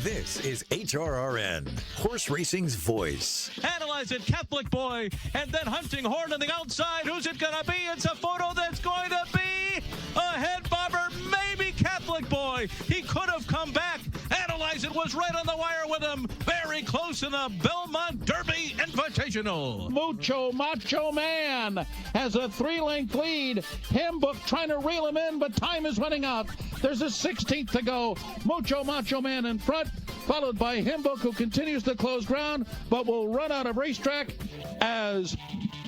This is HRRN, horse racing's voice. Analyze it, Catholic boy, and then hunting horn on the outside. Who's it going to be? It's a photo that's going to be a head bobber, maybe Catholic boy. He could have come back. Analyze it was right on the wire with him. Very close in the Belmont Derby Invitational. Mucho Macho Man has a 3-length lead. Hembook trying to reel him in, but time is running out. There's a 16th to go. Mucho Macho Man in front, followed by Hembook, who continues to close ground, but will run out of racetrack as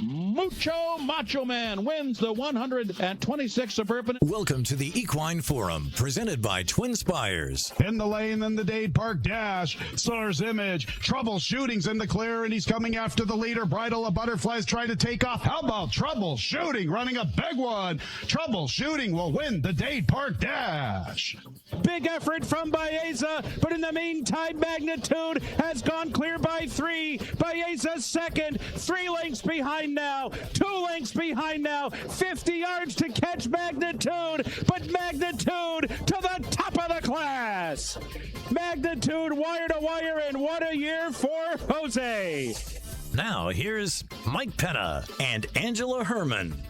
Mucho Macho Man wins the 126 Suburban. Welcome to the Equine Forum, presented by TwinSpires. In the lane in the Dade Park Dash, Solar's Image, troubleshooting's in the clear, and he's coming after the leader. Bridle of Butterflies trying to take off. How about Troubleshooting running a big one? Troubleshooting will win the Dade Park Dash. Big effort from Baeza, but in the meantime, Magnitude has gone clear by 3. Baeza second, 3 lengths behind now, 2 lengths behind now, 50 yards to catch Magnitude, but Magnitude to the top of the class. Magnitude wire to wire, and what a year for Jose. Now here's Mike Penna and Angela Herman.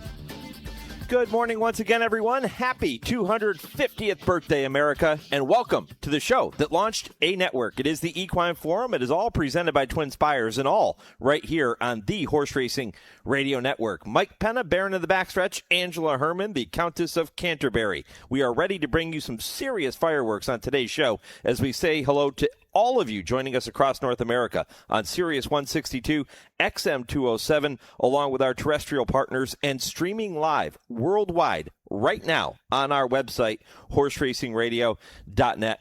Good morning once again, everyone. Happy 250th birthday, America, and welcome to the show that launched a network. It is the Equine Forum. It is all presented by TwinSpires and all right here on the Horse Racing Radio Network. Mike Penna, Baron of the Backstretch, Angela Herman, the Countess of Canterbury. We are ready to bring you some serious fireworks on today's show as we say hello to all of you joining us across North America on Sirius 162, XM 207, along with our terrestrial partners, and streaming live worldwide right now on our website, horseracingradio.net.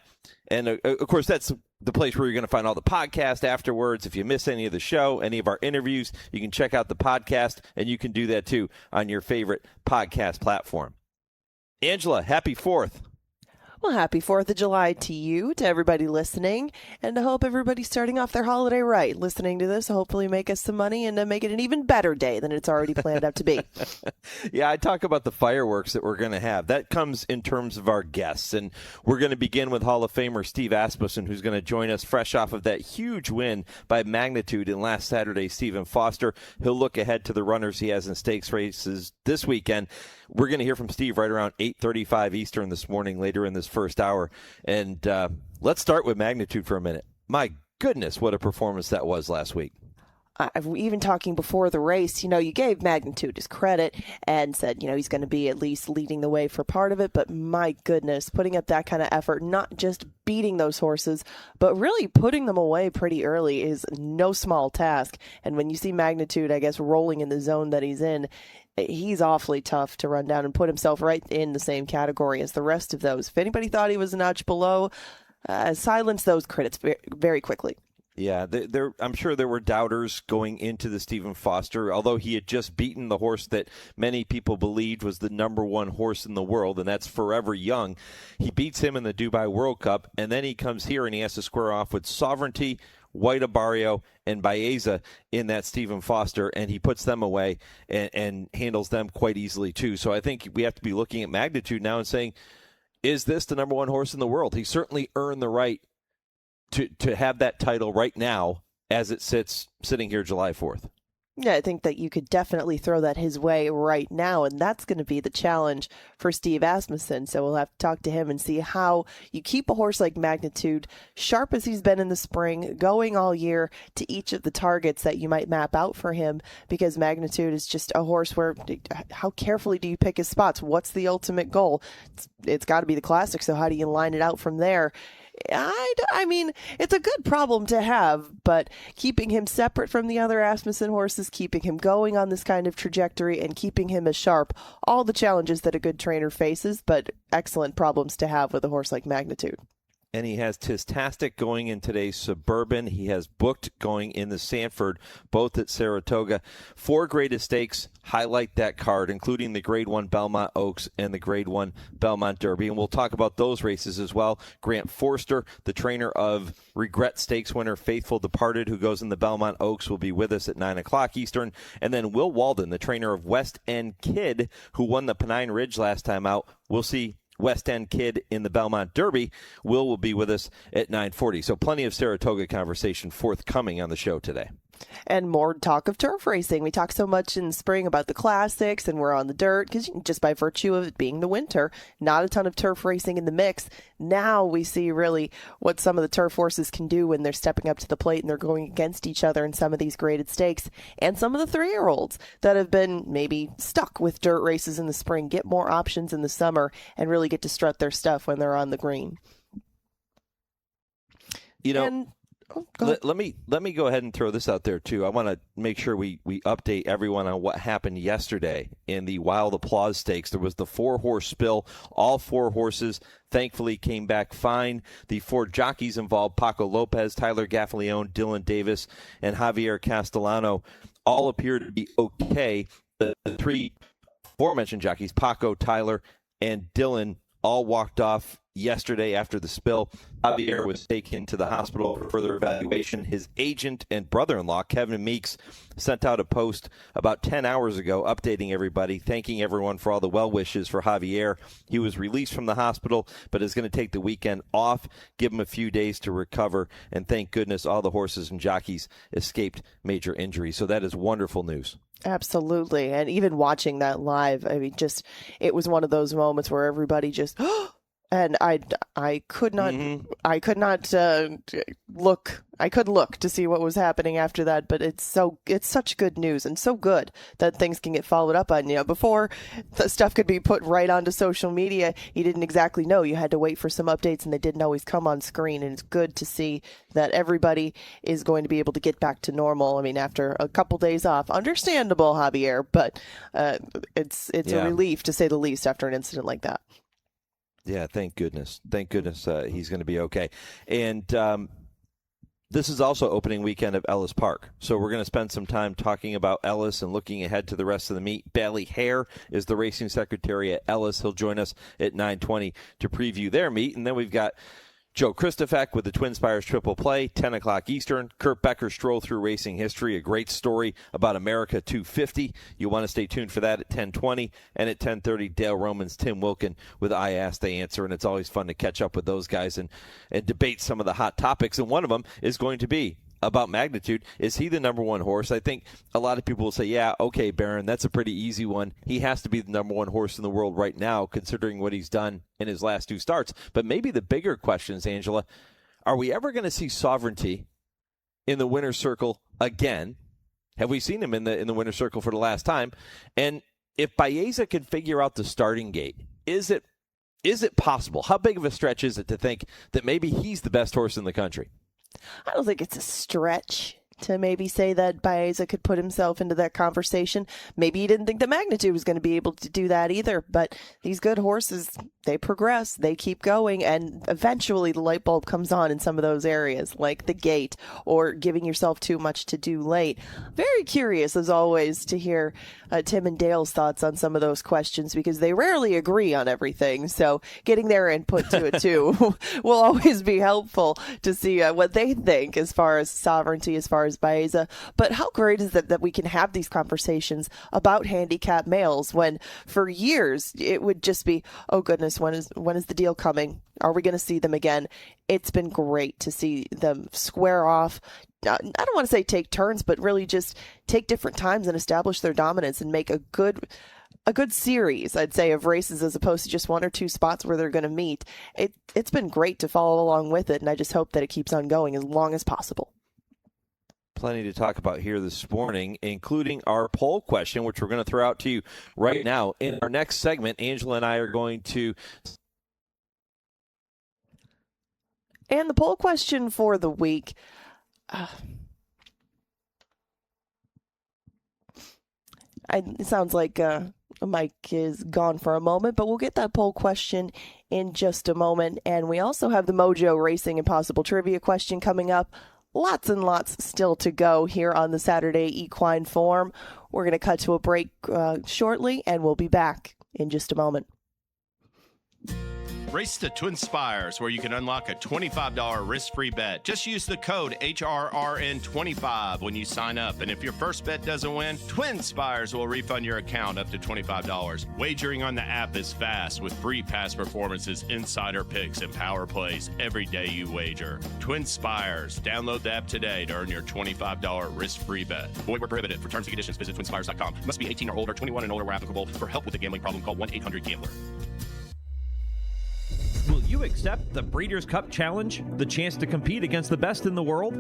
And, of course, that's the place where you're going to find all the podcasts afterwards. If you miss any of the show, any of our interviews, you can check out the podcast, and you can do that, too, on your favorite podcast platform. Angela, happy 4th. Well, happy 4th of July to you, to everybody listening, and I hope everybody's starting off their holiday right. Listening to this, hopefully make us some money and make it an even better day than it's already planned out to be. Yeah, I talk about the fireworks that we're going to have. That comes in terms of our guests, and we're going to begin with Hall of Famer Steve Asmussen, who's going to join us fresh off of that huge win by Magnitude in last Saturday's Stephen Forster. He'll look ahead to the runners he has in stakes races this weekend. We're going to hear from Steve right around 8:35 Eastern this morning, later in this first hour. And let's start with Magnitude for a minute. My goodness, what a performance that was last week. Even talking before the race, you gave Magnitude his credit and said, he's going to be at least leading the way for part of it. But my goodness, putting up that kind of effort, not just beating those horses, but really putting them away pretty early is no small task. And when you see Magnitude, I guess, rolling in the zone that he's in, he's awfully tough to run down and put himself right in the same category as the rest of those. If anybody thought he was a notch below, silence those critics very quickly. Yeah, I'm sure there were doubters going into the Stephen Forster, although he had just beaten the horse that many people believed was the number one horse in the world, and that's Forever Young. He beats him in the Dubai World Cup, and then he comes here and he has to square off with Sovereignty, White Abarrio, and Baeza in that Stephen Forster, and he puts them away and handles them quite easily too. So I think we have to be looking at Magnitude now and saying, is this the number one horse in the world? He certainly earned the right to have that title right now as it sitting here July 4th. Yeah, I think that you could definitely throw that his way right now, and that's going to be the challenge for Steve Asmussen. So we'll have to talk to him and see how you keep a horse like Magnitude sharp as he's been in the spring, going all year to each of the targets that you might map out for him, because Magnitude is just a horse where how carefully do you pick his spots? What's the ultimate goal? It's got to be the Classic, so how do you line it out from there? I mean, it's a good problem to have, but keeping him separate from the other Asmussen horses, keeping him going on this kind of trajectory, and keeping him as sharp, all the challenges that a good trainer faces, but excellent problems to have with a horse like Magnitude. And he has Tistastic going in today's Suburban. He has Booked going in the Sanford, both at Saratoga. 4 greatest stakes highlight that card, including the Grade 1 Belmont Oaks and the Grade 1 Belmont Derby. And we'll talk about those races as well. Grant Forster, the trainer of Regret Stakes winner Faithful Departed, who goes in the Belmont Oaks, will be with us at 9 o'clock Eastern. And then Will Walden, the trainer of West End Kid, who won the Pennine Ridge last time out. We'll see West End kid in the Belmont Derby. Will be with us at 9:40. So plenty of Saratoga conversation forthcoming on the show today. And more talk of turf racing. We talked so much in spring about the classics, and we're on the dirt because just by virtue of it being the winter, not a ton of turf racing in the mix. Now we see really what some of the turf horses can do when they're stepping up to the plate and they're going against each other in some of these graded stakes. And some of the 3-year-olds that have been maybe stuck with dirt races in the spring get more options in the summer and really get to strut their stuff when they're on the green. You know, let me go ahead and throw this out there too. I want to make sure we update everyone on what happened yesterday in the Wild Applause Stakes. There was the 4-horse spill. All 4 horses thankfully came back fine. The 4 jockeys involved, Paco Lopez, Tyler Gaffalione, Dylan Davis, and Javier Castellano, all appear to be okay. The 3 aforementioned jockeys, Paco, Tyler, and Dylan, all walked off yesterday after the spill. Javier was taken to the hospital for further evaluation. His agent and brother-in-law, Kevin Meeks, sent out a post about 10 hours ago updating everybody, thanking everyone for all the well wishes for Javier. He was released from the hospital, but is going to take the weekend off, give him a few days to recover, and thank goodness all the horses and jockeys escaped major injuries. So that is wonderful news. Absolutely. And even watching that live, I mean, just, it was one of those moments where everybody just, and I could not look to see what was happening after that, but it's such good news and so good that things can get followed up on. You know, before the stuff could be put right onto social media, you didn't exactly know. You had to wait for some updates, and they didn't always come on screen. And it's good to see that everybody is going to be able to get back to normal. I mean, after a couple days off, understandable, Javier, but it's a relief to say the least after an incident like that. Yeah, thank goodness. Thank goodness he's going to be okay. And this is also opening weekend of Ellis Park. So we're going to spend some time talking about Ellis and looking ahead to the rest of the meet. Baley Hare is the racing secretary at Ellis. He'll join us at 9:20 to preview their meet. And then we've got Joe Kristufek with the TwinSpires Triple Play, 10 o'clock Eastern. Kurt Becker, Stroll Through Racing History, a great story about America 250. You'll want to stay tuned for that at 10:20. And at 10:30, Dale Roman's Tim Wilkin with I Ask, They Answer. And it's always fun to catch up with those guys and debate some of the hot topics. And one of them is going to be about Magnitude. Is he the number 1 horse? I think a lot of people will say, yeah, okay, Barron, that's a pretty easy one. He has to be the number 1 horse in the world right now, considering what he's done in his last 2 starts. But maybe the bigger questions, Angela, are we ever going to see Sovereignty in the winner's circle again? Have we seen him in the winner's circle for the last time? And if Baeza can figure out the starting gate, is it possible? How big of a stretch is it to think that maybe he's the best horse in the country? I don't think it's a stretch to maybe say that Baeza could put himself into that conversation. Maybe he didn't think the Magnitude was going to be able to do that either, but these good horses, they progress, they keep going, and eventually the light bulb comes on in some of those areas, like the gate or giving yourself too much to do late. Very curious, as always, to hear Tim and Dale's thoughts on some of those questions, because they rarely agree on everything, so getting their input to it too will always be helpful to see what they think as far as Sovereignty, as far as Baeza. But how great is that we can have these conversations about handicap males when for years it would just be, oh goodness, when is the deal coming? Are we going to see them again? It's been great to see them square off. I don't want to say take turns, but really just take different times and establish their dominance and make a good series, I'd say, of races as opposed to just 1 or 2 spots where they're going to meet. It's been great to follow along with it, and I just hope that it keeps on going as long as possible. Plenty to talk about here this morning, including our poll question, which we're going to throw out to you right now. In our next segment, Angela and I are going to... And the poll question for the week... it sounds like Mike is gone for a moment, but we'll get that poll question in just a moment. And we also have the Mojo Racing Impossible Trivia question coming up. Lots and lots still to go here on the Saturday Equine Forum. We're going to cut to a break shortly, and we'll be back in just a moment. Race to TwinSpires, where you can unlock a $25 risk-free bet. Just use the code HRRN25 when you sign up. And if your first bet doesn't win, TwinSpires will refund your account up to $25. Wagering on the app is fast with free past performances, insider picks, and power plays every day you wager. TwinSpires. Download the app today to earn your $25 risk-free bet. Void where prohibited. For terms and conditions, visit TwinSpires.com. Must be 18 or older, 21 and older where applicable. For help with a gambling problem, call 1-800-GAMBLER. Will you accept the Breeders' Cup Challenge? The chance to compete against the best in the world?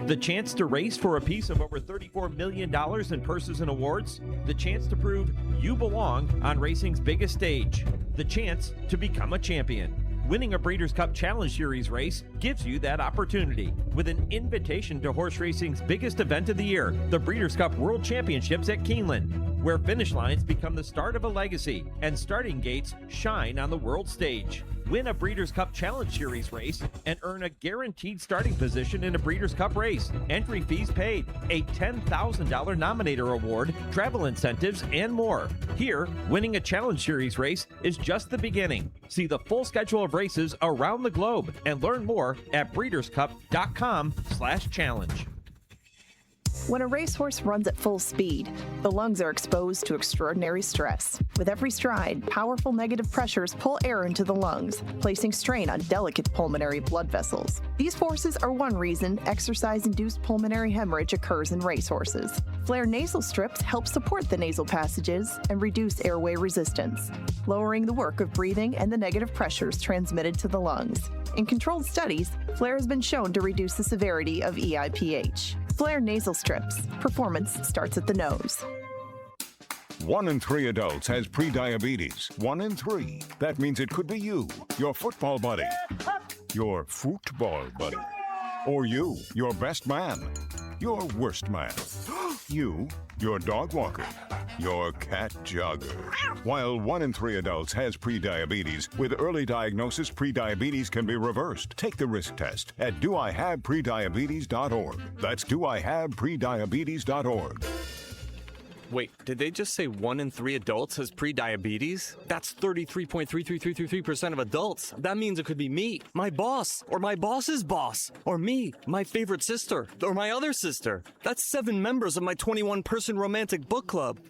The chance to race for a piece of over $34 million in purses and awards? The chance to prove you belong on racing's biggest stage? The chance to become a champion? Winning a Breeders' Cup Challenge Series race gives you that opportunity with an invitation to horse racing's biggest event of the year, the Breeders' Cup World Championships at Keeneland, where finish lines become the start of a legacy and starting gates shine on the world stage. Win a Breeders' Cup Challenge Series race and earn a guaranteed starting position in a Breeders' Cup race. Entry fees paid, a $10,000 nominator award, travel incentives, and more. Here, winning a Challenge Series race is just the beginning. See the full schedule of races around the globe and learn more at breederscup.com/challenge. When a racehorse runs at full speed, the lungs are exposed to extraordinary stress. With every stride, powerful negative pressures pull air into the lungs, placing strain on delicate pulmonary blood vessels. These forces are one reason exercise-induced pulmonary hemorrhage occurs in racehorses. Flair nasal strips help support the nasal passages and reduce airway resistance, lowering the work of breathing and the negative pressures transmitted to the lungs. In controlled studies, Flair has been shown to reduce the severity of EIPH. Flair nasal strips. Performance starts at the nose. 1 in 3 adults has prediabetes. 1 in 3. That means it could be you, your football buddy, your football buddy, or you, your best man, your worst man, you, your dog walker, your cat jogger. While 1 in 3 adults has prediabetes, with early diagnosis, prediabetes can be reversed. Take the risk test at doihaveprediabetes.org. That's doihaveprediabetes.org. Wait, did they just say 1 in 3 adults has prediabetes? That's 33.33333% of adults. That means it could be me, my boss, or my boss's boss, or me, my favorite sister, or my other sister. That's 7 members of my 21-person romantic book club.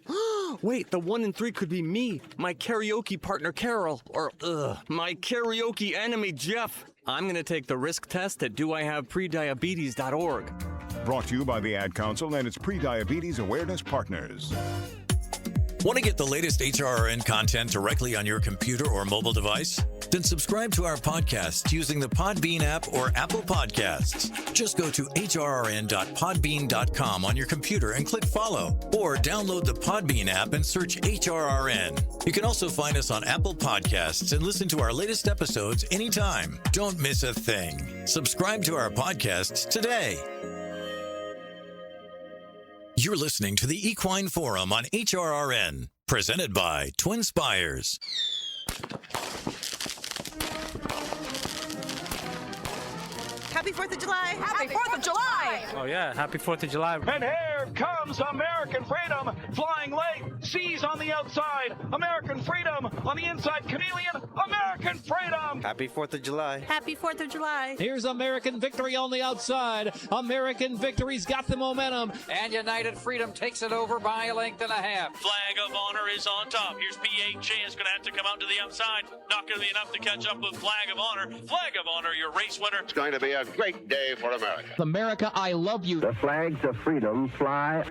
Wait, the 1 in 3 could be me, my karaoke partner Carol, or my karaoke enemy Jeff. I'm gonna take the risk test at doihaveprediabetes.org. Brought to you by the Ad Council and its Prediabetes Awareness Partners. Want to get the latest HRRN content directly on your computer or mobile device? Then subscribe to our podcasts using the Podbean app or Apple Podcasts. Just go to hrrn.podbean.com on your computer and click follow. Or download the Podbean app and search HRRN. You can also find us on Apple Podcasts and listen to our latest episodes anytime. Don't miss a thing. Subscribe to our podcasts today. You're listening to the Equine Forum on HRRN, presented by TwinSpires. Happy 4th of July! Happy 4th of July! Oh yeah, happy 4th of July. And here comes American Freedom, flying late, seas on the outside, American Freedom on the inside, Chameleon, American Freedom! Happy 4th of July. Happy 4th of July! Here's American Victory on the outside. American Victory's got the momentum. And United Freedom takes it over by a length and a half. Flag of Honor is on top. Here's PHA. It's going to have to come out to the outside. Not going to be enough to catch up with Flag of Honor. Flag of Honor, your race winner. It's going to be a great day for America. America, I love you. The flags of freedom fly.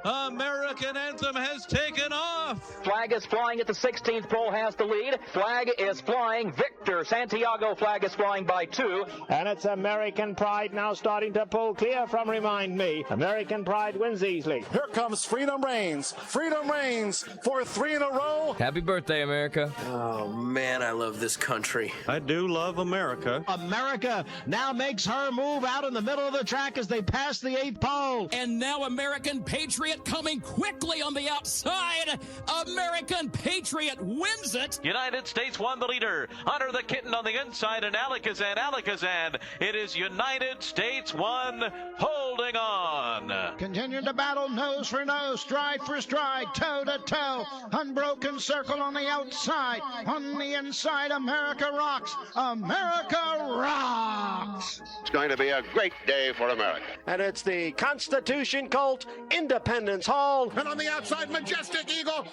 American anthem has taken off. Flag is flying at the 16th pole, has the lead. Flag is flying. Victor Santiago flag is flying by 2. And it's American Pride now starting to pull clear from Remind Me. American Pride wins easily. Here comes Freedom Reigns. Freedom Reigns for 3 in a row. Happy birthday, America. Oh, man, I love this country. I do love America. America now makes her move out in the middle of the track as they pass the 8th pole. And now American Patriot coming quickly on the outside. American Patriot wins it. United States won the leader. Hunter the Kitten on the inside and Alakazam. It is United States 1. Ho! holding on. Continue to battle nose for nose, stride for stride, toe to toe. Unbroken circle on the outside. On the inside, America rocks. America rocks. It's going to be a great day for America. And it's the Constitution Colt Independence Hall. And on the outside, Majestic Eagle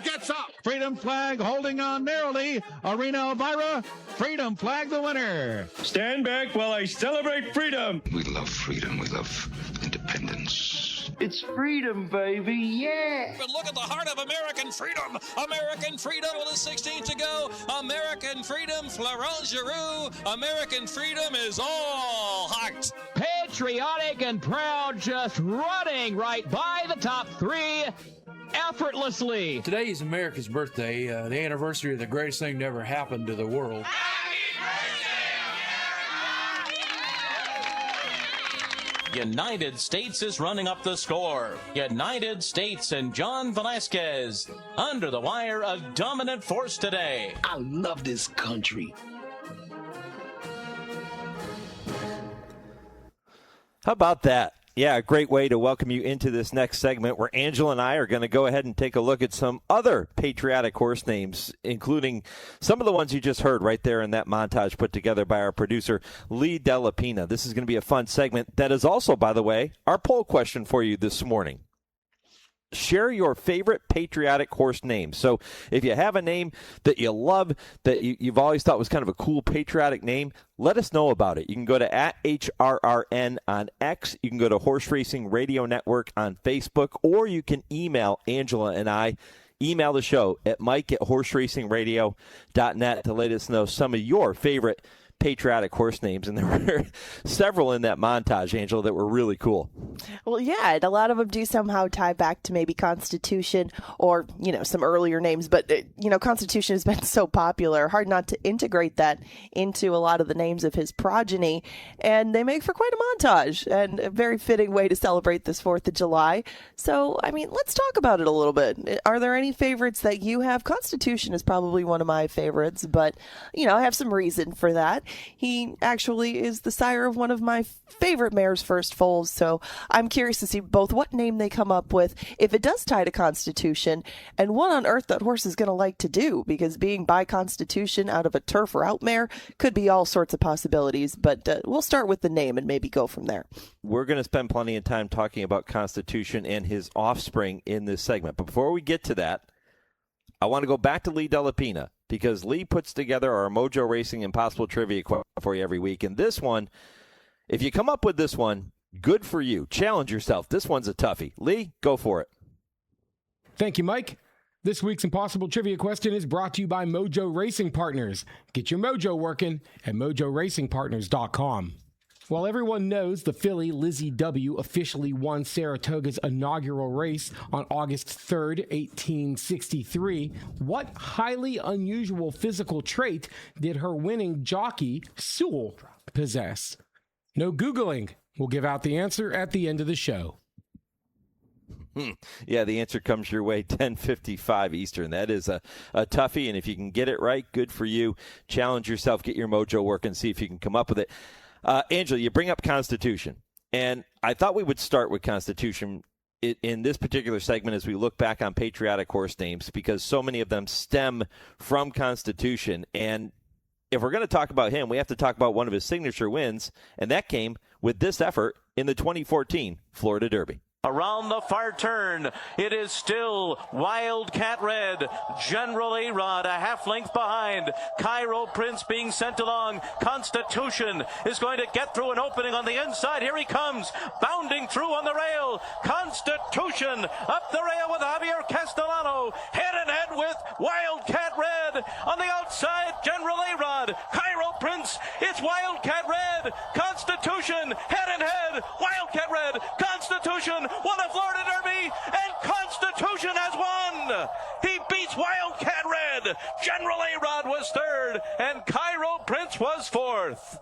gets up. Freedom flag holding on narrowly. Arena Elvira, Freedom flag the winner. Stand back while I celebrate freedom. We love freedom. We love independence. It's freedom, baby, yeah. But look at the heart of American freedom. American freedom with a 16 to go. American freedom, Florent Giroux. American freedom is all hot. Patriotic and proud, just running right by the top three effortlessly. Today is America's birthday, the anniversary of the greatest thing that ever happened to the world. United States is running up the score. United States and John Velasquez under the wire of dominant force today. I love this country. How about that? Yeah, a great way to welcome you into this next segment where Angela and I are going to go ahead and take a look at some other patriotic horse names, including some of the ones you just heard right there in that montage put together by our producer, Lee Delapina. This is going to be a fun segment. That is also, by the way, our poll question for you this morning. Share your favorite patriotic horse name. So if you have a name that you love, that you've always thought was kind of a cool patriotic name, let us know about it. You can go to @HRRN on X. You can go to Horse Racing Radio Network on Facebook, or you can email Angela and I. Email the show at mike@horseracingradio.net to let us know some of your favorite patriotic horse names, and there were several in that montage, Angela, that were really cool. Well, yeah, and a lot of them do somehow tie back to maybe Constitution or, some earlier names, but, Constitution has been so popular, hard not to integrate that into a lot of the names of his progeny, and they make for quite a montage and a very fitting way to celebrate this 4th of July. So, let's talk about it a little bit. Are there any favorites that you have? Constitution is probably one of my favorites, but, I have some reason for that. He actually is the sire of one of my favorite mare's first foals, so I'm curious to see both what name they come up with, if it does tie to Constitution, and what on earth that horse is going to like to do, because being by Constitution out of a turf or out mare could be all sorts of possibilities, but we'll start with the name and maybe go from there. We're going to spend plenty of time talking about Constitution and his offspring in this segment, but before we get to that, I want to go back to Lee Delapina, because Lee puts together our Mojo Racing Impossible Trivia for you every week. And this one, if you come up with this one, good for you. Challenge yourself. This one's a toughie. Lee, go for it. Thank you, Mike. This week's Impossible Trivia question is brought to you by Mojo Racing Partners. Get your mojo working at mojoracingpartners.com. While everyone knows the filly Lizzie W. officially won Saratoga's inaugural race on August 3rd, 1863, what highly unusual physical trait did her winning jockey, Sewell, possess? No Googling. We'll give out the answer at the end of the show. Yeah, the answer comes your way, 10:55 Eastern. That is a toughie, and if you can get it right, good for you. Challenge yourself, get your mojo working, see if you can come up with it. Angela, you bring up Constitution, and I thought we would start with Constitution in this particular segment as we look back on patriotic horse names, because so many of them stem from Constitution. And if we're going to talk about him, we have to talk about one of his signature wins, and that came with this effort in the 2014 Florida Derby. Around the far turn, it is still Wildcat Red. General A-Rod a half length behind. Cairo Prince being sent along. Constitution is going to get through an opening on the inside. Here he comes, bounding through on the rail. Constitution up the rail with Javier Castellano. Head and head with Wildcat Red. On the outside, General A-Rod. Cairo Prince, it's Wildcat Red. Constitution, head and head. Wildcat Red. Constitution won a Florida Derby, and Constitution has won. He beats Wildcat Red. General A-Rod was third, and Cairo Prince was fourth.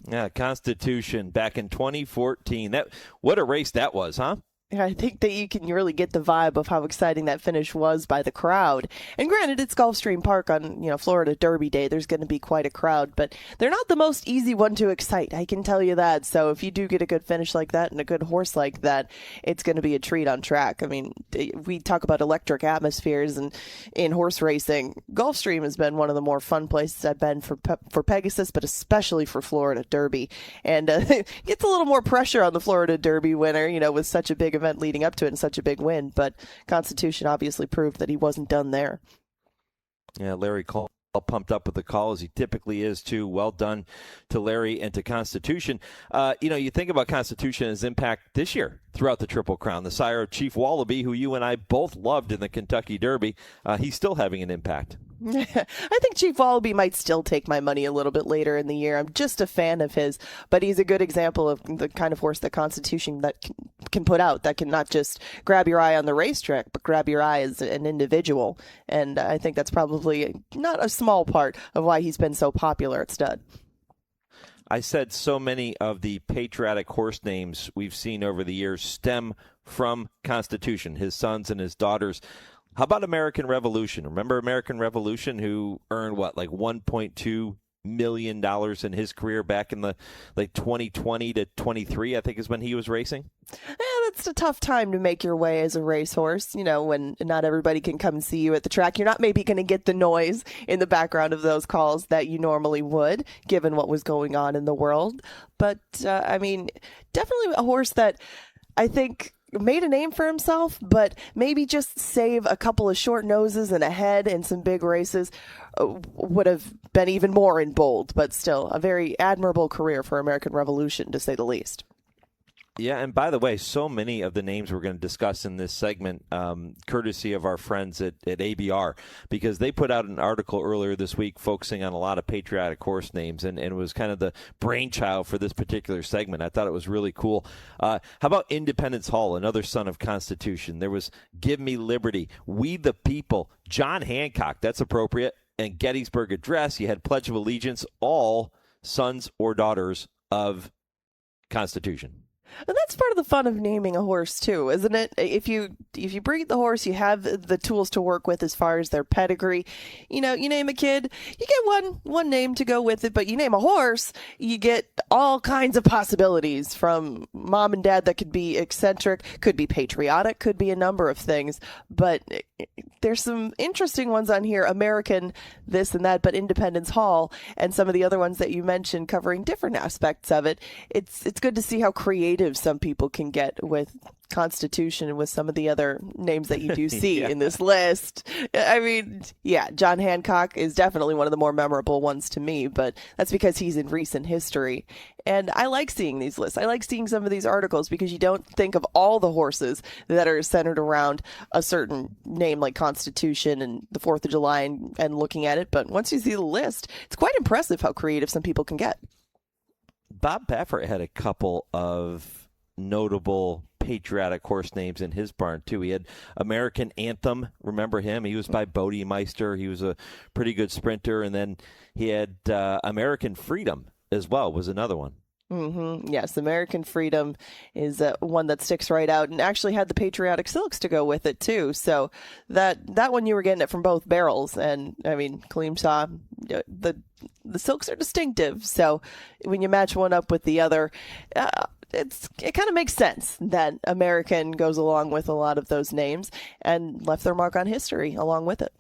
Yeah, Constitution back in 2014. What a race that was, huh? I think that you can really get the vibe of how exciting that finish was by the crowd. And granted, it's Gulfstream Park on, Florida Derby Day. There's going to be quite a crowd, but they're not the most easy one to excite. I can tell you that. So if you do get a good finish like that and a good horse like that, it's going to be a treat on track. I mean, we talk about electric atmospheres and in horse racing. Gulfstream has been one of the more fun places I've been for Pegasus, but especially for Florida Derby. And it gets a little more pressure on the Florida Derby winner, with such a big event leading up to it and such a big win, but Constitution obviously proved that he wasn't done there. Yeah, Larry Cole pumped up with the call as he typically is too. Well done to Larry and to Constitution. You think about Constitution and his impact this year throughout the Triple Crown. The sire of Chief Wallaby, who you and I both loved in the Kentucky Derby, he's still having an impact. I think Chief Wallaby might still take my money a little bit later in the year. I'm just a fan of his, but he's a good example of the kind of horse that Constitution that can put out, that can not just grab your eye on the racetrack, but grab your eye as an individual. And I think that's probably not a small part of why he's been so popular at stud. I said so many of the patriotic horse names we've seen over the years stem from Constitution, his sons and his daughters. How about American Revolution? Remember American Revolution, who earned like $1.2 million in his career back in the 2020 to 23, I think is when he was racing? Yeah, that's a tough time to make your way as a racehorse, when not everybody can come and see you at the track. You're not maybe going to get the noise in the background of those calls that you normally would, given what was going on in the world. But, definitely a horse that I think made a name for himself, but maybe just save a couple of short noses and a head in some big races would have been even more in bold, but still a very admirable career for American Revolution, to say the least. Yeah, and by the way, so many of the names we're going to discuss in this segment, courtesy of our friends at ABR, because they put out an article earlier this week focusing on a lot of patriotic horse names, and it was kind of the brainchild for this particular segment. I thought it was really cool. How about Independence Hall, another son of Constitution? There was Give Me Liberty, We the People, John Hancock, that's appropriate, and Gettysburg Address. You had Pledge of Allegiance, all sons or daughters of Constitution. And that's part of the fun of naming a horse too, isn't it? If you breed the horse, you have the tools to work with as far as their pedigree. You name a kid, you get one name to go with it, but you name a horse, you get all kinds of possibilities, from mom and dad that could be eccentric, could be patriotic, could be a number of things. But there's some interesting ones on here, American this and that, but Independence Hall and some of the other ones that you mentioned covering different aspects of it. It's good to see how creative some people can get with Constitution and with some of the other names that you do see in this list. John Hancock is definitely one of the more memorable ones to me, but that's because he's in recent history. And I like seeing these lists. I like seeing some of these articles because you don't think of all the horses that are centered around a certain name like Constitution and the 4th of July and looking at it. But once you see the list, it's quite impressive how creative some people can get. Bob Baffert had a couple of notable patriotic horse names in his barn, too. He had American Anthem. Remember him? He was by Bodemeister. He was a pretty good sprinter. And then he had American Freedom as well, was another one. Mm-hmm. Yes, American Freedom is one that sticks right out, and actually had the patriotic silks to go with it too. So that one, you were getting it from both barrels. And Kaleem saw the silks are distinctive. So when you match one up with the other, it kind of makes sense that American goes along with a lot of those names and left their mark on history along with it.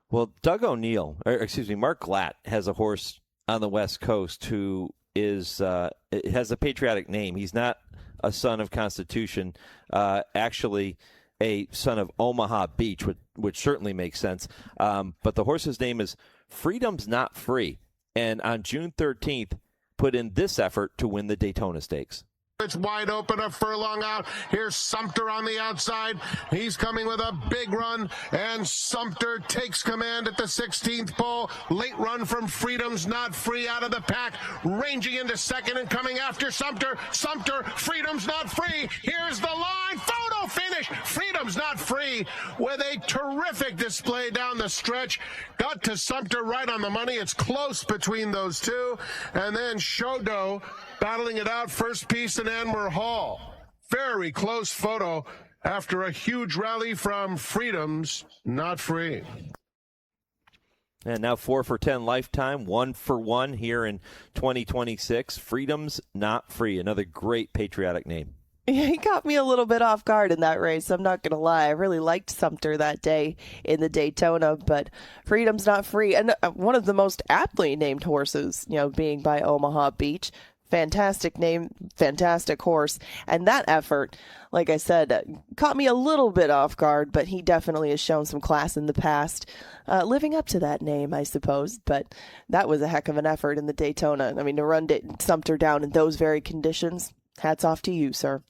Well, Mark Glatt has a horse on the West Coast who has a patriotic name. He's not a son of Constitution, actually a son of Omaha Beach, which certainly makes sense. But the horse's name is Freedom's Not Free, and on June 13th put in this effort to win the Daytona Stakes. It's wide open, a furlong out. Here's Sumter on the outside. He's coming with a big run, and Sumter takes command at the 16th pole. Late run from Freedom's Not Free out of the pack, ranging into second and coming after Sumter. Freedom's Not Free. Here's the line. Photo finish. Freedom's Not Free with a terrific display down the stretch. Got to Sumter right on the money. It's close between those two. And then Shodo battling it out, first piece, and Anwer Hall. very close photo after a huge rally from Freedom's Not Free. And now 4 for 10 lifetime, 1 for 1 here in 2026. Freedom's Not Free, another great patriotic name. Yeah, he got me a little bit off guard in that race. I'm not going to lie. I really liked Sumter that day in the Daytona, but Freedom's Not Free. And one of the most aptly named horses, being by Omaha Beach. Fantastic name, fantastic horse. And that effort, like I said, caught me a little bit off guard, but he definitely has shown some class in the past, living up to that name, I suppose. But that was a heck of an effort in the Daytona. I mean, to run Sumter down in those very conditions, hats off to you, sir.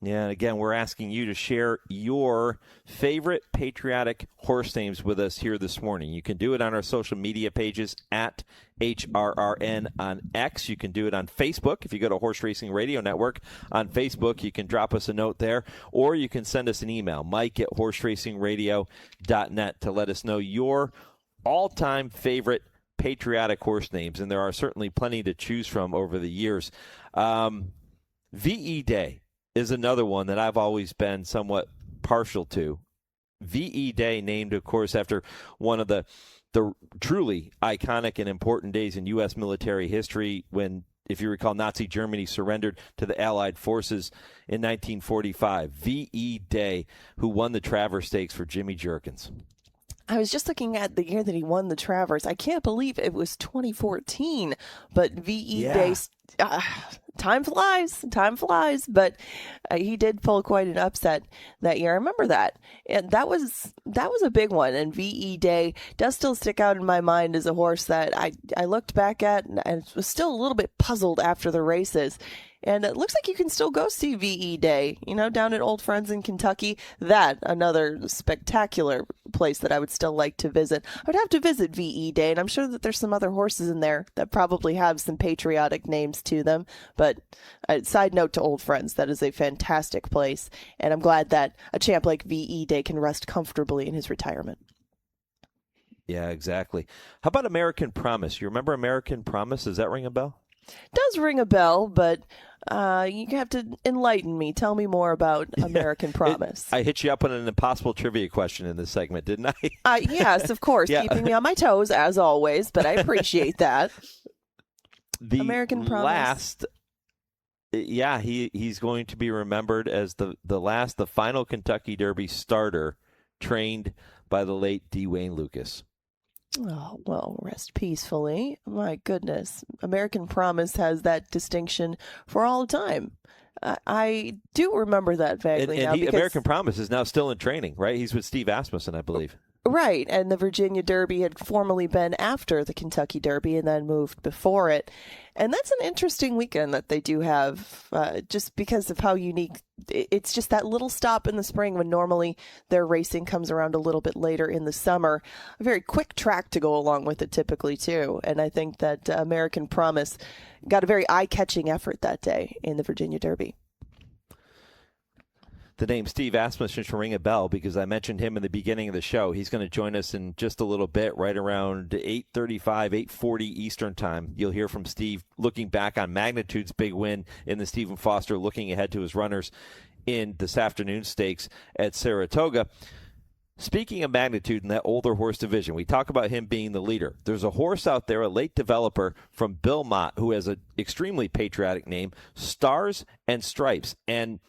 Yeah, and again, we're asking you to share your favorite patriotic horse names with us here this morning. You can do it on our social media pages at HRRN on X. You can do it on Facebook. If you go to Horse Racing Radio Network on Facebook, you can drop us a note there, or you can send us an email, mike@horseracingradio.net, to let us know your all-time favorite patriotic horse names, and there are certainly plenty to choose from over the years. VE Day is another one that I've always been somewhat partial to. VE Day, named, of course, after one of the truly iconic and important days in U.S. military history when, if you recall, Nazi Germany surrendered to the Allied forces in 1945. VE Day, who won the Travers Stakes for Jimmy Jerkins. I was just looking at the year that he won the Travers. I can't believe it was 2014, but VE Day, time flies, but he did pull quite an upset that year. I remember that. And that was a big one, and VE Day does still stick out in my mind as a horse that I looked back at and was still a little bit puzzled after the races. And it looks like you can still go see VE Day, down at Old Friends in Kentucky. Another spectacular place that I would still like to visit. I would have to visit VE Day, and I'm sure that there's some other horses in there that probably have some patriotic names to them. But side note to Old Friends, that is a fantastic place. And I'm glad that a champ like VE Day can rest comfortably in his retirement. Yeah, exactly. How about American Promise? You remember American Promise? Does that ring a bell? Does ring a bell, but you have to enlighten me. Tell me more about American Promise. I hit you up on an impossible trivia question in this segment, didn't I? Yes, of course. Yeah. Keeping me on my toes, as always, but I appreciate that. American Promise. He's going to be remembered as the final Kentucky Derby starter trained by the late D. Wayne Lucas. Oh, well, rest peacefully. My goodness. American Promise has that distinction for all time. I do remember that vaguely now. American Promise is now still in training, right? He's with Steve Asmussen, I believe. Right, and the Virginia Derby had formerly been after the Kentucky Derby and then moved before it. And that's an interesting weekend that they do have, just because of how unique. It's just that little stop in the spring when normally their racing comes around a little bit later in the summer. A very quick track to go along with it typically, too. And I think that American Promise got a very eye-catching effort that day in the Virginia Derby. The name Steve Asmussen should ring a bell because I mentioned him in the beginning of the show. He's going to join us in just a little bit, right around 8:35, 8:40 Eastern time. You'll hear from Steve looking back on Magnitude's big win in the Stephen Foster, looking ahead to his runners in this afternoon stakes at Saratoga. Speaking of Magnitude in that older horse division, we talk about him being the leader. There's a horse out there, a late developer from Bill Mott, who has an extremely patriotic name, Stars and Stripes. And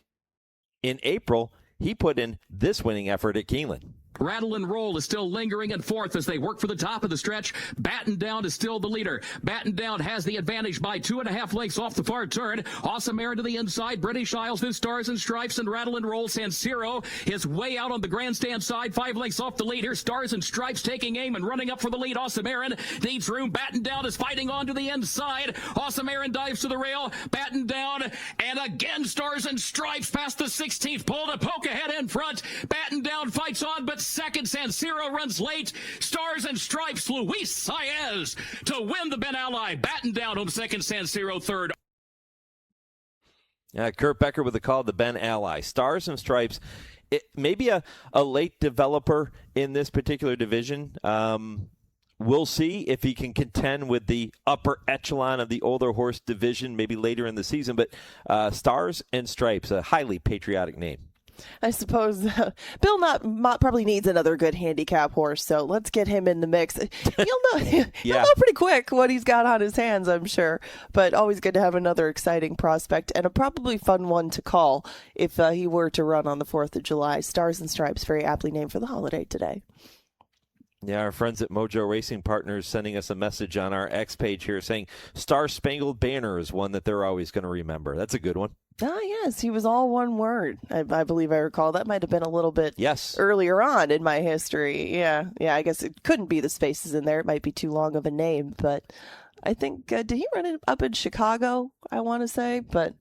in April, he put in this winning effort at Keeneland. Rattle and Roll is still lingering in fourth as they work for the top of the stretch. Batten Down is still the leader. Batten Down has the advantage by 2.5 lengths off the far turn. Awesome Air to the inside. British Isles, then Stars and Stripes, and Rattle and Roll. San Siro is way out on the grandstand side. 5 lengths off the leader. Stars and Stripes taking aim and running up for the lead. Awesome Aaron needs room. Batten Down is fighting on to the inside. Awesome Aaron dives to the rail. Batten Down, and again Stars and Stripes past the 16th pole to poke ahead in front. Batten Down fights on, but second. San Siro runs late. Stars and Stripes, Luis Saez to win the Ben Ally. Batten Down home second, San Siro third. Kurt Becker with the call of the Ben Ally. Stars and Stripes, maybe a late developer in this particular division. We'll see if he can contend with the upper echelon of the older horse division maybe later in the season. But Stars and Stripes, a highly patriotic name. I suppose Bill Mott probably needs another good handicap horse, so let's get him in the mix. He'll know pretty quick what he's got on his hands, I'm sure. But always good to have another exciting prospect and a probably fun one to call if he were to run on the 4th of July. Stars and Stripes, very aptly named for the holiday today. Yeah, our friends at Mojo Racing Partners sending us a message on our X page here saying Star Spangled Banner is one that they're always going to remember. That's a good one. Ah, yes, he was all one word. I believe I recall. That might have been a little bit earlier on in my history. Yeah, I guess it couldn't be the spaces in there. It might be too long of a name, but I think, did he run it up in Chicago, I want to say? But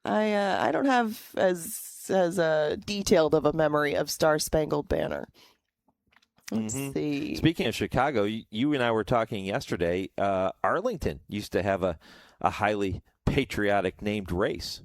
I don't have as detailed of a memory of Star Spangled Banner. Let's see. Speaking of Chicago, you and I were talking yesterday. Arlington used to have a highly patriotic named race.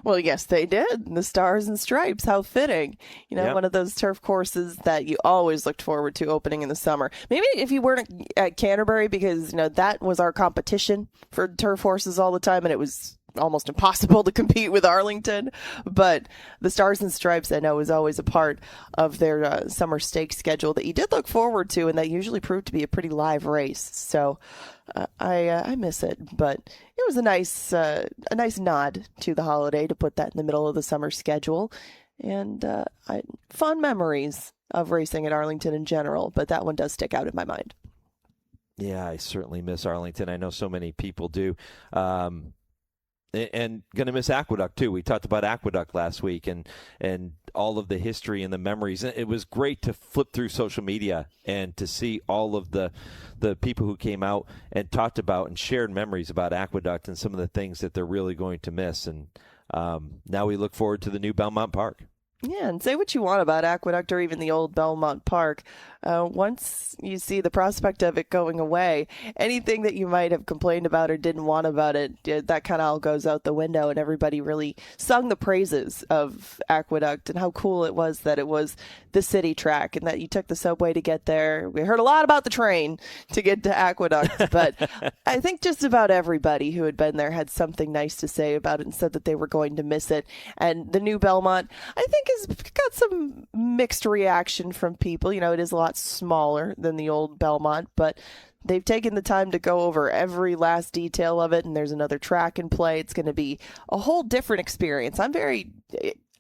Well, yes, they did. The Stars and Stripes. How fitting. One of those turf courses that you always looked forward to opening in the summer. Maybe if you weren't at Canterbury, because, that was our competition for turf horses all the time, and it was almost impossible to compete with Arlington. But the Stars and Stripes, I know, was always a part of their summer stakes schedule that you did look forward to, and that usually proved to be a pretty live race. So I miss it, but it was a nice nod to the holiday to put that in the middle of the summer schedule, and fond memories of racing at Arlington in general, but that one does stick out in my mind. Yeah, I certainly miss Arlington. I know so many people do. And going to miss Aqueduct, too. We talked about Aqueduct last week and all of the history and the memories. It was great to flip through social media and to see all of the people who came out and talked about and shared memories about Aqueduct and some of the things that they're really going to miss. And now we look forward to the new Belmont Park. Yeah, and say what you want about Aqueduct or even the old Belmont Park. Once you see the prospect of it going away, anything that you might have complained about or didn't want about it, that kind of all goes out the window, and everybody really sung the praises of Aqueduct and how cool it was that it was the city track and that you took the subway to get there. We heard a lot about the train to get to Aqueduct, but I think just about everybody who had been there had something nice to say about it and said that they were going to miss it. And the new Belmont, I think, has got some mixed reaction from people. It is a lot smaller than the old Belmont, but they've taken the time to go over every last detail of it, and there's another track in play. It's going to be a whole different experience. I'm very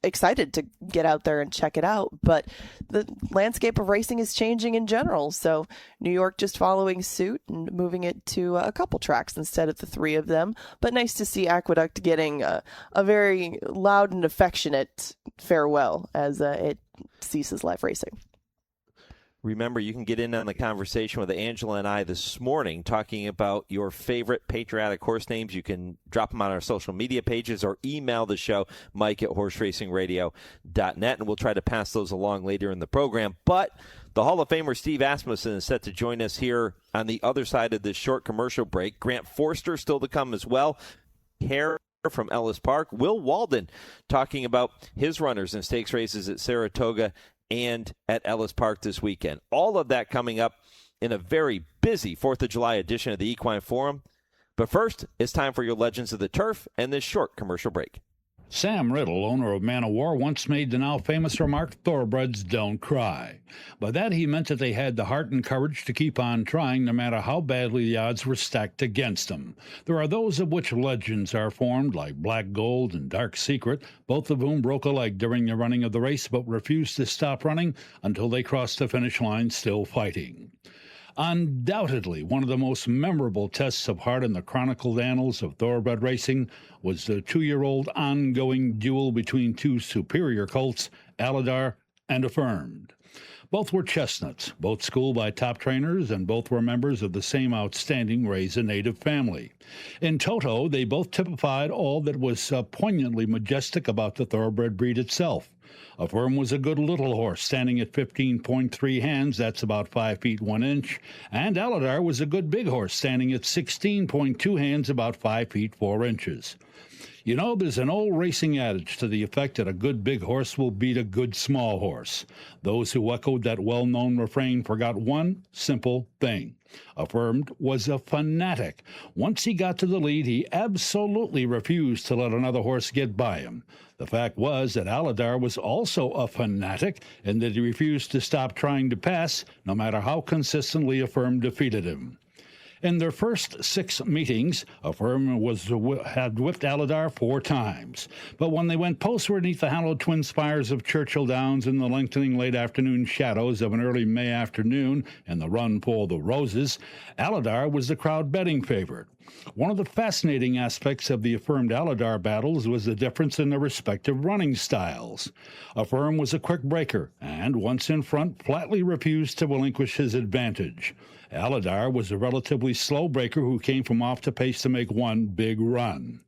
excited to get out there and check it out, but the landscape of racing is changing in general, so New York just following suit and moving it to a couple tracks instead of the 3 of them. But nice to see Aqueduct getting a very loud and affectionate farewell as it ceases live racing. Remember, you can get in on the conversation with Angela and I this morning talking about your favorite patriotic horse names. You can drop them on our social media pages or email the show, mike@horseracingradio.net, and we'll try to pass those along later in the program. But the Hall of Famer Steve Asmussen is set to join us here on the other side of this short commercial break. Grant Forster still to come as well. Hare from Ellis Park. Will Walden talking about his runners and stakes races at Saratoga and at Ellis Park this weekend. All of that coming up in a very busy 4th of July edition of the Equine Forum. But first, it's time for your Legends of the Turf and this short commercial break. Sam Riddle, owner of Man o' War, once made the now famous remark, "Thoroughbreds don't cry." By that he meant that they had the heart and courage to keep on trying no matter how badly the odds were stacked against them. There are those of which legends are formed, like Black Gold and Dark Secret, both of whom broke a leg during the running of the race but refused to stop running until they crossed the finish line still fighting. Undoubtedly, one of the most memorable tests of heart in the chronicled annals of thoroughbred racing was the 2-year-old ongoing duel between 2 superior colts, Aladar and Affirmed. Both were chestnuts, both schooled by top trainers, and both were members of the same outstanding Reza native family. In toto, they both typified all that was poignantly majestic about the thoroughbred breed itself. Affirm was a good little horse, standing at 15.3 hands, that's about 5 feet 1 inch, and Aladar was a good big horse, standing at 16.2 hands, about 5 feet 4 inches. You know, there's an old racing adage to the effect that a good big horse will beat a good small horse. Those who echoed that well-known refrain forgot one simple thing. Affirmed was a fanatic. Once he got to the lead, he absolutely refused to let another horse get by him. The fact was that Aladar was also a fanatic, and that he refused to stop trying to pass, no matter how consistently Affirmed defeated him. In their first 6 meetings, Affirm had whipped Aladar 4 times. But when they went postward beneath the hallowed TwinSpires of Churchill Downs in the lengthening late afternoon shadows of an early May afternoon in the run for the Roses, Aladar was the crowd betting favorite. One of the fascinating aspects of the Affirmed Aladar battles was the difference in their respective running styles. Affirm was a quick breaker, and once in front, flatly refused to relinquish his advantage. Aladar was a relatively slow breaker who came from off the pace to make one big run.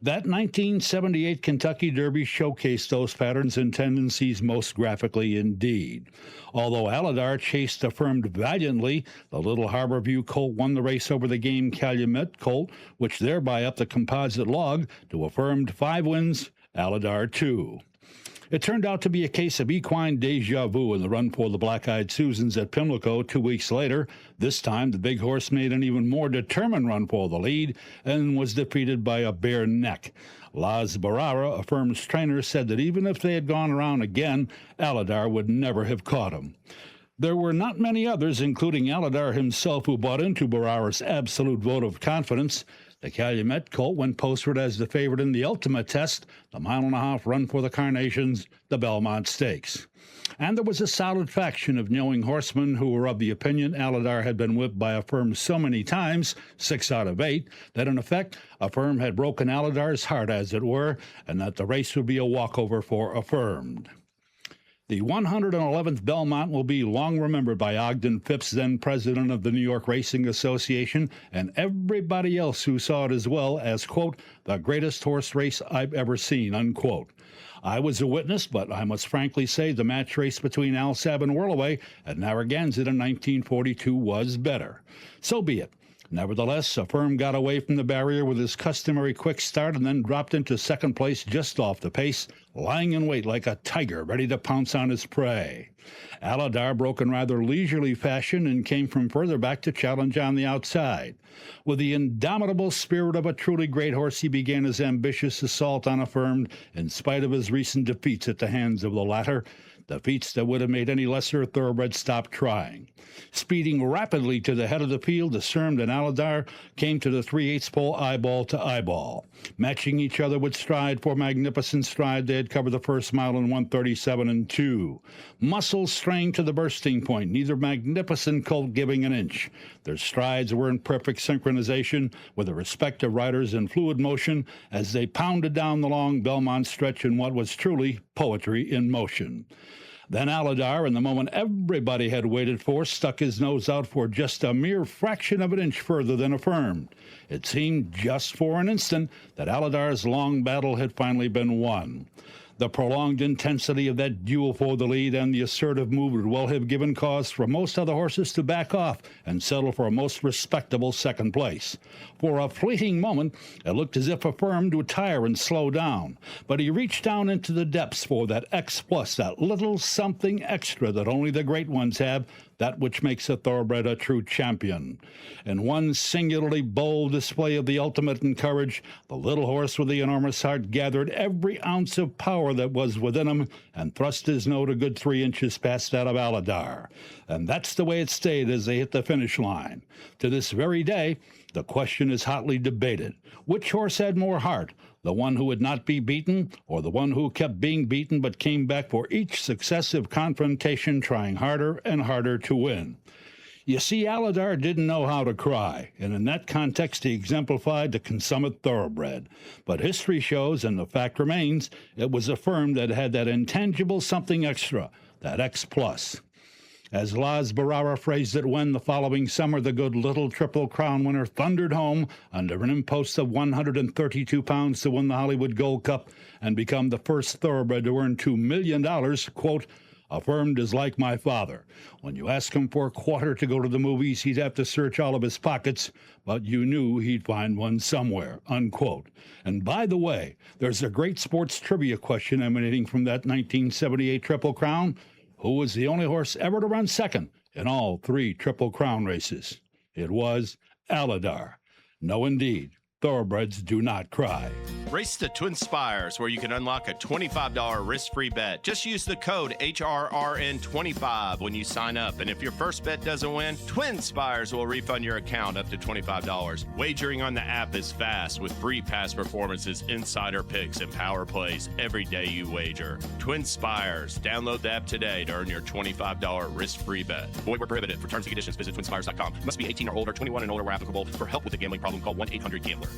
That 1978 Kentucky Derby showcased those patterns and tendencies most graphically indeed. Although Aladar chased Affirmed valiantly, the Little Harborview colt won the race over the Game Calumet colt, which thereby upped the composite log to Affirmed 5 wins, Aladar 2. It turned out to be a case of equine deja vu in the run for the Black-Eyed Susans at Pimlico 2 weeks later. This time, the big horse made an even more determined run for the lead and was defeated by a bare neck. Laz Barara, Affirm's trainer, said that even if they had gone around again, Aladar would never have caught him. There were not many others, including Aladar himself, who bought into Barara's absolute vote of confidence. The Calumet colt went postward as the favorite in the ultimate test, the 1.5-mile run for the Carnations, the Belmont Stakes. And there was a solid faction of knowing horsemen who were of the opinion Aladar had been whipped by Affirm so many times, 6 out of 8, that in effect Affirm had broken Aladar's heart, as it were, and that the race would be a walkover for Affirmed. The 111th Belmont will be long remembered by Ogden Phipps, then president of the New York Racing Association, and everybody else who saw it as well as, quote, the greatest horse race I've ever seen, unquote. I was a witness, but I must frankly say the match race between Alsab and Whirlaway at Narragansett in 1942 was better. So be it. Nevertheless, Affirm got away from the barrier with his customary quick start and then dropped into second place just off the pace, lying in wait like a tiger ready to pounce on his prey. Aladar broke in rather leisurely fashion and came from further back to challenge on the outside. With the indomitable spirit of a truly great horse, he began his ambitious assault on Affirmed in spite of his recent defeats at the hands of the latter, defeats that would have made any lesser thoroughbred stop trying. Speeding rapidly to the head of the field, Affirmed and Aladar came to the 3/8 pole eyeball to eyeball. Matching each other with stride for magnificent stride, they had covered the first mile in 1:37 2. Muscles strained to the bursting point, neither magnificent colt giving an inch. Their strides were in perfect synchronization with the respective riders in fluid motion as they pounded down the long Belmont stretch in what was truly poetry in motion. Then Aladar, in the moment everybody had waited for, stuck his nose out for just a mere fraction of an inch further than Affirmed. It seemed just for an instant that Aladar's long battle had finally been won. The prolonged intensity of that duel for the lead and the assertive move would well have given cause for most other horses to back off and settle for a most respectable second place. For a fleeting moment, it looked as if Affirmed would tire and slow down, but he reached down into the depths for that X plus, that little something extra that only the great ones have, that which makes a thoroughbred a true champion. In one singularly bold display of the ultimate in courage, the little horse with the enormous heart gathered every ounce of power that was within him and thrust his note a good 3 inches past that of Aladar. And that's the way it stayed as they hit the finish line. To this very day, the question is hotly debated. Which horse had more heart? The one who would not be beaten, or the one who kept being beaten but came back for each successive confrontation, trying harder and harder to win? You see, Aladar didn't know how to cry, and in that context he exemplified the consummate thoroughbred. But history shows, and the fact remains, it was Affirmed that had that intangible something extra, that X+. As Laz Barrara phrased it when the following summer the good little Triple Crown winner thundered home under an impost of 132 pounds to win the Hollywood Gold Cup and become the first thoroughbred to earn $2 million, quote, affirmed is like my father. When you ask him for a quarter to go to the movies, he'd have to search all of his pockets, but you knew he'd find one somewhere, unquote. And by the way, there's a great sports trivia question emanating from that 1978 Triple Crown. Who was the only horse ever to run second in all 3 Triple Crown races? It was Aladar. No, indeed. Thoroughbreds do not cry. Race to TwinSpires, where you can unlock a $25 risk-free bet. Just use the code HRRN25 when you sign up. And if your first bet doesn't win, TwinSpires will refund your account up to $25. Wagering on the app is fast with free past performances, insider picks, and power plays every day you wager. TwinSpires. Download the app today to earn your $25 risk-free bet. Void where prohibited. For terms and conditions, visit TwinSpires.com. Must be 18 or older, 21 and older where applicable. For help with a gambling problem, call 1-800-GAMBLER.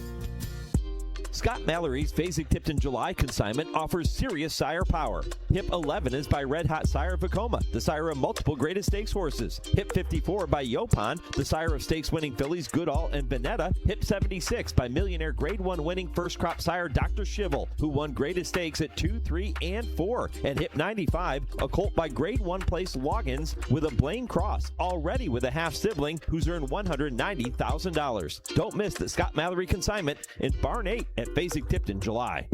Scott Mallory's Phasing-Tipped July consignment offers serious sire power. Hip 11 is by Red Hot Sire Vacoma, the sire of multiple greatest stakes horses. Hip 54 by Yopon, the sire of stakes-winning fillies Goodall and Veneta. Hip 76 by Millionaire Grade 1 winning first crop sire Dr. Shivel, who won greatest stakes at 2, 3, and 4. And Hip 95, a colt by Grade 1 place Loggins with a Blaine Cross, already with a half-sibling who's earned $190,000. Don't miss the Scott Mallory consignment in Barn 8 at Phasing-Tipped in July.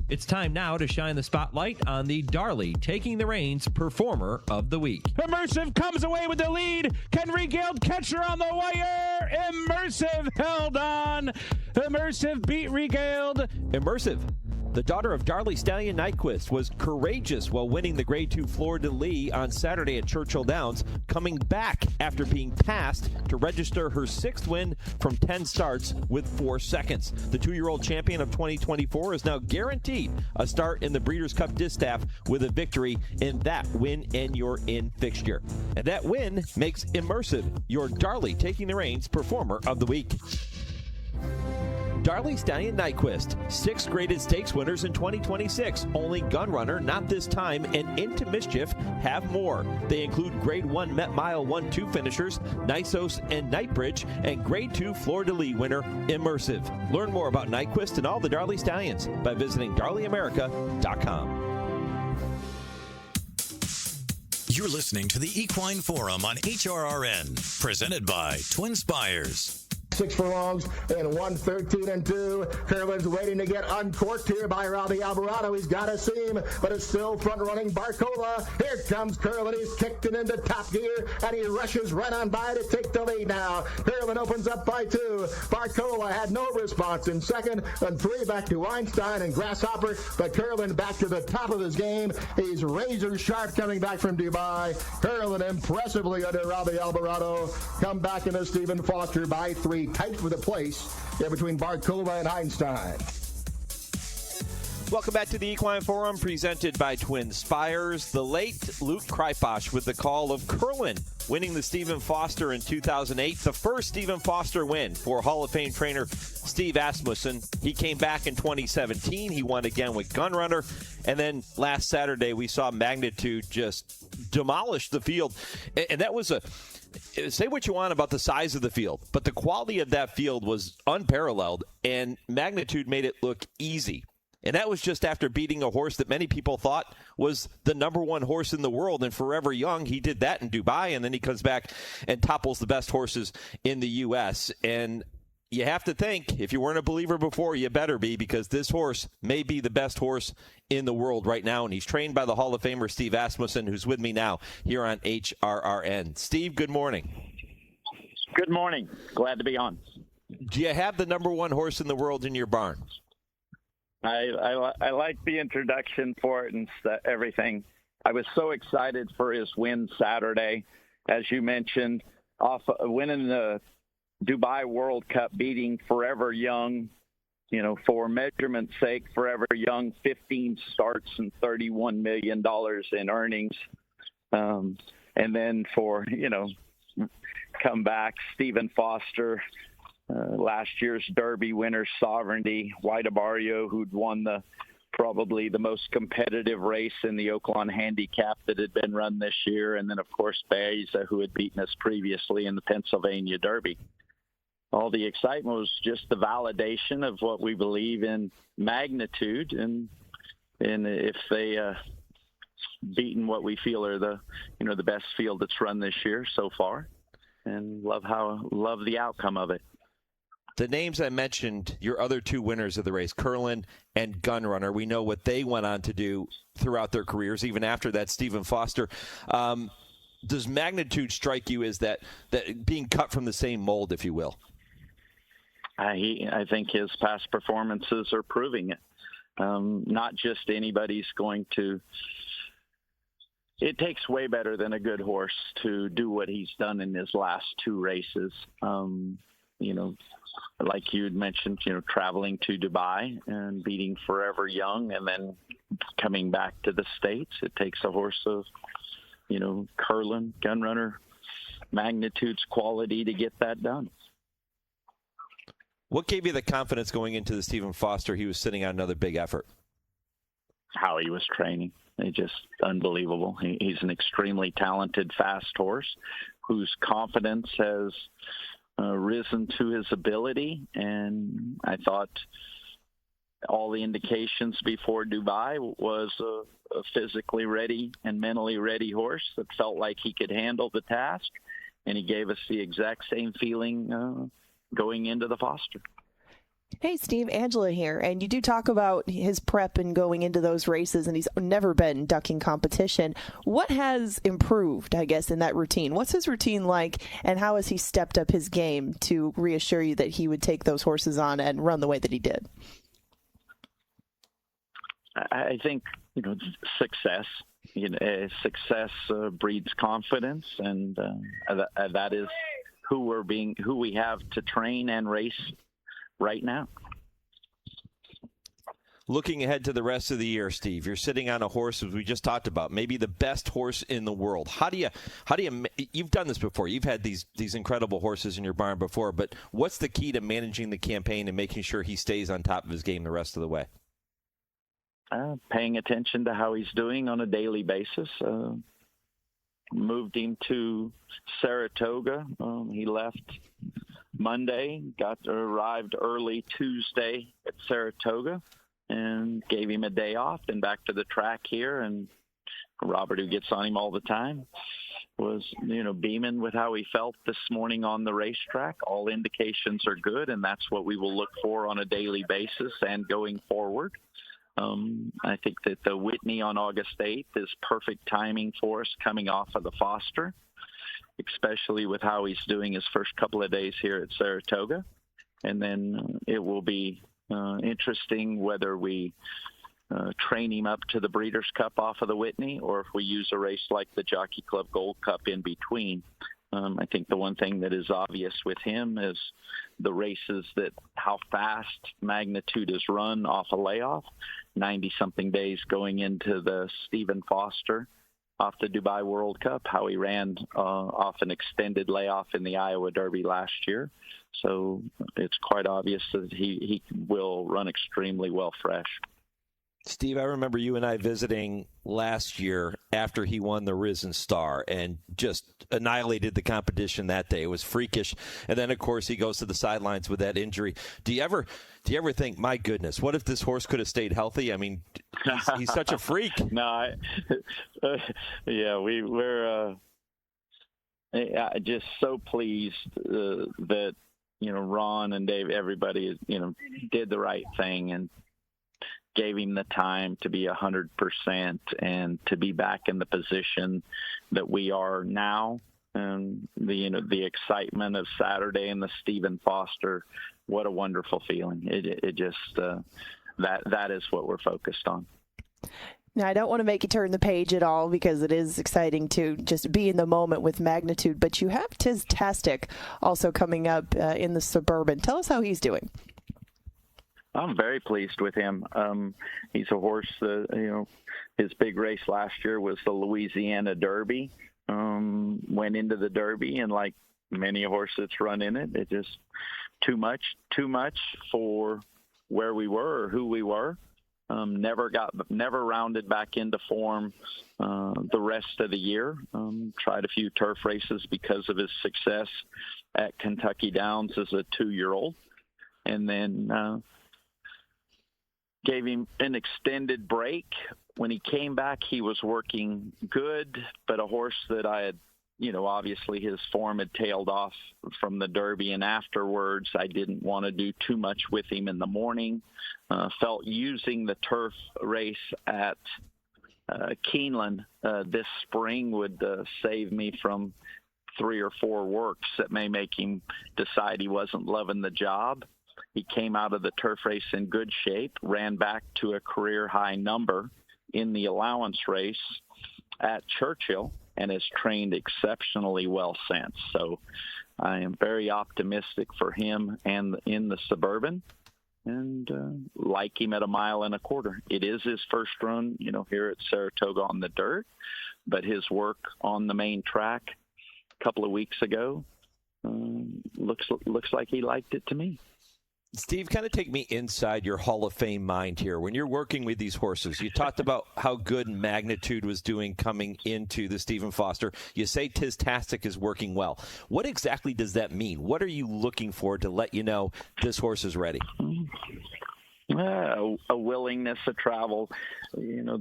It's time now to shine the spotlight on the Darley Taking the Reins Performer of the Week. Immersive comes away with the lead. Can Regaled catch her on the wire? Immersive held on. Immersive beat Regaled. Immersive, the daughter of Darley Stallion Nyquist, was courageous while winning the Grade 2 Fleur-de-Lis on Saturday at Churchill Downs, coming back after being passed to register her 6th win from 10 starts with 4 seconds. The 2-year-old champion of 2024 is now guaranteed a start in the Breeders' Cup Distaff with a victory in that Win and You're In fixture. And that win makes Immersive your Darley Taking the Reins Performer of the Week. Darley Stallion Nyquist, 6 graded stakes winners in 2026. Only Gunrunner, Not This Time, and Into Mischief have more. They include Grade 1 Met Mile 1-2 finishers, Nisos and Nightbridge, and Grade 2 Fleur-de-Lis winner, Immersive. Learn more about Nyquist and all the Darley Stallions by visiting DarleyAmerica.com. You're listening to the Equine Forum on HRRN, presented by TwinSpires. 6 furlongs and 1:13 and 2. Curlin's waiting to get uncorked here by Robbie Alvarado. He's got a seam, but it's still front-running Barcola. Here comes Curlin. He's kicked it into top gear, and he rushes right on by to take the lead now. Curlin opens up by 2. Barcola had no response in second, and 3 back to Weinstein and Grasshopper, but Curlin back to the top of his game. He's razor sharp coming back from Dubai. Curlin impressively under Robbie Alvarado. Come back into Stephen Forster by 3. Tight for the place there between Barcola and Einstein. Welcome back to the Equine Forum, presented by TwinSpires. The late Luke Kreiposh with the call of Curlin winning the Stephen Forster in 2008. The first Stephen Forster win for Hall of Fame trainer Steve Asmussen. He came back in 2017. He won again with Gunrunner. And then last Saturday, we saw Magnitude just demolish the field. And that was say what you want about the size of the field, but the quality of that field was unparalleled, and Magnitude made it look easy. And that was just after beating a horse that many people thought was the number 1 horse in the world, and Forever Young. He did that in Dubai, and then he comes back and topples the best horses in the U.S. And you have to think, if you weren't a believer before, you better be, because this horse may be the best horse in the world right now, and he's trained by the Hall of Famer Steve Asmussen, who's with me now here on HRRN. Steve, good morning. Good morning. Glad to be on. Do you have the number 1 horse in the world in your barn? I like the introduction for it and everything. I was so excited for his win Saturday, as you mentioned, winning the Dubai World Cup, beating Forever Young. You know, for measurement's sake, Forever Young, 15 starts and $31 million in earnings. And then for, come back, Stephen Forster, last year's Derby winner, Sovereignty, White Abario, who'd won the probably the most competitive race in the Oaklawn Handicap that had been run this year. And then, of course, Baeza, who had beaten us previously in the Pennsylvania Derby. All the excitement was just the validation of what we believe in magnitude. And if they beaten what we feel are the best field that's run this year so far, and love the outcome of it. The names I mentioned, your other two winners of the race, Curlin and Gunrunner, we know what they went on to do throughout their careers, even after that, Stephen Forster. Does magnitude strike you as that being cut from the same mold, if you will? I think his past performances are proving it. Not just anybody's going to. It takes way better than a good horse to do what he's done in his last two races. Like you had mentioned, traveling to Dubai and beating Forever Young and then coming back to the States. It takes a horse of, Curlin, Gunrunner, magnitude's quality to get that done. What gave you the confidence going into the Stephen Forster? He was sitting on another big effort. How he was training. It's just unbelievable. He's an extremely talented, fast horse whose confidence has risen to his ability. And I thought all the indications before Dubai was a physically ready and mentally ready horse that felt like he could handle the task. And he gave us the exact same feeling going into the Forster. Hey, Steve, Angela here, and you do talk about his prep and going into those races, and he's never been ducking competition. What has improved, I guess, in that routine? What's his routine like, and how has he stepped up his game to reassure you that he would take those horses on and run the way that he did? I think, success. Success breeds confidence, and that is who we have to train and race right now. Looking ahead to the rest of the year, Steve, you're sitting on a horse, as we just talked about, maybe the best horse in the world. How do you you've done this before. You've had these incredible horses in your barn before, but what's the key to managing the campaign and making sure he stays on top of his game the rest of the way? Paying attention to how he's doing on a daily basis. Moved him to Saratoga. He left Monday, arrived early Tuesday at Saratoga, and gave him a day off, and back to the track here. And Robert, who gets on him all the time, was, beaming with how he felt this morning on the racetrack. All indications are good, and that's what we will look for on a daily basis and going forward. I think that the Whitney on August 8th is perfect timing for us coming off of the Forster, especially with how he's doing his first couple of days here at Saratoga. And then it will be interesting whether we train him up to the Breeders' Cup off of the Whitney, or if we use a race like the Jockey Club Gold Cup in between. I think the one thing that is obvious with him is the races that how fast magnitude is run off a layoff, 90-something days going into the Stephen Forster off the Dubai World Cup, how he ran off an extended layoff in the Iowa Derby last year. So it's quite obvious that he will run extremely well fresh. Steve, I remember you and I visiting last year after he won the Risen Star and just annihilated the competition that day. It was freakish. And then, of course, he goes to the sidelines with that injury. Do you ever think, my goodness, what if this horse could have stayed healthy? I mean, he's such a freak. No, we're just so pleased that, Ron and Dave, everybody, did the right thing and gave him the time to be 100% and to be back in the position that we are now. And the excitement of Saturday and the Stephen Forster, what a wonderful feeling. It just that is what we're focused on. Now, I don't want to make you turn the page at all because it is exciting to just be in the moment with magnitude, but you have Tistastic also coming up in the Suburban. Tell us how he's doing. I'm very pleased with him. He's a horse that, his big race last year was the Louisiana Derby. Went into the Derby, and like many a horse that's run in it, it just too much for where we were or who we were. Never rounded back into form the rest of the year. Tried a few turf races because of his success at Kentucky Downs as a 2-year-old, and then gave him an extended break. When he came back, he was working good, but a horse that I had, obviously his form had tailed off from the Derby, and afterwards I didn't want to do too much with him in the morning. Felt using the turf race at Keeneland this spring would save me from 3 or 4 works that may make him decide he wasn't loving the job. He came out of the turf race in good shape, ran back to a career-high number in the allowance race at Churchill, and has trained exceptionally well since. So I am very optimistic for him and in the Suburban, and like him at 1.25 miles. It is his first run, here at Saratoga on the dirt, but his work on the main track a couple of weeks ago looks like he liked it to me. Steve, kind of take me inside your Hall of Fame mind here. When you're working with these horses, you talked about how good Magnitude was doing coming into the Stephen Foster. You say Tistastic is working well. What exactly does that mean? What are you looking for to let you know this horse is ready? A willingness to travel,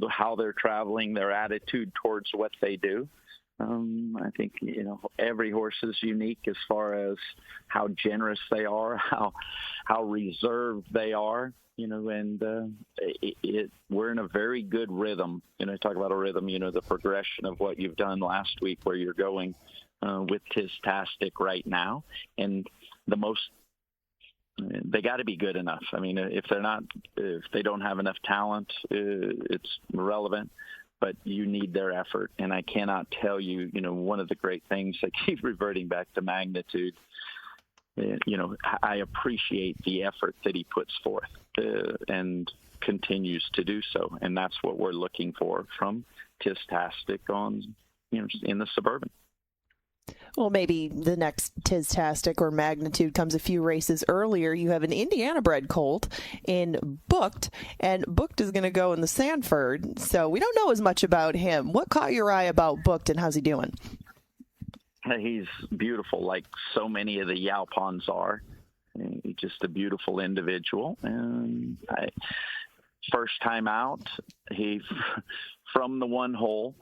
how they're traveling, their attitude towards what they do. I think, every horse is unique as far as how generous they are, how reserved they are, and we're in a very good rhythm. Talk about a rhythm, the progression of what you've done last week, where you're going with Tistastic right now. And they got to be good enough. I mean, if they don't have enough talent, it's irrelevant. But you need their effort. And I cannot tell you, one of the great things, I keep reverting back to Magnitude, I appreciate the effort that he puts forth and continues to do so. And that's what we're looking for from Tistastic in the Suburban. Well, maybe the next Tistastic or Magnitude comes a few races earlier. You have an Indiana-bred colt in Booked, and Booked is going to go in the Sanford, so we don't know as much about him. What caught your eye about Booked, and how's he doing? He's beautiful, like so many of the Yaupons are. He's just a beautiful individual. And first time out, he from the 1 hole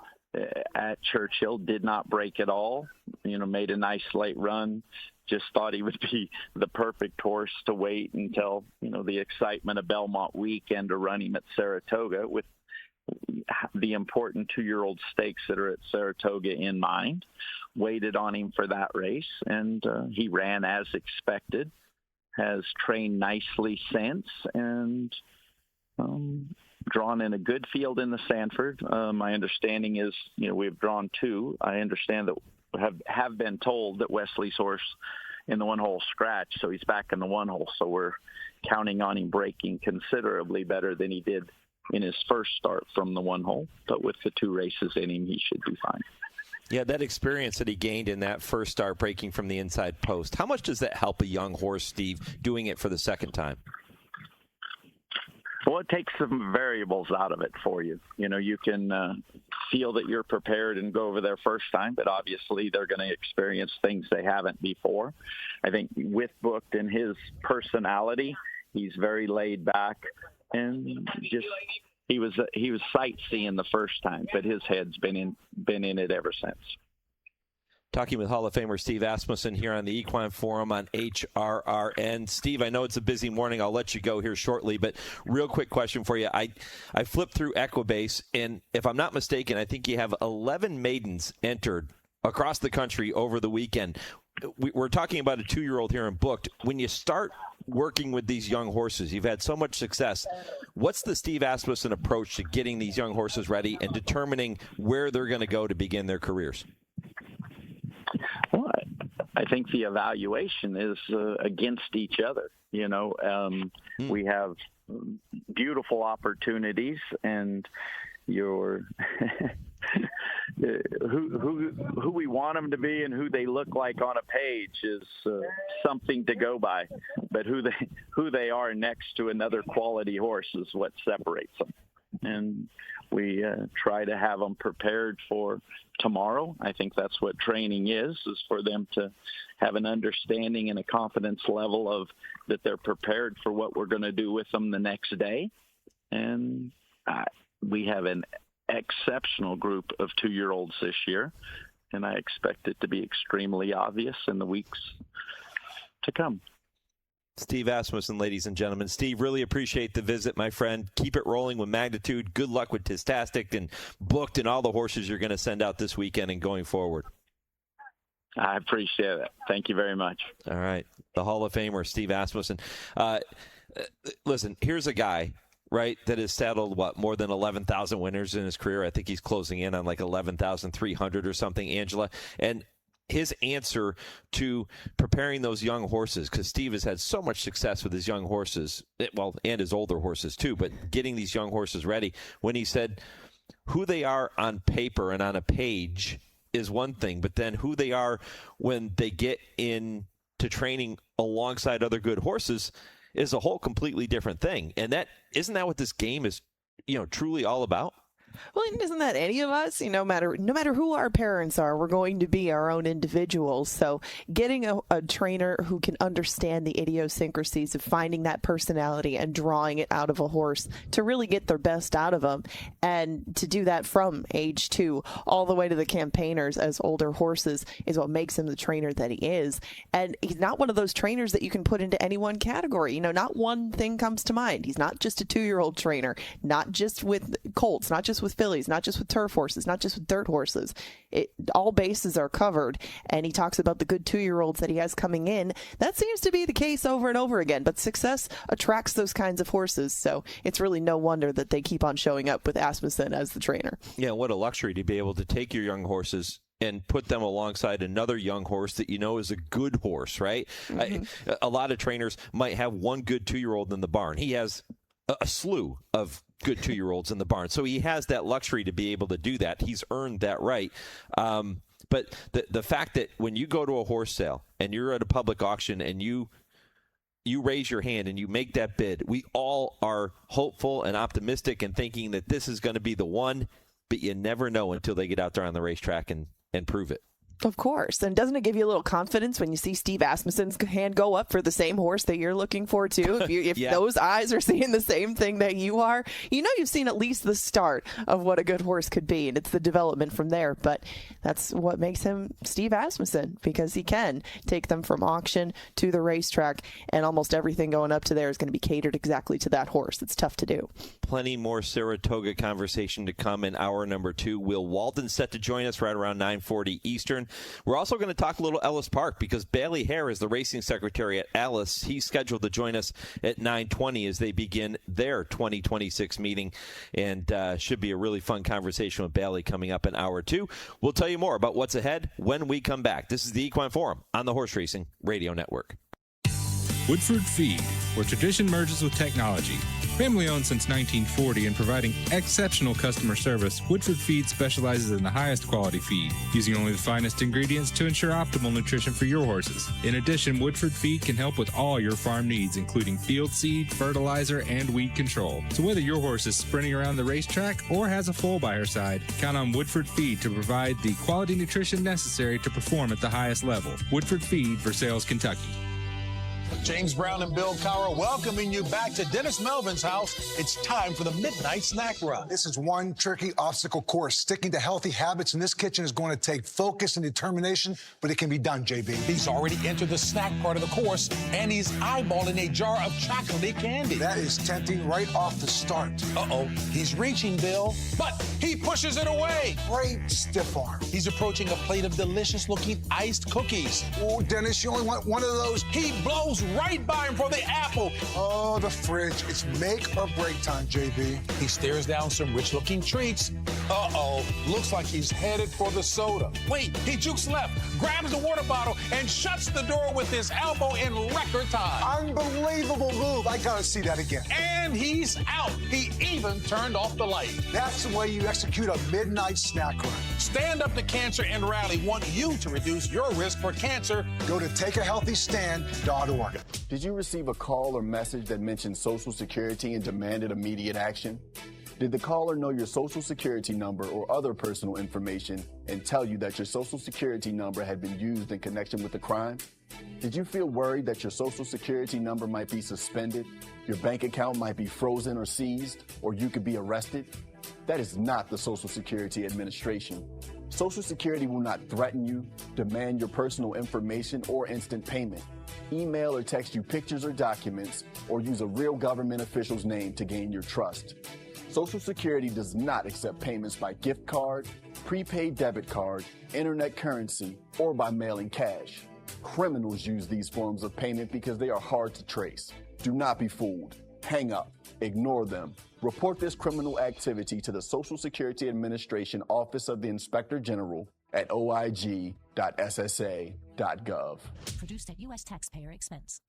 at Churchill, did not break at all, made a nice late run. Just thought he would be the perfect horse to wait until, the excitement of Belmont weekend to run him at Saratoga with the important 2-year-old stakes that are at Saratoga in mind. Waited on him for that race, and he ran as expected, has trained nicely since, and drawn in a good field in the Sanford. My understanding is, we've drawn 2. I understand that have been told that Wesley's horse in the 1 hole scratched, so he's back in the 1 hole. So we're counting on him breaking considerably better than he did in his first start from the 1 hole. But with the 2 races in him, he should be fine. Yeah, that experience that he gained in that first start breaking from the inside post, how much does that help a young horse, Steve, doing it for the second time? Well, it takes some variables out of it for you. You can feel that you're prepared and go over there first time, but obviously they're going to experience things they haven't before. I think with Booked and his personality, he's very laid back, and just he was sightseeing the first time, but his head's been in it ever since. Talking with Hall of Famer Steve Asmussen here on the Equine Forum on HRRN. Steve, I know it's a busy morning. I'll let you go here shortly, but real quick question for you. I flipped through Equibase, and if I'm not mistaken, I think you have 11 maidens entered across the country over the weekend. We're talking about a 2-year-old here in Booked. When you start working with these young horses, you've had so much success. What's the Steve Asmussen approach to getting these young horses ready and determining where they're going to go to begin their careers? Well, I think the evaluation is against each other. We have beautiful opportunities, and who we want them to be and who they look like on a page is something to go by, but who they are next to another quality horse is what separates them. And we try to have them prepared for tomorrow. I think that's what training is for them to have an understanding and a confidence level of that they're prepared for what we're going to do with them the next day. And we have an exceptional group of 2-year-olds this year, and I expect it to be extremely obvious in the weeks to come. Steve Asmussen, ladies and gentlemen. Steve, really appreciate the visit, my friend. Keep it rolling with Magnitude. Good luck with Tistastic and Booked and all the horses you're going to send out this weekend and going forward. I appreciate it. Thank you very much. All right. The Hall of Famer, Steve Asmussen. Listen, here's a guy, right, that has saddled, more than 11,000 winners in his career. I think he's closing in on like 11,300 or something, Angela. And his answer to preparing those young horses, because Steve has had so much success with his young horses, and his older horses too, but getting these young horses ready, when he said who they are on paper and on a page is one thing, but then who they are when they get into training alongside other good horses is a whole completely different thing. And isn't that what this game is, truly all about? Well, isn't that any of us? No matter who our parents are, we're going to be our own individuals. So getting a trainer who can understand the idiosyncrasies of finding that personality and drawing it out of a horse to really get their best out of them, and to do that from age 2 all the way to the campaigners as older horses is what makes him the trainer that he is. And he's not one of those trainers that you can put into any one category. Not one thing comes to mind. He's not just a 2-year-old trainer, not just with colts, not just with fillies, not just with turf horses, not just with dirt horses. All bases are covered, and he talks about the good 2-year-olds that he has coming in. That seems to be the case over and over again, but success attracts those kinds of horses, so it's really no wonder that they keep on showing up with Asmussen as the trainer. Yeah, what a luxury to be able to take your young horses and put them alongside another young horse that is a good horse, right? Mm-hmm. A lot of trainers might have one good 2-year-old in the barn. He has a slew of good 2-year-olds in the barn. So he has that luxury to be able to do that. He's earned that right. But the fact that when you go to a horse sale and you're at a public auction and you raise your hand and you make that bid, we all are hopeful and optimistic and thinking that this is going to be the one, but you never know until they get out there on the racetrack and prove it. Of course. And doesn't it give you a little confidence when you see Steve Asmussen's hand go up for the same horse that you're looking for, too? If yeah. Those eyes are seeing the same thing that you are, you've seen at least the start of what a good horse could be, and it's the development from there. But that's what makes him Steve Asmussen, because he can take them from auction to the racetrack, and almost everything going up to there is going to be catered exactly to that horse. It's tough to do. Plenty more Saratoga conversation to come in hour number 2. Will Walden set to join us right around 9:40 Eastern. We're also going to talk a little Ellis Park, because Baley Hare is the racing secretary at Ellis. He's scheduled to join us at 9:20 as they begin their 2026 meeting, and should be a really fun conversation with Baley coming up in hour 2. We'll tell you more about what's ahead when we come back. This is the Equine Forum on the Horse Racing Radio Network. Woodford Feed, where tradition merges with technology. Family owned since 1940 and providing exceptional customer service, Woodford Feed specializes in the highest quality feed, using only the finest ingredients to ensure optimal nutrition for your horses. In addition, Woodford Feed can help with all your farm needs, including field seed, fertilizer, and weed control. So whether your horse is sprinting around the racetrack or has a foal by her side, count on Woodford Feed to provide the quality nutrition necessary to perform at the highest level. Woodford Feed, Versailles, Kentucky. James Brown and Bill Cowher welcoming you back to Dennis Melvin's house. It's time for the Midnight Snack Run. This is one tricky obstacle course. Sticking to healthy habits in this kitchen is going to take focus and determination, but it can be done, JB. He's already entered the snack part of the course, and he's eyeballing a jar of chocolate candy. That is tempting right off the start. Uh-oh, he's reaching, Bill, but he pushes it away. Great stiff arm. He's approaching a plate of delicious-looking iced cookies. Oh, Dennis, you only want one of those. He blows right by him for the apple. Oh, the fridge. It's make or break time, JB. He stares down some rich-looking treats, Uh-oh, looks like he's headed for the soda. Wait, he jukes left, grabs the water bottle, and shuts the door with his elbow in record time. Unbelievable move. I gotta see that again. And he's out. He even turned off the light. That's the way you execute a midnight snack run. Stand Up to Cancer and Rally want you to reduce your risk for cancer. Go to takeahealthystand.org. Did you receive a call or message that mentioned Social Security and demanded immediate action? Did the caller know your Social Security number or other personal information and tell you that your Social Security number had been used in connection with a crime? Did you feel worried that your Social Security number might be suspended, your bank account might be frozen or seized, or you could be arrested? That is not the Social Security Administration. Social Security will not threaten you, demand your personal information, or instant payment, email or text you pictures or documents, or use a real government official's name to gain your trust. Social Security does not accept payments by gift card, prepaid debit card, internet currency, or by mailing cash. Criminals use these forms of payment because they are hard to trace. Do not be fooled. Hang up. Ignore them. Report this criminal activity to the Social Security Administration Office of the Inspector General at oig.ssa.gov. Produced at U.S. taxpayer expense.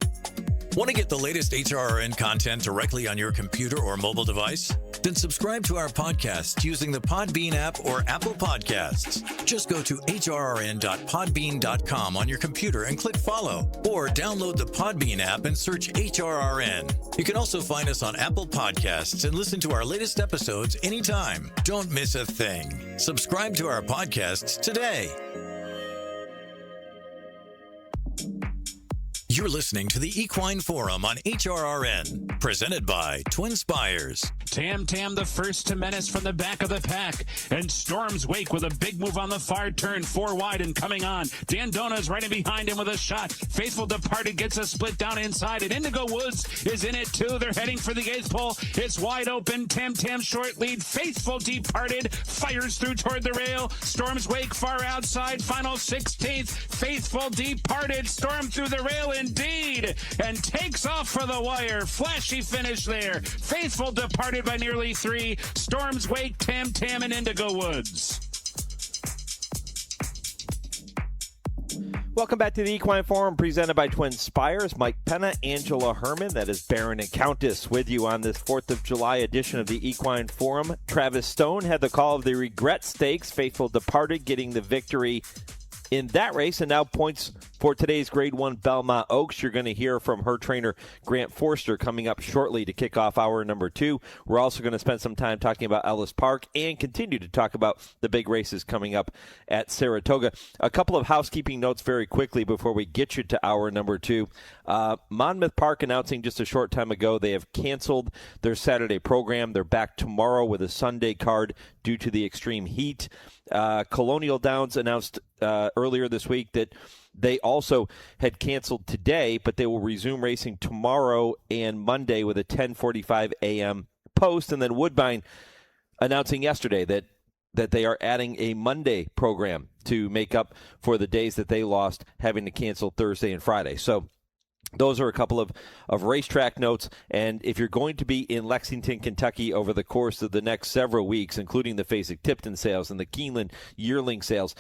Want to get the latest HRRN content directly on your computer or mobile device? Then subscribe to our podcast using the Podbean app or Apple Podcasts. Just go to hrrn.podbean.com on your computer and click follow, or download the Podbean app and search HRRN. You can also find us on Apple Podcasts and listen to our latest episodes anytime. Don't miss a thing. Subscribe to our podcasts today. You're listening to the Equine Forum on HRRN, presented by TwinSpires. Tam the first to menace from the back of the pack, and Storm's Wake with a big move on the far turn, 4 wide and coming on. Dandona's right in behind him with a shot. Faithful Departed gets a split down inside, and Indigo Woods is in it too. They're heading for the 8th pole. It's wide open. Tam short lead. Faithful Departed fires through toward the rail. Storm's Wake far outside. Final 16th. Faithful Departed storm through the rail indeed, and takes off for the wire. Flashy finish there. Faithful Departed by nearly 3. Storm's Wake, Tam and Indigo Woods. Welcome back to the Equine Forum, presented by TwinSpires. Mike Penna, Angela Herman, that is Baron and Countess, with you on this 4th of July edition of the Equine Forum. Travis Stone had the call of the Regret Stakes. Faithful Departed getting the victory in that race, and now points for today's Grade 1 Belmont Oaks. You're going to hear from her trainer, Grant Forster, coming up shortly to kick off hour number 2. We're also going to spend some time talking about Ellis Park and continue to talk about the big races coming up at Saratoga. A couple of housekeeping notes very quickly before we get you to hour number 2. Monmouth Park announcing just a short time ago they have canceled their Saturday program. They're back tomorrow with a Sunday card due to the extreme heat. Colonial Downs announced earlier this week that they also had canceled today, but they will resume racing tomorrow and Monday with a 10:45 a.m. post. And then Woodbine announcing yesterday that they are adding a Monday program to make up for the days that they lost having to cancel Thursday and Friday. So those are a couple of racetrack notes. And if you're going to be in Lexington, Kentucky over the course of the next several weeks, including the Fasig-Tipton sales and the Keeneland yearling sales,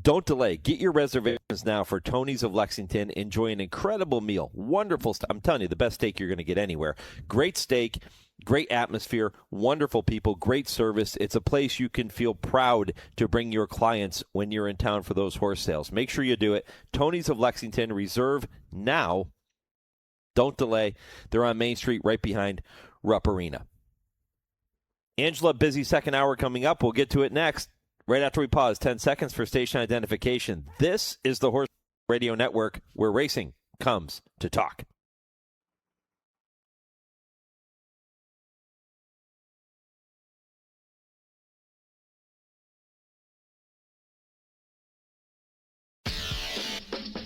don't delay. Get your reservations now for Tony's of Lexington. Enjoy an incredible meal. Wonderful stuff. I'm telling you, the best steak you're going to get anywhere. Great steak, great atmosphere, wonderful people, great service. It's a place you can feel proud to bring your clients when you're in town for those horse sales. Make sure you do it. Tony's of Lexington. Reserve now. Don't delay. They're on Main Street right behind Rupp Arena. Angela, busy second hour coming up. We'll get to it next. Right after we pause, 10 seconds for station identification. This is the Horse Radio Network, where racing comes to talk.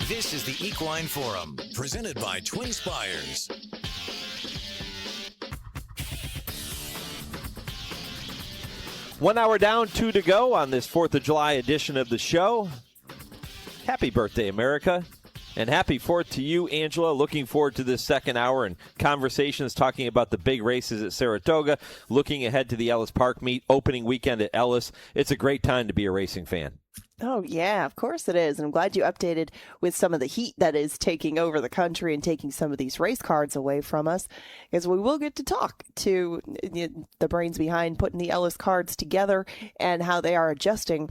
This is the Equine Forum, presented by TwinSpires. One hour down, 2 to go on this 4th of July edition of the show. Happy birthday, America. And happy 4th to you, Angela. Looking forward to this second hour and conversations talking about the big races at Saratoga, looking ahead to the Ellis Park meet, opening weekend at Ellis. It's a great time to be a racing fan. Oh, yeah, of course it is. And I'm glad you updated with some of the heat that is taking over the country and taking some of these race cards away from us, because we will get to talk to the brains behind putting the Ellis cards together and how they are adjusting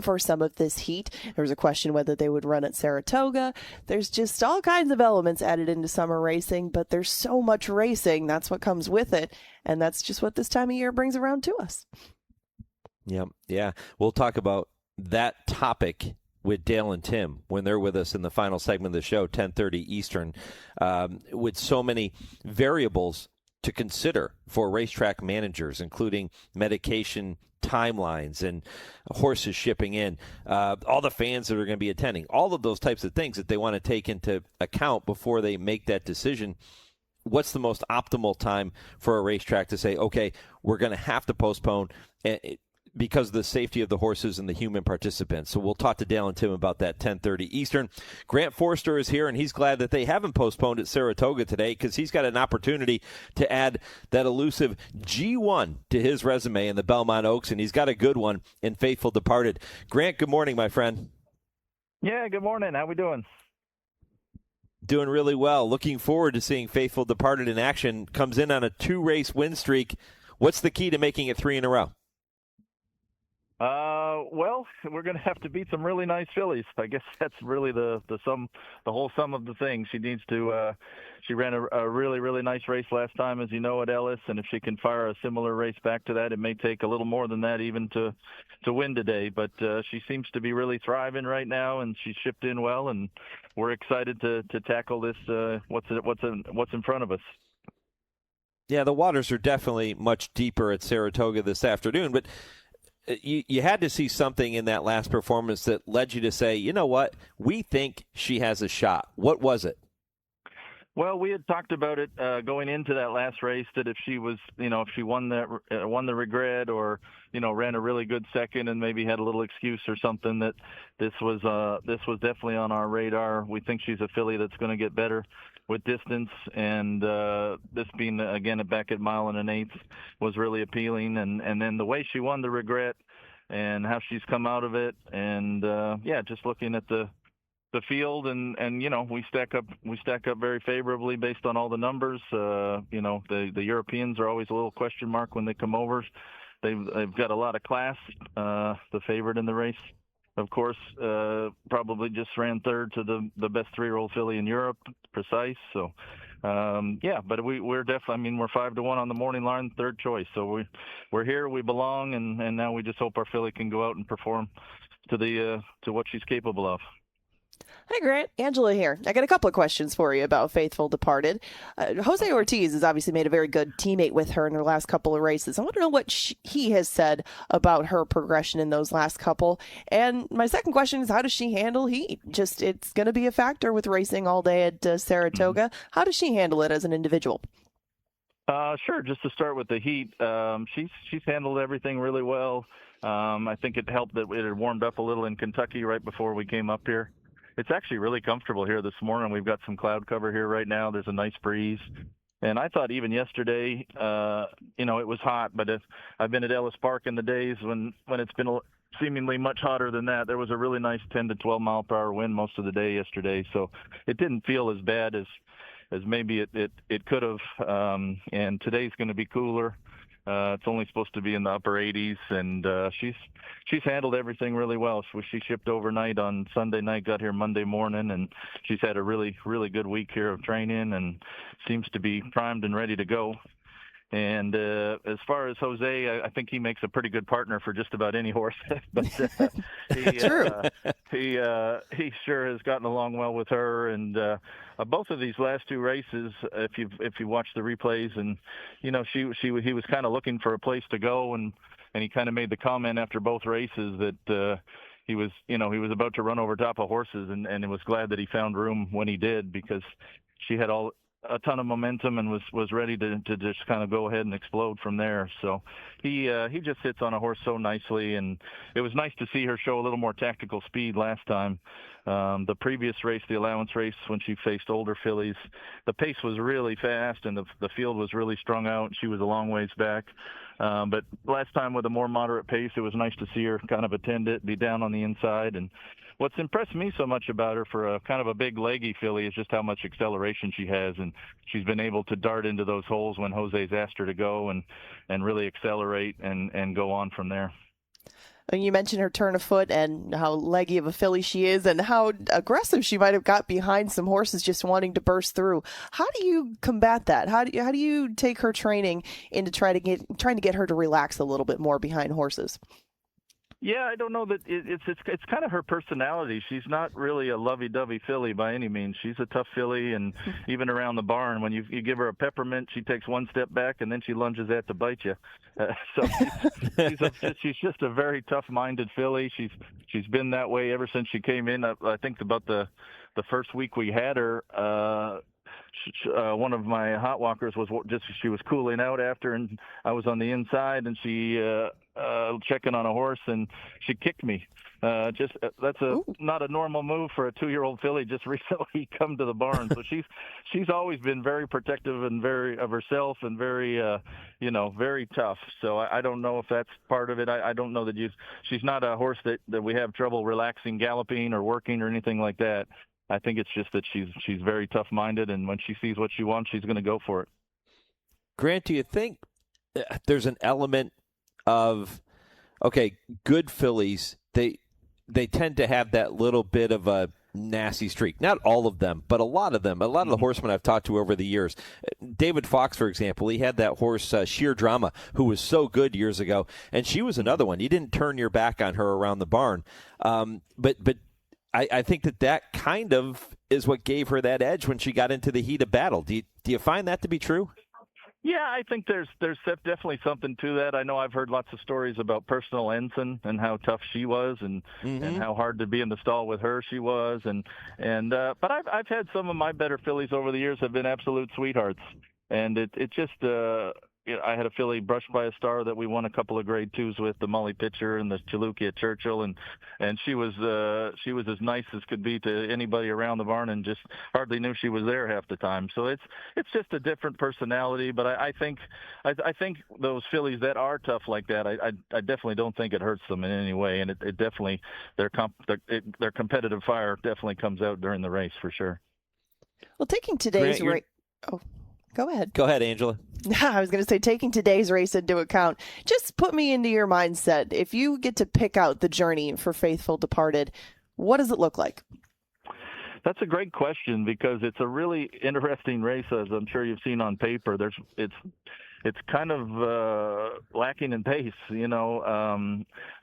for some of this heat. There was a question whether they would run at Saratoga. There's just all kinds of elements added into summer racing, but there's so much racing. That's what comes with it. And that's just what this time of year brings around to us. Yeah. We'll talk about that topic with Dale and Tim when they're with us in the final segment of the show, 10:30 Eastern, with so many variables to consider for racetrack managers, including medication timelines and horses shipping in, all the fans that are going to be attending, all of those types of things that they want to take into account before they make that decision. What's the most optimal time for a racetrack to say, okay, we're going to have to postpone because of the safety of the horses and the human participants? So we'll talk to Dale and Tim about that, 10:30 Eastern. Grant Forster is here, and he's glad that they haven't postponed at Saratoga today because he's got an opportunity to add that elusive G1 to his resume in the Belmont Oaks, and he's got a good one in Faithful Departed. Grant, good morning, my friend. Yeah, good morning. How we doing? Doing really well. Looking forward to seeing Faithful Departed in action. Comes in on a 2-race win streak. What's the key to making it 3 in a row? Well, we're going to have to beat some really nice fillies. I guess that's really the whole sum of the thing. She needs to. She ran a really, really nice race last time, as you know, at Ellis, and if she can fire a similar race back to that, it may take a little more than that even to win today. But she seems to be really thriving right now, and she's shipped in well, and we're excited to tackle this. What's in front of us. Yeah, the waters are definitely much deeper at Saratoga this afternoon, but you had to see something in that last performance that led you to say, you know what, we think she has a shot. What was it? Well, we had talked about it going into that last race, that if she was, if she won the regret, or ran a really good second and maybe had a little excuse or something, that this was definitely on our radar. We think she's a filly that's going to get better with distance, and this being again back at 1 1/8 was really appealing, and then the way she won the regret and how she's come out of it, and just looking at the field, and we stack up very favorably based on all the numbers. The Europeans are always a little question mark when they come over. They've got a lot of class. The favorite in the race, of course, probably just ran third to the best 3-year-old filly in Europe, Precise. So, but we're definitely, we're 5-1 on the morning line, third choice. So we're here, we belong, and now we just hope our filly can go out and perform to what she's capable of. Hi, Grant. Angela here. I got a couple of questions for you about Faithful Departed. Jose Ortiz has obviously made a very good teammate with her in her last couple of races. I want to know what he has said about her progression in those last couple. And my second question is, how does she handle heat? It's going to be a factor with racing all day at Saratoga. How does she handle it as an individual? Sure. Just to start with the heat, she's handled everything really well. I think it helped that it had warmed up a little in Kentucky right before we came up here. It's actually really comfortable here this morning. We've got some cloud cover here right now. There's a nice breeze. And I thought even yesterday, it was hot, but I've been at Ellis Park in the days when it's been seemingly much hotter than that. There was a really nice 10 to 12 mile per hour wind most of the day yesterday. So it didn't feel as bad as maybe it could have. And today's going to be cooler. It's only supposed to be in the upper 80s, and she's handled everything really well. She shipped overnight on Sunday night, got here Monday morning, and she's had a really, really good week here of training and seems to be primed and ready to go. And as far as Jose, I think he makes a pretty good partner for just about any horse. But he sure has gotten along well with her. And both of these last 2 races, if you watch the replays, and he was kind of looking for a place to go, and he kind of made the comment after both races that he was about to run over top of horses, and was glad that he found room when he did, because she had a ton of momentum and was ready to just kind of go ahead and explode from there. So he just sits on a horse so nicely, and it was nice to see her show a little more tactical speed last time. The previous race, the allowance race, when she faced older fillies, the pace was really fast and the field was really strung out. She was a long ways back. But last time with a more moderate pace, it was nice to see her kind of attend it, be down on the inside. And what's impressed me so much about her for a kind of a big leggy filly is just how much acceleration she has. And she's been able to dart into those holes when Jose's asked her to go and really accelerate and go on from there. And you mentioned her turn of foot and how leggy of a filly she is and how aggressive she might have got behind some horses just wanting to burst through. How do you combat that? How do you take her training into trying to get her to relax a little bit more behind horses? Yeah, I don't know that it's kind of her personality. She's not really a lovey-dovey filly by any means. She's a tough filly, and even around the barn, when you give her a peppermint, she takes one step back and then she lunges at to bite you. So she's just a very tough-minded filly. She's been that way ever since she came in. I think about the first week we had her. One of my hot walkers she was cooling out after, and I was on the inside, and she checking on a horse, and she kicked me. That's not a normal move for a 2-year-old filly just recently come to the barn. So she's always been very protective and very of herself and very very tough. So I don't know if that's part of it. I don't know that she's not a horse that we have trouble relaxing, galloping, or working or anything like that. I think it's just that she's very tough-minded, and when she sees what she wants, she's going to go for it. Grant, do you think there's an element of, good fillies, they tend to have that little bit of a nasty streak. Not all of them, but a lot of them. A lot of the horsemen I've talked to over the years. David Fox, for example, he had that horse, Sheer Drama, who was so good years ago, and she was another one. You didn't turn your back on her around the barn. But I think that kind of is what gave her that edge when she got into the heat of battle. Do you find that to be true? Yeah, I think there's definitely something to that. I know I've heard lots of stories about Personal Ensign and how tough she was, and how hard to be in the stall with her she was, but I've had some of my better fillies over the years have been absolute sweethearts, and it just. I had a filly brushed by a star that we won a couple of grade 2s with, the Molly Pitcher and the Chaluki at Churchill, and she was as nice as could be to anybody around the barn, and just hardly knew she was there half the time. So it's just a different personality. But I think those fillies that are tough like that, I definitely don't think it hurts them in any way, and it definitely their competitive fire definitely comes out during the race for sure. Well, taking today's race. Oh. Go ahead. Go ahead, Angela. I was going to say, taking today's race into account, just put me into your mindset. If you get to pick out the journey for Faithful Departed, what does it look like? That's a great question, because it's a really interesting race, as I'm sure you've seen on paper. It's kind of lacking in pace,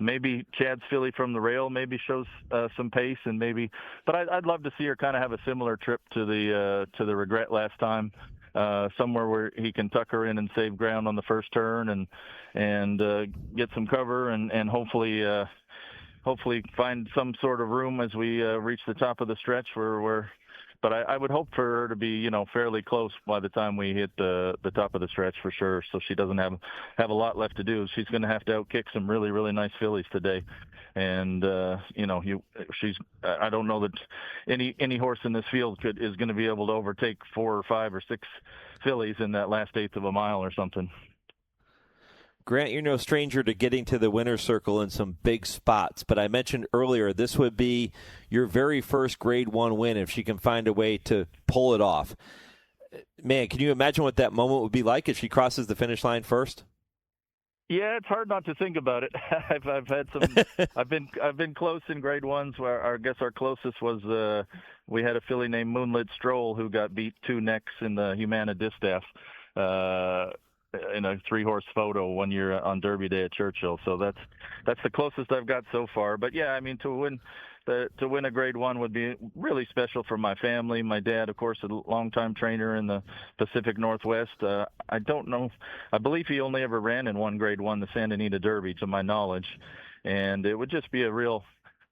maybe Chad's filly from the rail maybe shows some pace, but I'd love to see her kind of have a similar trip to the Regret last time. Somewhere where he can tuck her in and save ground on the first turn and get some cover and hopefully find some sort of room as we reach the top of the stretch but I would hope for her to be, fairly close by the time we hit the top of the stretch for sure, so she doesn't have a lot left to do. She's going to have to outkick some really, really nice fillies today. And, I don't know that any horse in this field is going to be able to overtake 4 or 5 or 6 fillies in that last eighth of a mile or something. Grant, you're no stranger to getting to the winner's circle in some big spots, but I mentioned earlier this would be your very first Grade 1 win if she can find a way to pull it off. Man, can you imagine what that moment would be like if she crosses the finish line first? Yeah, it's hard not to think about it. I've had some. I've been close in Grade 1s. Where I guess our closest was we had a filly named Moonlit Stroll who got beat 2 necks in the Humana Distaff. In a 3-horse photo one year on Derby Day at Churchill. So that's the closest I've got so far. But yeah, I mean, to win a Grade 1 would be really special for my family. My dad, of course, a longtime trainer in the Pacific Northwest. I don't know. I believe he only ever ran in one Grade 1, the Santa Anita Derby, to my knowledge. And it would just be a real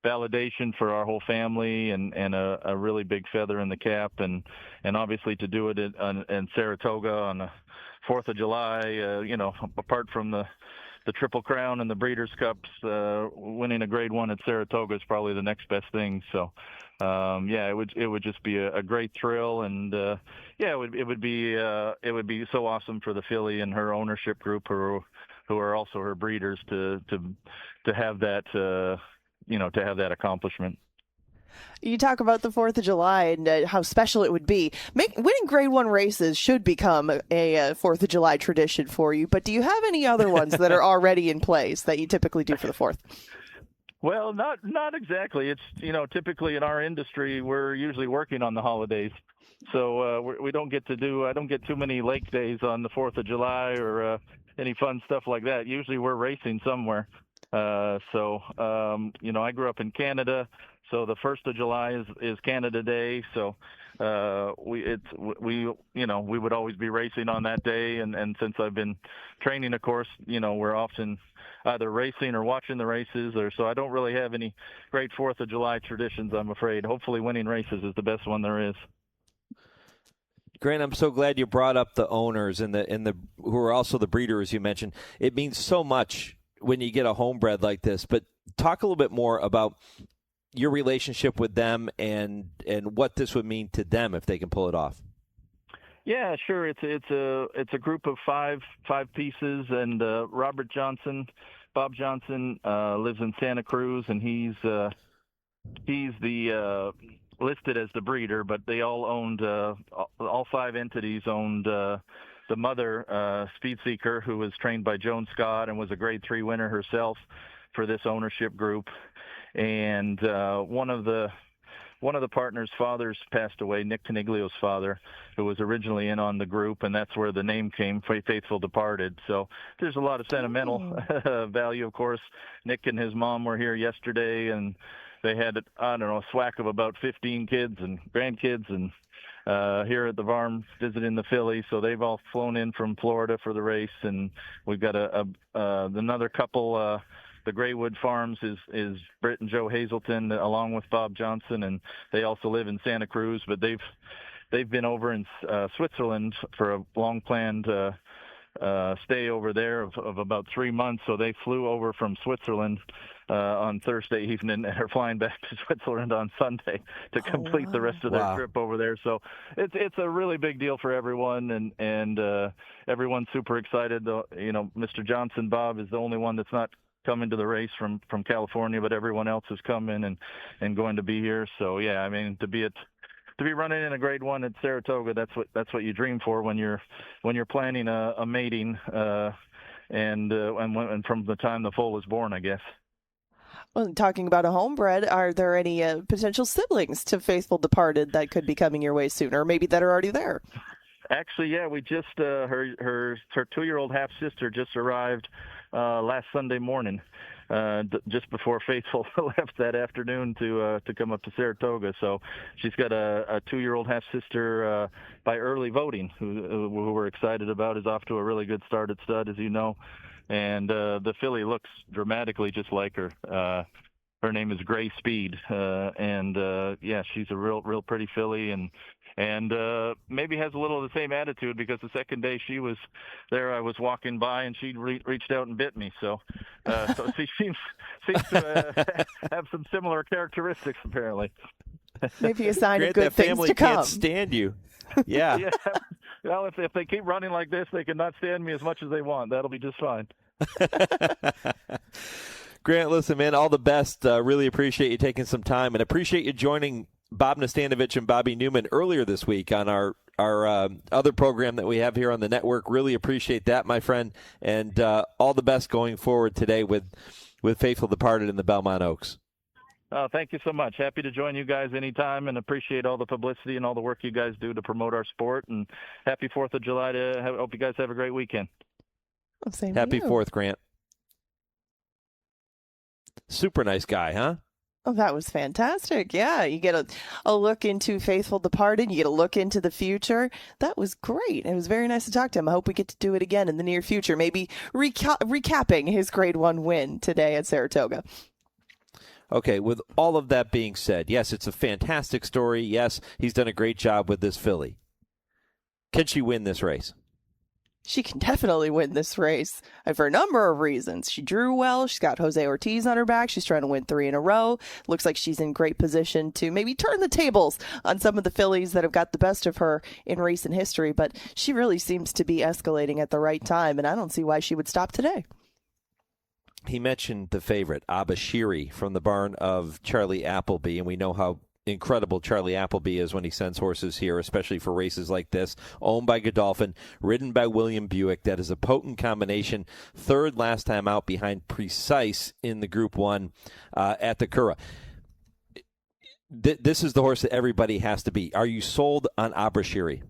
validation for our whole family and a really big feather in the cap. And obviously to do it in Saratoga on the 4th of July, apart from the Triple Crown and the Breeders' Cups, winning a Grade 1 at Saratoga is probably the next best thing. So, it would just be a great thrill, and it would be so awesome for the filly and her ownership group, who are also her breeders, to have that to have that accomplishment. You talk about the 4th of July and how special it would be. Winning Grade 1 races should become a 4th of July tradition for you, but do you have any other ones that are already in place that you typically do for the 4th? Well, not exactly. It's, typically in our industry, we're usually working on the holidays. So I don't get too many lake days on the 4th of July or any fun stuff like that. Usually we're racing somewhere. I grew up in Canada. So the 1st of July is Canada Day. So we would always be racing on that day. And since I've been training, of course, we're often either racing or watching the races. So I don't really have any great 4th of July traditions, I'm afraid. Hopefully winning races is the best one there is. Grant, I'm so glad you brought up the owners and the who are also the breeders you mentioned. It means so much when you get a homebred like this. But talk a little bit more about your relationship with them and what this would mean to them if they can pull it off. Yeah, sure. It's a group of five pieces, and Bob Johnson lives in Santa Cruz, and he's the listed as the breeder, but they all owned all 5 entities owned the mother, Speed Seeker, who was trained by Joan Scott and was a Grade 3 winner herself for this ownership group. And one of the partners' fathers passed away, Nick Caniglio's father, who was originally in on the group, and that's where the name came, Faithful Departed. So there's a lot of sentimental value, of course. Nick and his mom were here yesterday, and they had, a swack of about 15 kids and grandkids, and here at the farm visiting the filly. So they've all flown in from Florida for the race, and we've got another couple. The Graywood Farms is Britt and Joe Hazelton, along with Bob Johnson, and they also live in Santa Cruz. But they've been over in Switzerland for a long planned stay over there of about 3 months. So they flew over from Switzerland on Thursday evening and are flying back to Switzerland on Sunday to complete the rest of their trip over there. So it's a really big deal for everyone, and everyone's super excited. Mr. Johnson, Bob, is the only one that's not coming to the race from California, but everyone else is coming and going to be here. So yeah, I mean, to be running in a Grade 1 at Saratoga, that's what you dream for when you're planning a mating and from the time the foal was born, I guess. Well, talking about a homebred, are there any potential siblings to Faithful Departed that could be coming your way soon, or maybe that are already there? Actually, yeah, we just her 2-year-old half sister just arrived last Sunday morning, just before Faithful left that afternoon to come up to Saratoga. So she's got a 2-year-old half sister by early voting, who we're excited about. Is off to a really good start at stud, as you know, and the filly looks dramatically just like her. Her name is Gray Speed, and she's a real pretty filly, and maybe has a little of the same attitude, because the second day she was there, I was walking by and she reached out and bit me. So she seems to have some similar characteristics, apparently. Maybe a sign Grant, of good that things family to come. can't stand you. Yeah. Yeah. Well, if they keep running like this, they can not stand me as much as they want. That'll be just fine. Grant, listen, man, all the best. Really appreciate you taking some time, and appreciate you joining Bob Nastanovich and Bobby Newman earlier this week on our other program that we have here on the network. Really appreciate that, my friend, and all the best going forward today with Faithful Departed in the Belmont Oaks. Thank you so much. Happy to join you guys anytime, and appreciate all the publicity and all the work you guys do to promote our sport. And happy 4th of July. Hope you guys have a great weekend. Same Happy to you. 4th, Grant. Super nice guy, huh? Oh, that was fantastic. Yeah, you get a look into Faithful Departed. You get a look into the future. That was great. It was very nice to talk to him. I hope we get to do it again in the near future, maybe recapping his Grade 1 win today at Saratoga. Okay, with all of that being said, yes, it's a fantastic story. Yes, he's done a great job with this filly. Can she win this race? She can definitely win this race for a number of reasons. She drew well. She's got Jose Ortiz on her back. She's trying to win 3 in a row. Looks like she's in great position to maybe turn the tables on some of the fillies that have got the best of her in recent history. But she really seems to be escalating at the right time, and I don't see why she would stop today. He mentioned the favorite, Abashiri, from the barn of Charlie Appleby, and we know how incredible Charlie Appleby is when he sends horses here, especially for races like this. Owned by Godolphin, ridden by William Buick. That is a potent combination. Third last time out behind Precise in the Group 1 at the Curragh. This is the horse that everybody has to beat. Are you sold on Abashiri?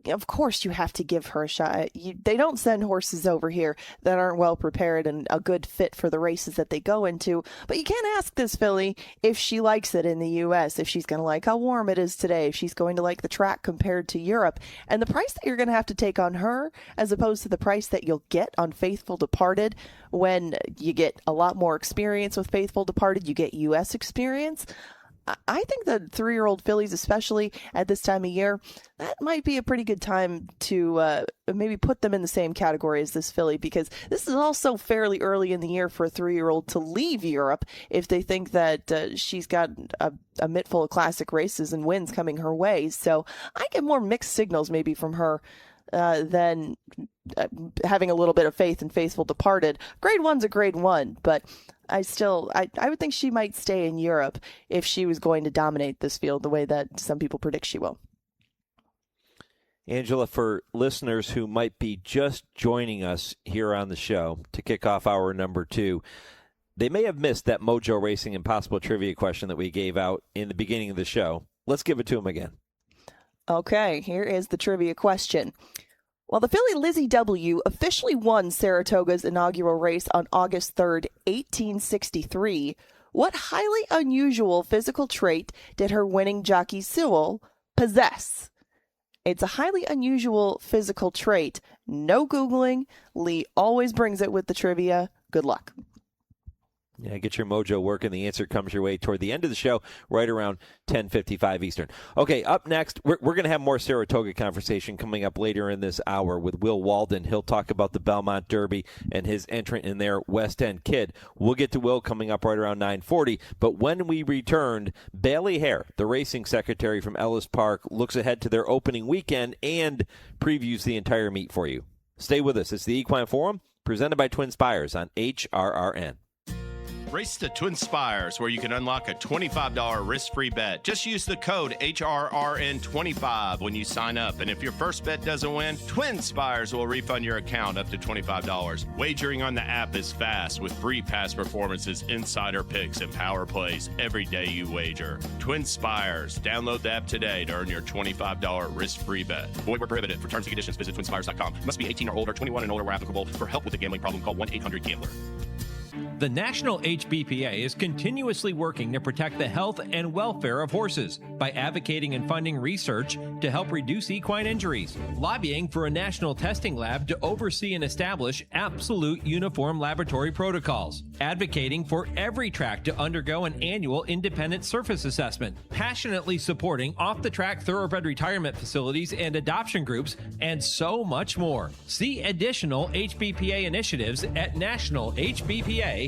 Of course you have to give her a shot. They don't send horses over here that aren't well prepared and a good fit for the races that they go into. But you can't ask this filly if she likes it in the U.S., if she's going to like how warm it is today, if she's going to like the track compared to Europe. And the price that you're going to have to take on her, as opposed to the price that you'll get on Faithful Departed, when you get a lot more experience with Faithful Departed, you get U.S. experience. I think that 3-year-old fillies, especially at this time of year, that might be a pretty good time to maybe put them in the same category as this filly, because this is also fairly early in the year for a 3-year-old to leave Europe if they think that she's got a mitt full of classic races and wins coming her way. So I get more mixed signals maybe from her than having a little bit of faith in Faithful Departed. Grade 1's a grade 1, but I would think she might stay in Europe if she was going to dominate this field the way that some people predict she will. Angela, for listeners who might be just joining us here on the show to kick off hour number 2, they may have missed that Mojo Racing Impossible Trivia question that we gave out in the beginning of the show. Let's give it to them again. Okay, here is the trivia question. While the filly Lizzie W. officially won Saratoga's inaugural race on August 3rd, 1863, what highly unusual physical trait did her winning jockey Sewell possess? It's a highly unusual physical trait. No Googling. Lee always brings it with the trivia. Good luck. Yeah, get your mojo working. The answer comes your way toward the end of the show, right around 10:55 Eastern. Okay, up next, we're going to have more Saratoga conversation coming up later in this hour with Will Walden. He'll talk about the Belmont Derby and his entrant in their West End Kid. We'll get to Will coming up right around 9:40. But when we returned, Baley Hare, the racing secretary from Ellis Park, looks ahead to their opening weekend and previews the entire meet for you. Stay with us. It's the Equine Forum, presented by TwinSpires on HRRN. Race to TwinSpires, where you can unlock a $25 risk-free bet. Just use the code HRRN25 when you sign up. And if your first bet doesn't win, TwinSpires will refund your account up to $25. Wagering on the app is fast with free past performances, insider picks, and power plays every day you wager. TwinSpires. Download the app today to earn your $25 risk-free bet. Void where prohibited. For terms and conditions, visit TwinSpires.com. Must be 18 or older, 21 and older where applicable. For help with a gambling problem, call 1-800-GAMBLER. The National HBPA is continuously working to protect the health and welfare of horses by advocating and funding research to help reduce equine injuries, lobbying for a national testing lab to oversee and establish absolute uniform laboratory protocols, advocating for every track to undergo an annual independent surface assessment, passionately supporting off-the-track thoroughbred retirement facilities and adoption groups, and so much more. See additional HBPA initiatives at nationalhbpa.com.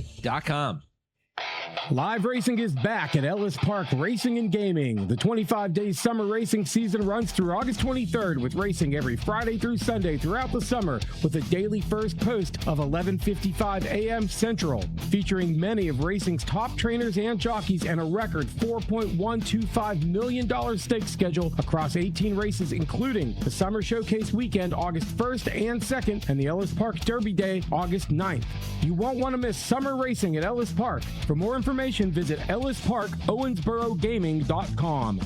Live racing is back at Ellis Park Racing and Gaming. The 25-day summer racing season runs through August 23rd with racing every Friday through Sunday throughout the summer with a daily first post of 11:55 a.m. Central, featuring many of racing's top trainers and jockeys and a record $4.125 million stake schedule across 18 races, including the Summer Showcase Weekend August 1st and 2nd and the Ellis Park Derby Day August 9th. You won't want to miss summer racing at Ellis Park. For more information, visit ellisparkowensborogaming.com.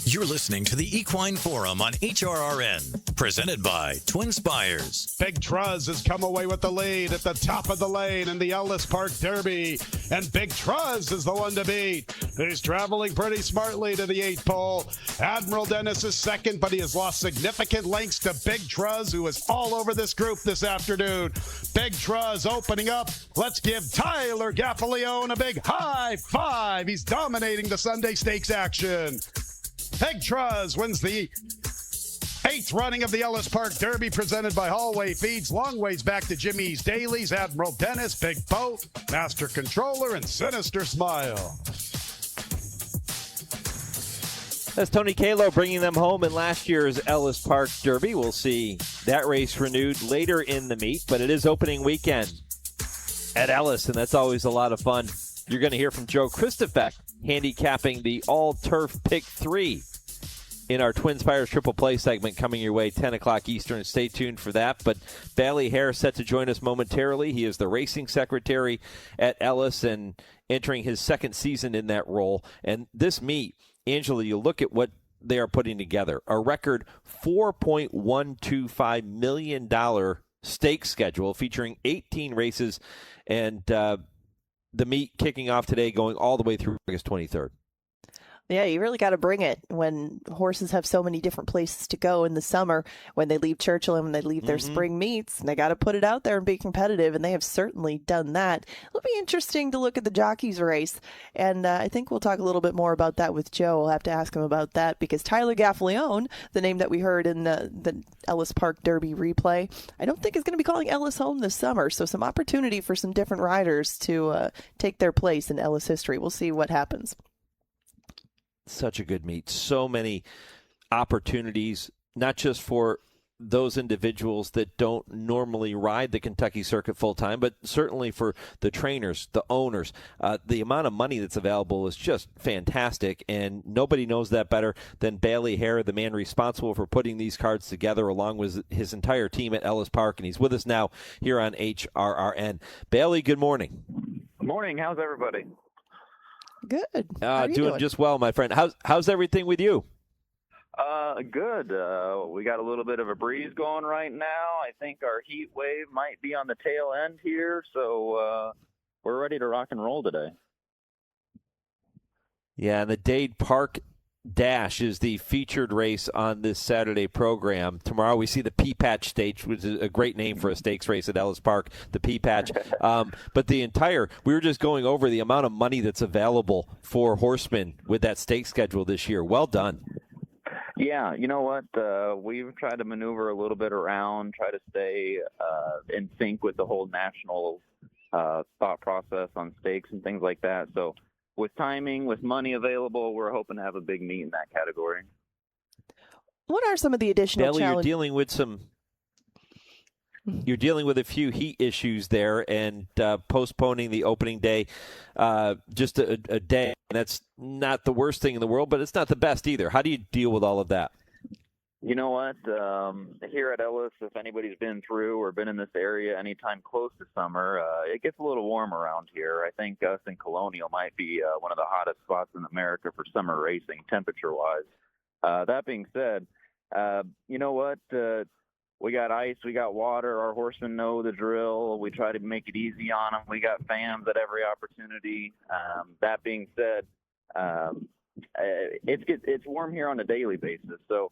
You're listening to the Equine Forum on HRRN, presented by TwinSpires. Big Truz has come away with the lead at the top of the lane in the Ellis Park Derby, and Big Truz is the one to beat. He's traveling pretty smartly to the 8th pole. Admiral Dennis is second, but he has lost significant lengths to Big Truz, who is all over this group this afternoon. Big Truz opening up. Let's give Tyler Gaffalione a big high five. He's dominating the Sunday Stakes action. Big Truz wins the 8th running of the Ellis Park Derby presented by Hallway Feeds. Long ways back to Jimmy's Dailies, Admiral Dennis, Big Boat, Master Controller, and Sinister Smile. That's Tony Kalo bringing them home in last year's Ellis Park Derby. We'll see that race renewed later in the meet, but it is opening weekend at Ellis, and that's always a lot of fun. You're going to hear from Joe Kristufek handicapping the all-turf pick 3 in our TwinSpires Triple Play segment coming your way 10 o'clock Eastern. Stay tuned for that. But Baley Hare set to join us momentarily. He is the racing secretary at Ellis and entering his second season in that role. And this meet, Angela, you look at what they are putting together. A record $4.125 million stakes schedule featuring 18 races, and the meet kicking off today going all the way through August 23rd. Yeah, you really got to bring it when horses have so many different places to go in the summer when they leave Churchill and when they leave their spring meets. And they got to put it out there and be competitive, and they have certainly done that. It'll be interesting to look at the jockeys race, and I think we'll talk a little bit more about that with Joe. We'll have to ask him about that because Tyler Gaffalione, the name that we heard in the Ellis Park Derby replay, I don't think is going to be calling Ellis home this summer. So some opportunity for some different riders to take their place in Ellis history. We'll see what happens. Such a good meet. So many opportunities, not just for those individuals that don't normally ride the Kentucky circuit full time, but certainly for the trainers, the owners. The amount of money that's available is just fantastic, and nobody knows that better than Baley Hare, the man responsible for putting these cards together along with his entire team at Ellis Park, and he's with us now here on HRRN. Baley, good morning. Good morning. How's everybody? Good. Doing just well, my friend. How's everything with you? Good. We got a little bit of a breeze going right now. I think our heat wave might be on the tail end here, so we're ready to rock and roll today. Yeah, and the Dade Park Dash is the featured race on this Saturday program. Tomorrow we see the P-Patch Stakes, which is a great name for a stakes race at Ellis Park, the P-Patch. But we were just going over the amount of money that's available for horsemen with that stakes schedule this year. Well done. Yeah, you know what? We've tried to maneuver a little bit around, try to stay in sync with the whole national thought process on stakes and things like that. So with timing, with money available, we're hoping to have a big meet in that category. What are some of the additional challenges? You're dealing with a few heat issues there and postponing the opening day just a day. And that's not the worst thing in the world, but it's not the best either. How do you deal with all of that? You know what? Here at Ellis, if anybody's been through or been in this area anytime close to summer, it gets a little warm around here. I think us in Colonial might be one of the hottest spots in America for summer racing, temperature-wise. That being said, you know what? We got ice, we got water. Our horsemen know the drill. We try to make it easy on them. We got fans at every opportunity. That being said, it's warm here on a daily basis. So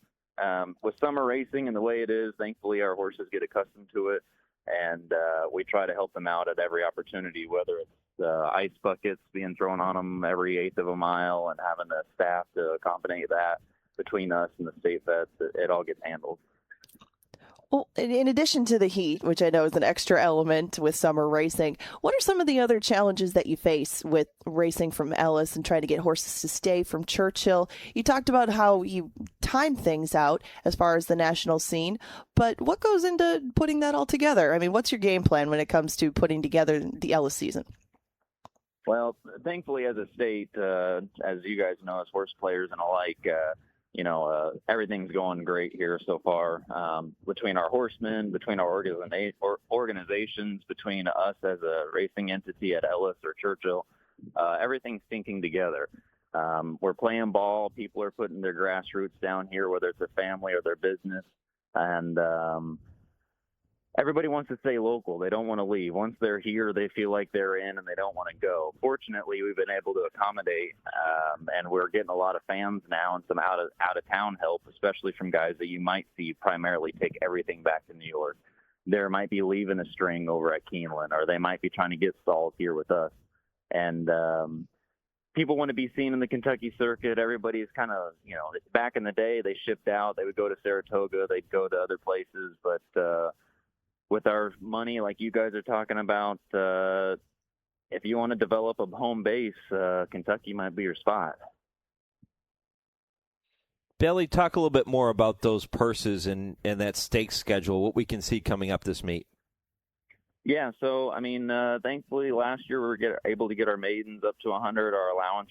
with summer racing and the way it is, thankfully our horses get accustomed to it, and we try to help them out at every opportunity, whether it's ice buckets being thrown on them every eighth of a mile and having the staff to accompany that between us and the state vets. It all gets handled. Well, in addition to the heat, which I know is an extra element with summer racing, what are some of the other challenges that you face with racing from Ellis and trying to get horses to stay from Churchill? You talked about how you time things out as far as the national scene, but what goes into putting that all together? I mean, what's your game plan when it comes to putting together the Ellis season? Well, thankfully as a state, as you guys know, as horse players and alike, everything's going great here so far. Between our horsemen, between our organizations, between us as a racing entity at Ellis or Churchill, everything's syncing together. We're playing ball. People are putting their grassroots down here, whether it's their family or their business. And everybody wants to stay local. They don't want to leave. Once they're here, they feel like they're in and they don't want to go. Fortunately, we've been able to accommodate, and we're getting a lot of fans now and some out of town help, especially from guys that you might see primarily take everything back to New York. There might be leaving a string over at Keeneland, or they might be trying to get stalls here with us. And people want to be seen in the Kentucky circuit. Everybody's kind of, back in the day, they shipped out. They would go to Saratoga. They'd go to other places. But with our money, like you guys are talking about, if you want to develop a home base, Kentucky might be your spot. Baley, talk a little bit more about those purses and that stake schedule, what we can see coming up this meet. Yeah, so, thankfully last year we were able to get our maidens up to 100, our allowance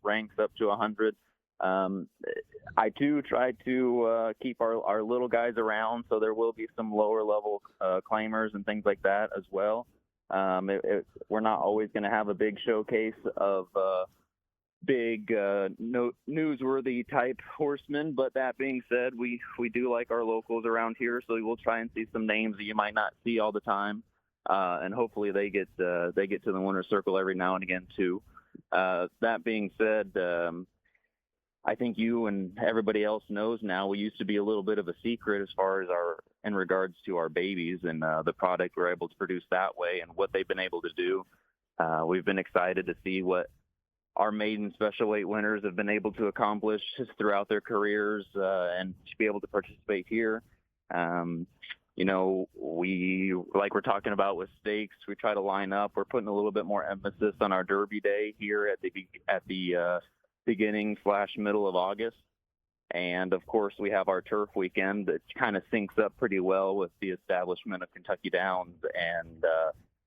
ranks up to 100. I, too, try to keep our little guys around, so there will be some lower-level claimers and things like that as well. We're not always going to have a big showcase of big newsworthy type horsemen, but that being said, we do like our locals around here, so we'll try and see some names that you might not see all the time. And hopefully they get to the winner's circle every now and again too. That being said, I think you and everybody else knows now we used to be a little bit of a secret as far as in regards to our babies and the product we're able to produce that way and what they've been able to do. We've been excited to see what our maiden special weight winners have been able to accomplish throughout their careers and to be able to participate here. We're talking about with stakes, we try to line up. We're putting a little bit more emphasis on our Derby Day here at the beginning/middle of August. And of course, we have our turf weekend that kind of syncs up pretty well with the establishment of Kentucky Downs and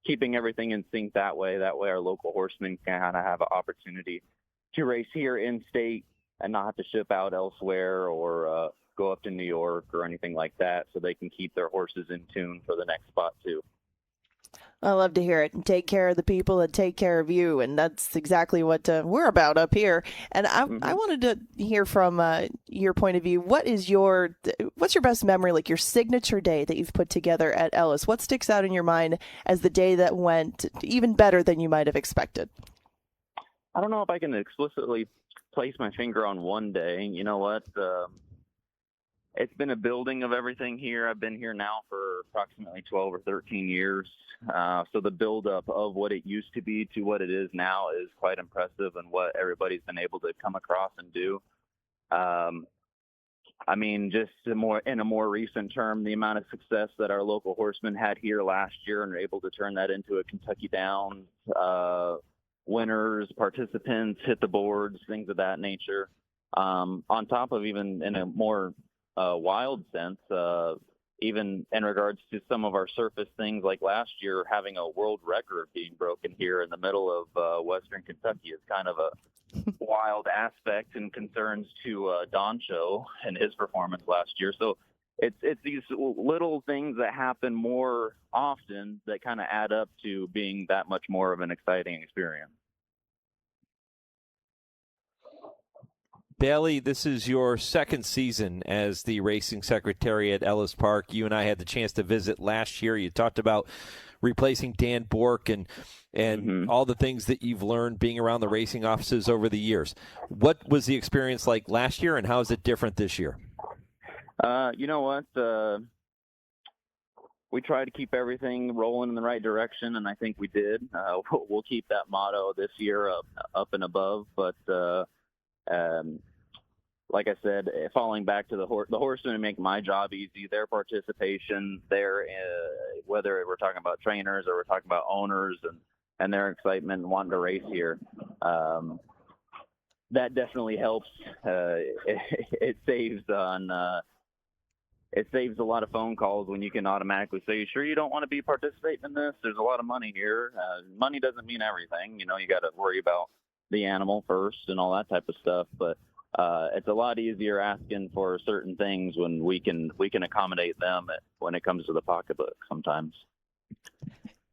keeping everything in sync that way. That way our local horsemen can kind of have an opportunity to race here in state and not have to ship out elsewhere or go up to New York or anything like that, so they can keep their horses in tune for the next spot too. I love to hear it. And take care of the people that take care of you, and that's exactly what we're about up here. And I wanted to hear from your point of view. What's your best memory, like your signature day that you've put together at Ellis? What sticks out in your mind as the day that went even better than you might have expected? I don't know if I can explicitly place my finger on one day. You know what? It's been a building of everything here. I've been here now for approximately 12 or 13 years. So the buildup of what it used to be to what it is now is quite impressive, and what everybody's been able to come across and do. Just in a more recent term, the amount of success that our local horsemen had here last year and are able to turn that into a Kentucky Downs, winners, participants, hit the boards, things of that nature. On top of even in a more wild sense, even in regards to some of our surface things, like last year having a world record being broken here in the middle of Western Kentucky is kind of a wild aspect and concerns to Don Show and his performance last year. So it's these little things that happen more often that kind of add up to being that much more of an exciting experience. Baley, this is your second season as the racing secretary at Ellis Park. You and I had the chance to visit last year. You talked about replacing Dan Bork and all the things that you've learned being around the racing offices over the years. What was the experience like last year, and how is it different this year? You know what? We try to keep everything rolling in the right direction, and I think we did. We'll keep that motto this year up and above, but like I said, falling back to the horsemen make my job easy. Their participation, whether we're talking about trainers or we're talking about owners and their excitement and wanting to race here, that definitely helps. It saves a lot of phone calls when you can automatically say, "Sure, you don't want to be participating in this? There's a lot of money here." Money doesn't mean everything. You got to worry about the animal first and all that type of stuff, but it's a lot easier asking for certain things when we can accommodate them when it comes to the pocketbook sometimes.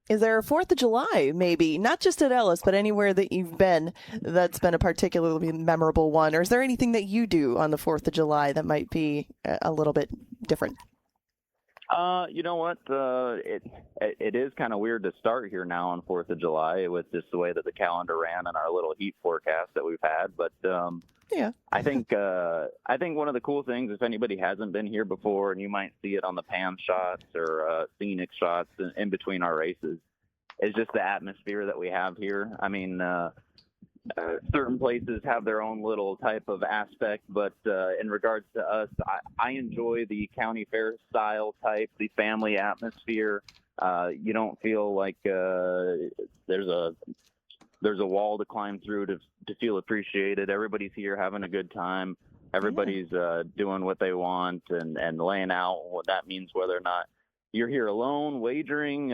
Is there a 4th of July, maybe, not just at Ellis, but anywhere that you've been that's been a particularly memorable one? Or is there anything that you do on the 4th of July that might be a little bit different? You know what? It is kind of weird to start here now on 4th of July with just the way that the calendar ran and our little heat forecast that we've had. But yeah, I think one of the cool things, if anybody hasn't been here before, and you might see it on the pan shots or scenic shots in between our races, is just the atmosphere that we have here. certain places have their own little type of aspect, but in regards to us, I enjoy the county fair style type, the family atmosphere. You don't feel like there's a wall to climb through to feel appreciated. Everybody's here having a good time. Everybody's doing what they want and laying out what that means, whether or not you're here alone, wagering,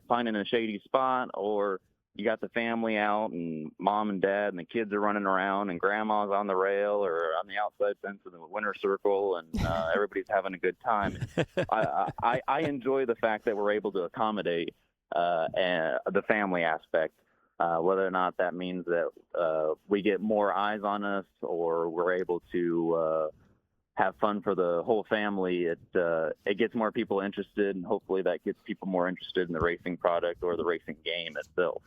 finding a shady spot, or you got the family out and mom and dad and the kids are running around and grandma's on the rail or on the outside fence of the winter circle, and everybody's having a good time. I enjoy the fact that we're able to accommodate the family aspect, whether or not that means that we get more eyes on us or we're able to have fun for the whole family. It gets more people interested, and hopefully that gets people more interested in the racing product or the racing game itself.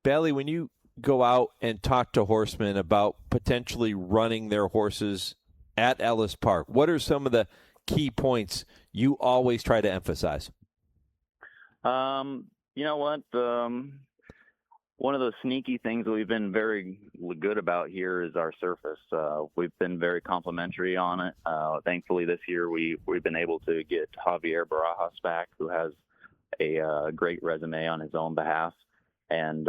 Baley, when you go out and talk to horsemen about potentially running their horses at Ellis Park, what are some of the key points you always try to emphasize? You know what? One of the sneaky things that we've been very good about here is our surface. We've been very complimentary on it. Thankfully, this year we've been able to get Javier Barajas back, who has a great resume on his own behalf. And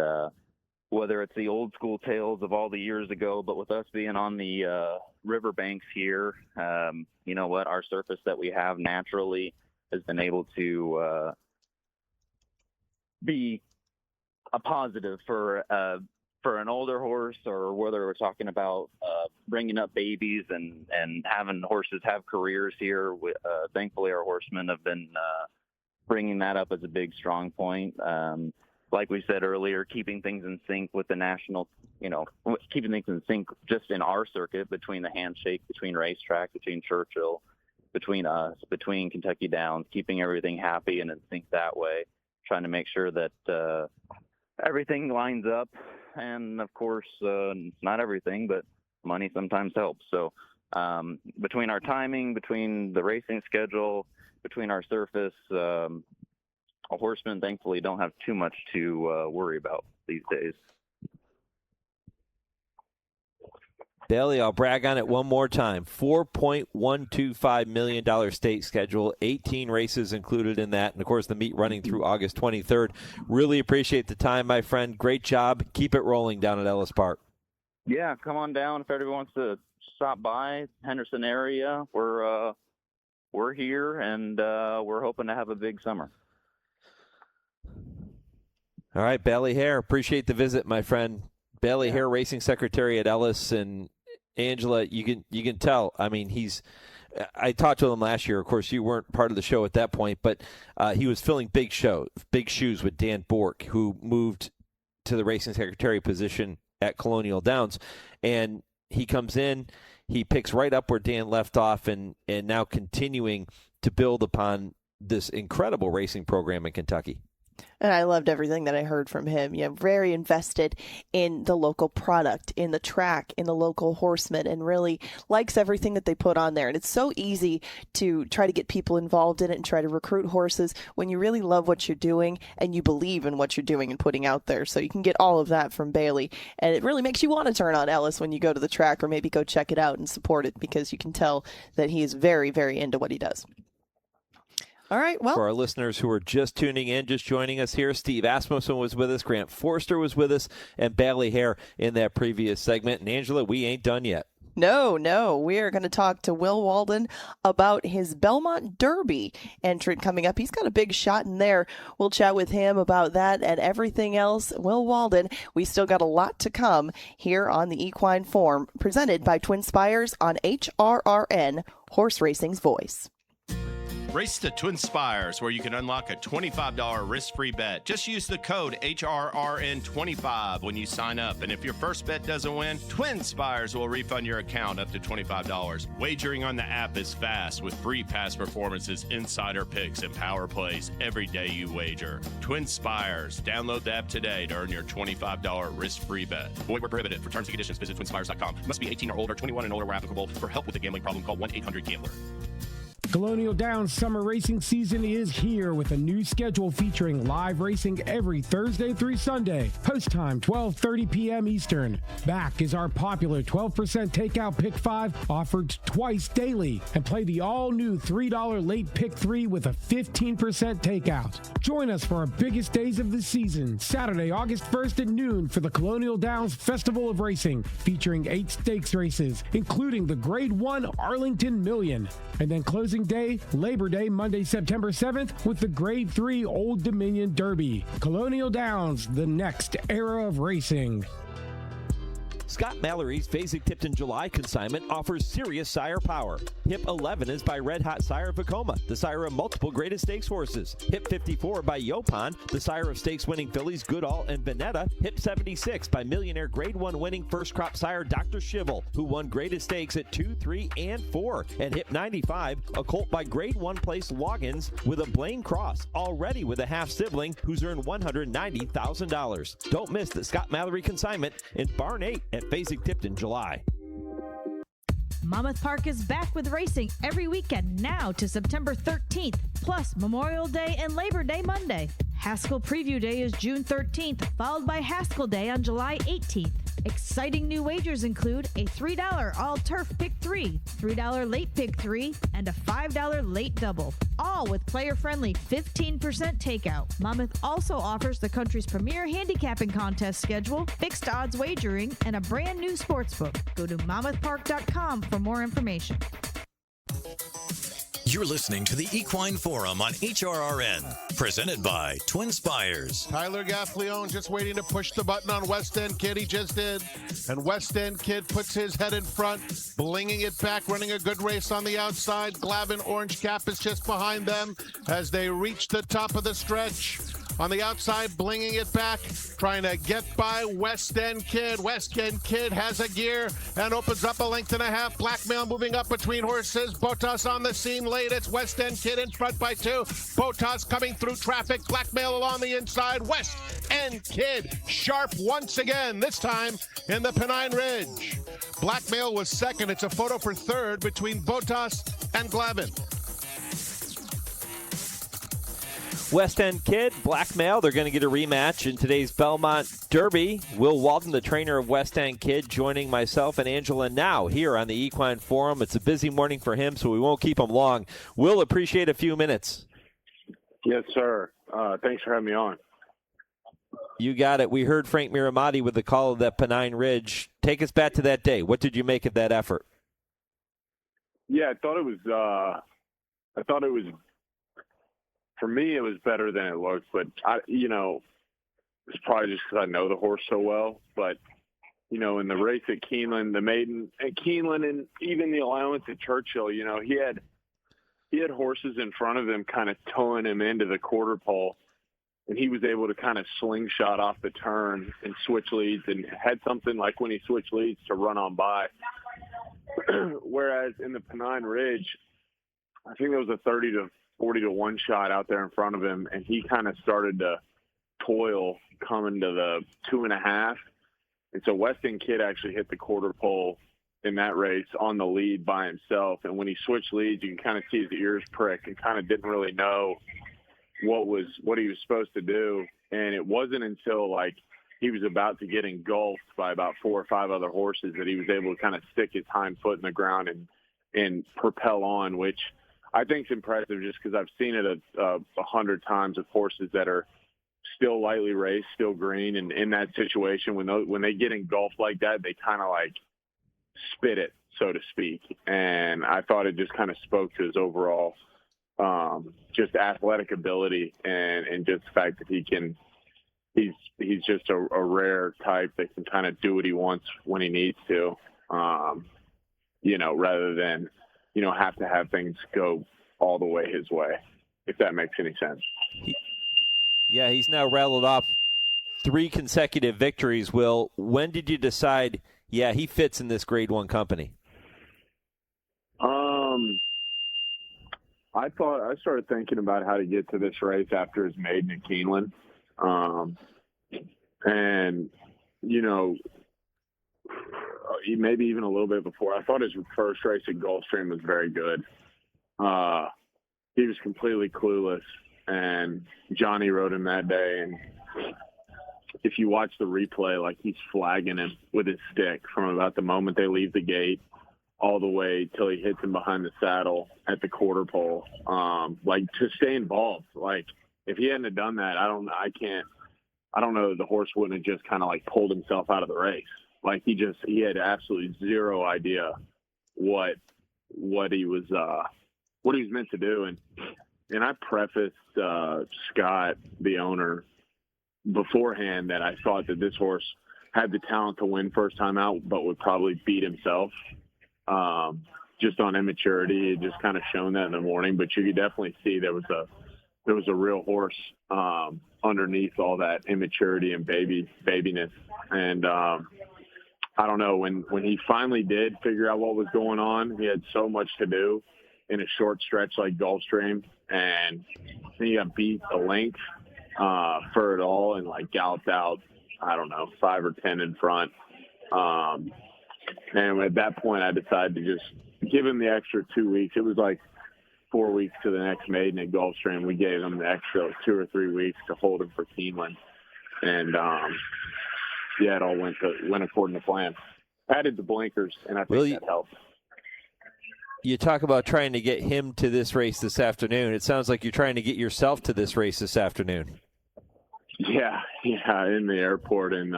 whether it's the old school tales of all the years ago, but with us being on the riverbanks here, you know what? Our surface that we have naturally has been able to be a positive for an older horse, or whether we're talking about bringing up babies and having horses have careers here. Thankfully, our horsemen have been bringing that up as a big strong point. Like we said earlier, keeping things in sync with the national, keeping things in sync just in our circuit, between the handshake, between racetrack, between Churchill, between us, between Kentucky Downs, keeping everything happy and in sync that way, trying to make sure that everything lines up. And of course, not everything, but money sometimes helps. So between our timing, between the racing schedule, between our surface, horsemen thankfully don't have too much to worry about these days. Baley, I'll brag on it one more time. $4.125 million state schedule, 18 races included in that, and of course the meet running through August 23rd. Really appreciate the time, my friend. Great job. Keep it rolling down at Ellis Park. Yeah, come on down if everyone wants to stop by Henderson area. We're here, and we're hoping to have a big summer. All right, Baley Hare, appreciate the visit, my friend. Baley Hare, racing secretary at Ellis, and Angela, you can tell. I mean, I talked to him last year. Of course, you weren't part of the show at that point, but he was filling big shoes with Dan Bork, who moved to the racing secretary position at Colonial Downs, and he comes in, he picks right up where Dan left off, and now continuing to build upon this incredible racing program in Kentucky. And I loved everything that I heard from him. Very invested in the local product, in the track, in the local horsemen, and really likes everything that they put on there. And it's so easy to try to get people involved in it and try to recruit horses when you really love what you're doing and you believe in what you're doing and putting out there. So you can get all of that from Baley. And it really makes you want to turn on Ellis when you go to the track, or maybe go check it out and support it, because you can tell that he is very, very into what he does. All right, well. For our listeners who are just tuning in, just joining us here, Steve Asmussen was with us, Grant Forster was with us, and Baley Hare in that previous segment. And Angela, we ain't done yet. No. We are going to talk to Will Walden about his Belmont Derby entrant coming up. He's got a big shot in there. We'll chat with him about that and everything else. Will Walden, we still got a lot to come here on the Equine Forum, presented by TwinSpires on HRRN, Horse Racing's Voice. Race to TwinSpires, where you can unlock a $25 risk-free bet. Just use the code HRRN25 when you sign up. And if your first bet doesn't win, TwinSpires will refund your account up to $25. Wagering on the app is fast, with free past performances, insider picks, and power plays every day you wager. TwinSpires. Download the app today to earn your $25 risk-free bet. Void where prohibited. For terms and conditions, visit TwinSpires.com. Must be 18 or older, 21 and older where applicable. For help with a gambling problem, call 1-800-GAMBLER. Colonial Downs summer racing season is here with a new schedule featuring live racing every Thursday through Sunday. Post time 12:30 p.m. Eastern. Back is our popular 12% takeout pick 5 offered twice daily, and play the all-new $3 late pick 3 with a 15% takeout. Join us for our biggest days of the season, Saturday, August 1st at noon for the Colonial Downs Festival of Racing, featuring 8 stakes races, including the Grade 1 Arlington Million. And then closing day, Labor Day, Monday, September 7th, with the Grade 3 Old Dominion Derby. Colonial Downs, the next era of racing. Scott Mallory's Fasig-Tipton July consignment offers serious sire power. Hip 11 is by Red Hot Sire of Vacoma, the sire of multiple greatest stakes horses. Hip 54 by Yopon, the sire of stakes-winning fillies Goodall and Veneta. Hip 76 by Millionaire Grade 1 winning first crop sire Dr. Shivel, who won greatest stakes at 2, 3, and 4. And Hip 95, a colt by Grade 1 place Loggins with a Blaine Cross, already with a half-sibling who's earned $190,000. Don't miss the Scott Mallory consignment in Barn 8 at Fasig-Tipton July. Monmouth Park is back with racing every weekend now to September 13th, plus Memorial Day and Labor Day Monday. Haskell Preview Day is June 13th, followed by Haskell Day on July 18th. Exciting new wagers include a $3 all-turf pick 3, $3 late pick 3, and a $5 late double, all with player-friendly 15% takeout. Monmouth also offers the country's premier handicapping contest schedule, fixed odds wagering, and a brand new sportsbook. Go to monmouthpark.com for more information. You're listening to the Equine Forum on HRRN, presented by TwinSpires. Tyler Gaffleone just waiting to push the button on West End Kid. He just did. And West End Kid puts his head in front, blinging it back, running a good race on the outside. Glavin Orange Cap is just behind them as they reach the top of the stretch. On the outside, blinging it back, trying to get by West End Kid. West End Kid has a gear and opens up a length and a half. Blackmail moving up between horses. Botas on the scene late. It's West End Kid in front by 2. Botas coming through traffic. Blackmail along the inside. West End Kid sharp once again, this time in the Pennine Ridge. Blackmail was second. It's a photo for third between Botas and Glavin. West End Kid, Blackmail, they're going to get a rematch in today's Belmont Derby. Will Walden, the trainer of West End Kid, joining myself and Angela now here on the Equine Forum. It's a busy morning for him, so we won't keep him long. Will, appreciate a few minutes. Yes, sir. Thanks for having me on. You got it. We heard Frank Miramati with the call of that Pennine Ridge. Take us back to that day. What did you make of that effort? Yeah, I thought it was for me, it was better than it looked, but it's probably just because I know the horse so well. But in the race at Keeneland, the maiden at Keeneland, and even the allowance at Churchill, he had horses in front of him, kind of towing him into the quarter pole, and he was able to kind of slingshot off the turn and switch leads, and had something like when he switched leads to run on by. Whereas in the Pennine Ridge, I think there was a 30 to 40 to 1 shot out there in front of him, and he kind of started to toil coming to the 2.5. And so West End Kid actually hit the quarter pole in that race on the lead by himself. And when he switched leads, you can kind of see his ears prick and kind of didn't really know what he was supposed to do. And it wasn't until he was about to get engulfed by about 4 or 5 other horses that he was able to kind of stick his hind foot in the ground and propel on, which I think is impressive just because I've seen it 100 times with horses that are still lightly raced, still green, and in that situation, when they get engulfed like that, they kind of spit it, so to speak. And I thought it just kind of spoke to his overall just athletic ability and just the fact that he's just a rare type that can kind of do what he wants when he needs to, rather than have to have things go all the way his way, if that makes any sense. Yeah, he's now rattled off 3 consecutive victories. Will, when did you decide, he fits in this Grade 1 company? I started thinking about how to get to this race after his maiden at Keeneland. And, maybe even a little bit before. I thought his first race at Gulfstream was very good. he was completely clueless, and Johnny rode him that day. And if you watch the replay, like, he's flagging him with his stick from about the moment they leave the gate all the way till he hits him behind the saddle at the quarter pole. Like, to stay involved. Like, if he hadn't have done that, I don't know, the horse wouldn't have just kind of like pulled himself out of the race. Like, he had absolutely zero idea what he was meant to do. And I prefaced Scott, the owner, beforehand that I thought that this horse had the talent to win first time out, but would probably beat himself. Just on immaturity, it just kind of shown that in the morning. But you could definitely see there was a real horse underneath all that immaturity and babiness. And I don't know, when he finally did figure out what was going on, he had so much to do in a short stretch like Gulfstream, and then he got beat a length for it all and like galloped out, I don't know, 5 or 10 in front. And at that point, I decided to just give him the extra 2 weeks. It was like 4 weeks to the next maiden at Gulfstream. We gave him the extra 2 or 3 weeks to hold him for Keeneland. And, it all went according to plan. Added the blinkers, and I think that helped. You talk about trying to get him to this race this afternoon. It sounds like you're trying to get yourself to this race this afternoon. Yeah, in the airport in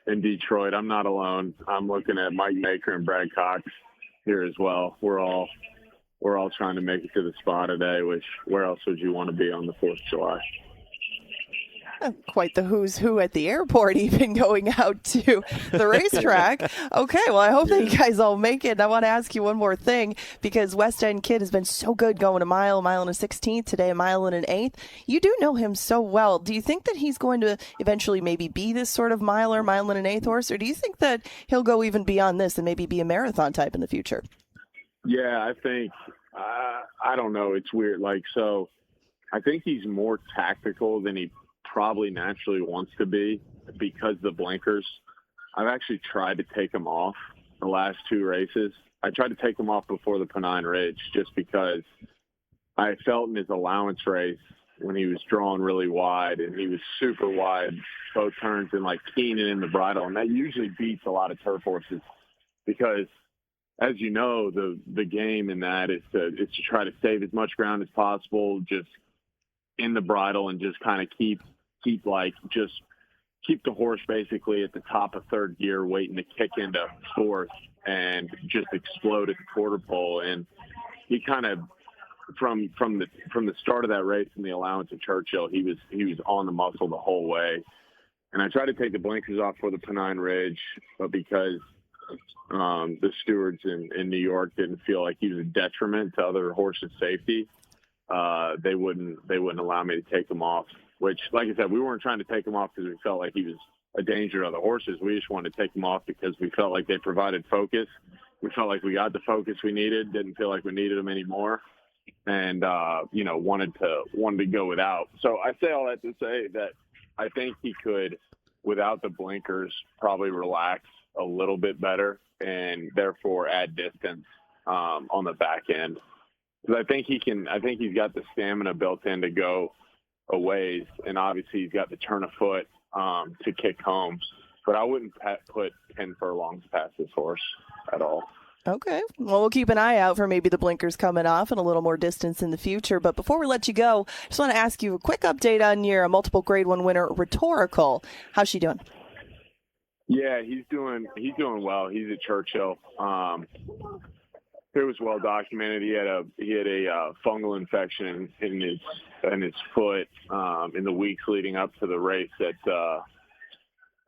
Detroit. I'm not alone. I'm looking at Mike Maker and Brad Cox here as well. We're all trying to make it to the spa today, which where else would you want to be on the 4th of July? Quite the who's who at the airport, even going out to the racetrack. Okay, well, I hope that you guys all make it. I want to ask you one more thing, because West End Kid has been so good going a mile and a 16th, today a mile and an 8th. You do know him so well. Do you think that he's going to eventually maybe be this sort of mile and an 8th horse, or do you think that he'll go even beyond this and maybe be a marathon type in the future? Yeah, I think, I don't know. It's weird. So I think he's more tactical than he probably naturally wants to be because the blinkers. I've actually tried to take him off the last 2 races. I tried to take him off before the Pennine Ridge just because I felt in his allowance race when he was drawn really wide, and he was super wide both turns and like Keeneland in the bridle. And that usually beats a lot of turf horses because, as you know, the game in that is to try to save as much ground as possible, just in the bridle, and just kind of keep the horse basically at the top of 3rd gear, waiting to kick into 4th and just explode at the quarter pole. And he kind of, from the start of that race in the allowance at Churchill, he was on the muscle the whole way. And I tried to take the blinkers off for the Pennine Ridge, but because the stewards in New York didn't feel like he was a detriment to other horses' safety, they wouldn't allow me to take him off. Which, like I said, we weren't trying to take him off because we felt like he was a danger to other horses. We just wanted to take him off because we felt like they provided focus. We felt like we got the focus we needed. Didn't feel like we needed them anymore, and wanted to go without. So I say all that to say that I think he could, without the blinkers, probably relax a little bit better and therefore add distance on the back end. Because I think he's got the stamina built in to go a ways, and obviously he's got the turn of foot to kick home. But I wouldn't put 10 furlongs past this horse at all. Okay. Well, we'll keep an eye out for maybe the blinkers coming off and a little more distance in the future. But before we let you go, I just want to ask you a quick update on your multiple Grade 1 winner, Rhetorical. How's she doing? Yeah, he's doing well. He's at Churchill. It was well documented. He had a fungal infection in his foot in the weeks leading up to the race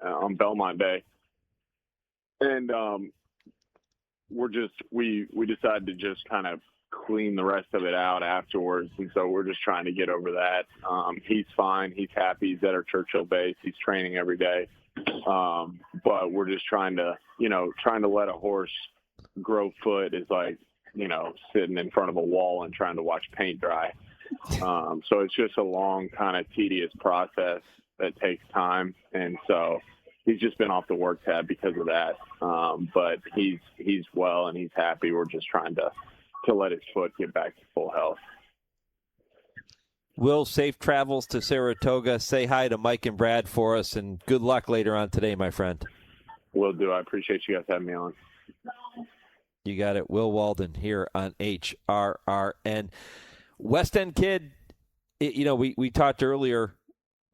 on Belmont Bay, and we decided to just kind of clean the rest of it out afterwards, and so we're just trying to get over that. He's fine. He's happy. He's at our Churchill base. He's training every day, but we're just trying to let a horse grow foot is like, sitting in front of a wall and trying to watch paint dry. So it's just a long, kind of tedious process that takes time. And so he's just been off the work tab because of that. But he's well and he's happy. We're just trying to to let his foot get back to full health. Will, safe travels to Saratoga. Say hi to Mike and Brad for us, and good luck later on today, my friend. Will do. I appreciate you guys having me on. You got it. Will Walden here on HRRN. West End kid, we talked earlier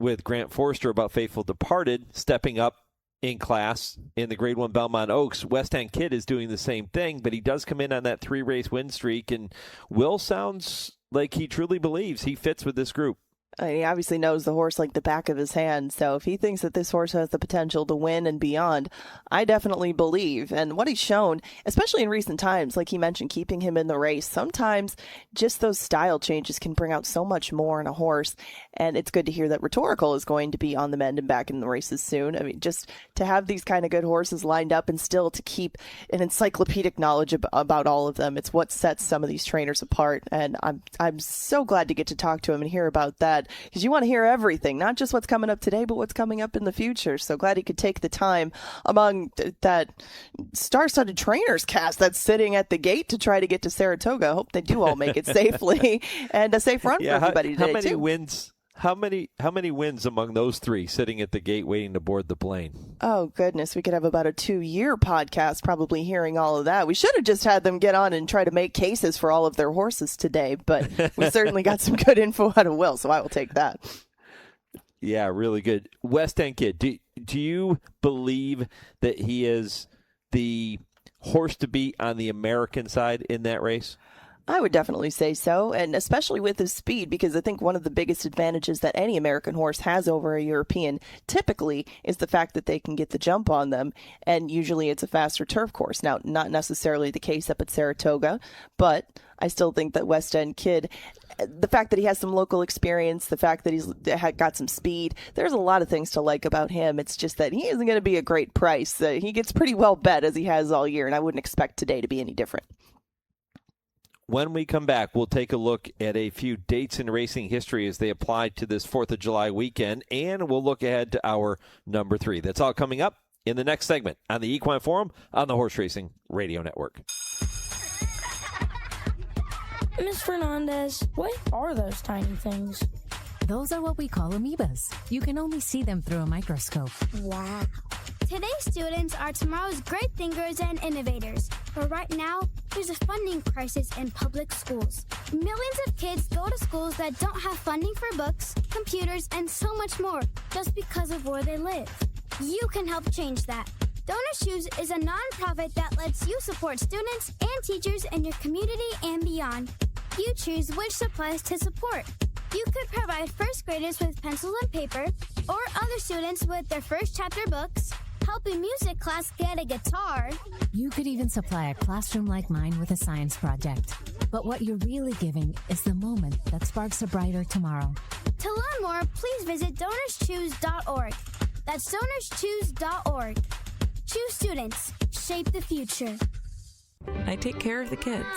with Grant Forster about Faithful Departed stepping up in class in the Grade 1 Belmont Oaks. West End kid is doing the same thing, but he does come in on that 3-race win streak, and Will sounds like he truly believes he fits with this group. He obviously knows the horse like the back of his hand, so if he thinks that this horse has the potential to win and beyond, I definitely believe. And what he's shown, especially in recent times, like he mentioned, keeping him in the race, sometimes just those style changes can bring out so much more in a horse, and it's good to hear that Rhetorical is going to be on the mend and back in the races soon. I mean, just to have these kind of good horses lined up and still to keep an encyclopedic knowledge about all of them, it's what sets some of these trainers apart, and I'm so glad to get to talk to him and hear about that. Because you want to hear everything, not just what's coming up today, but what's coming up in the future. So glad he could take the time among that star-studded trainers cast that's sitting at the gate to try to get to Saratoga. I hope they do all make it safely and a safe run for everybody today, how many too. wins? How many wins among those three sitting at the gate waiting to board the plane? Oh, goodness. We could have about a 2-year podcast probably hearing all of that. We should have just had them get on and try to make cases for all of their horses today, but we certainly got some good info out of Will, so I will take that. Yeah, really good. West End kid, do you believe that he is the horse to beat on the American side in that race? I would definitely say so, and especially with his speed, because I think one of the biggest advantages that any American horse has over a European typically is the fact that they can get the jump on them, and usually it's a faster turf course. Now, not necessarily the case up at Saratoga, but I still think that West End kid, the fact that he has some local experience, the fact that he's got some speed, there's a lot of things to like about him. It's just that he isn't going to be a great price. He gets pretty well bet as he has all year, and I wouldn't expect today to be any different. When we come back, we'll take a look at a few dates in racing history as they apply to this 4th of July weekend, and we'll look ahead to our number 3. That's all coming up in the next segment on the Equine Forum on the Horse Racing Radio Network. Ms. Fernandez, what are those tiny things? Those are what we call amoebas. You can only see them through a microscope. Wow. Today's students are tomorrow's great thinkers and innovators. But right now, there's a funding crisis in public schools. Millions of kids go to schools that don't have funding for books, computers, and so much more just because of where they live. You can help change that. Donors Choose is a nonprofit that lets you support students and teachers in your community and beyond. You choose which supplies to support. You could provide first graders with pencils and paper, or other students with their first chapter books, help a music class get a guitar. You could even supply a classroom like mine with a science project. But what you're really giving is the moment that sparks a brighter tomorrow. To learn more, please visit DonorsChoose.org. That's DonorsChoose.org. Choose students. Shape the future. I take care of the kids,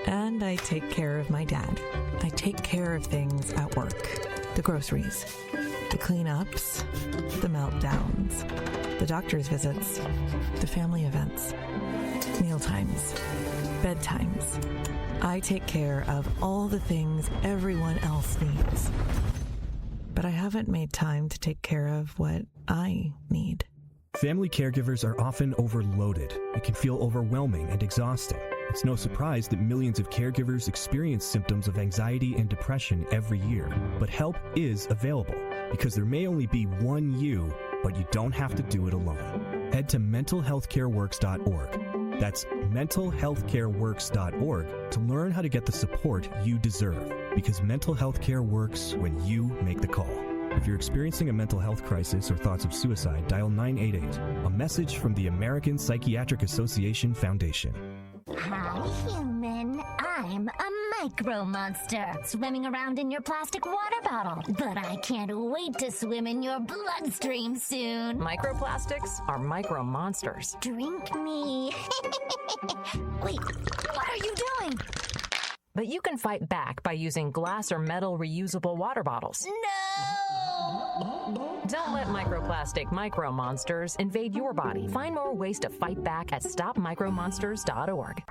and I take care of my dad. I take care of things at work. The groceries, the cleanups, the meltdowns, the doctor's visits, the family events, mealtimes, bedtimes. I take care of all the things everyone else needs. But I haven't made time to take care of what I need. Family caregivers are often overloaded. It can feel overwhelming and exhausting. It's no surprise that millions of caregivers experience symptoms of anxiety and depression every year. But help is available, because there may only be one you, but you don't have to do it alone. Head to mentalhealthcareworks.org. That's mentalhealthcareworks.org to learn how to get the support you deserve, because mental health care works when you make the call. If you're experiencing a mental health crisis or thoughts of suicide, dial 988. A message from the American Psychiatric Association Foundation. Hi, human. I'm a micro monster, swimming around in your plastic water bottle. But I can't wait to swim in your bloodstream soon. Microplastics are micro monsters. Drink me. Wait, what are you doing? But you can fight back by using glass or metal reusable water bottles. No! Don't let microplastic micro-monsters invade your body. Find more ways to fight back at stopmicromonsters.org.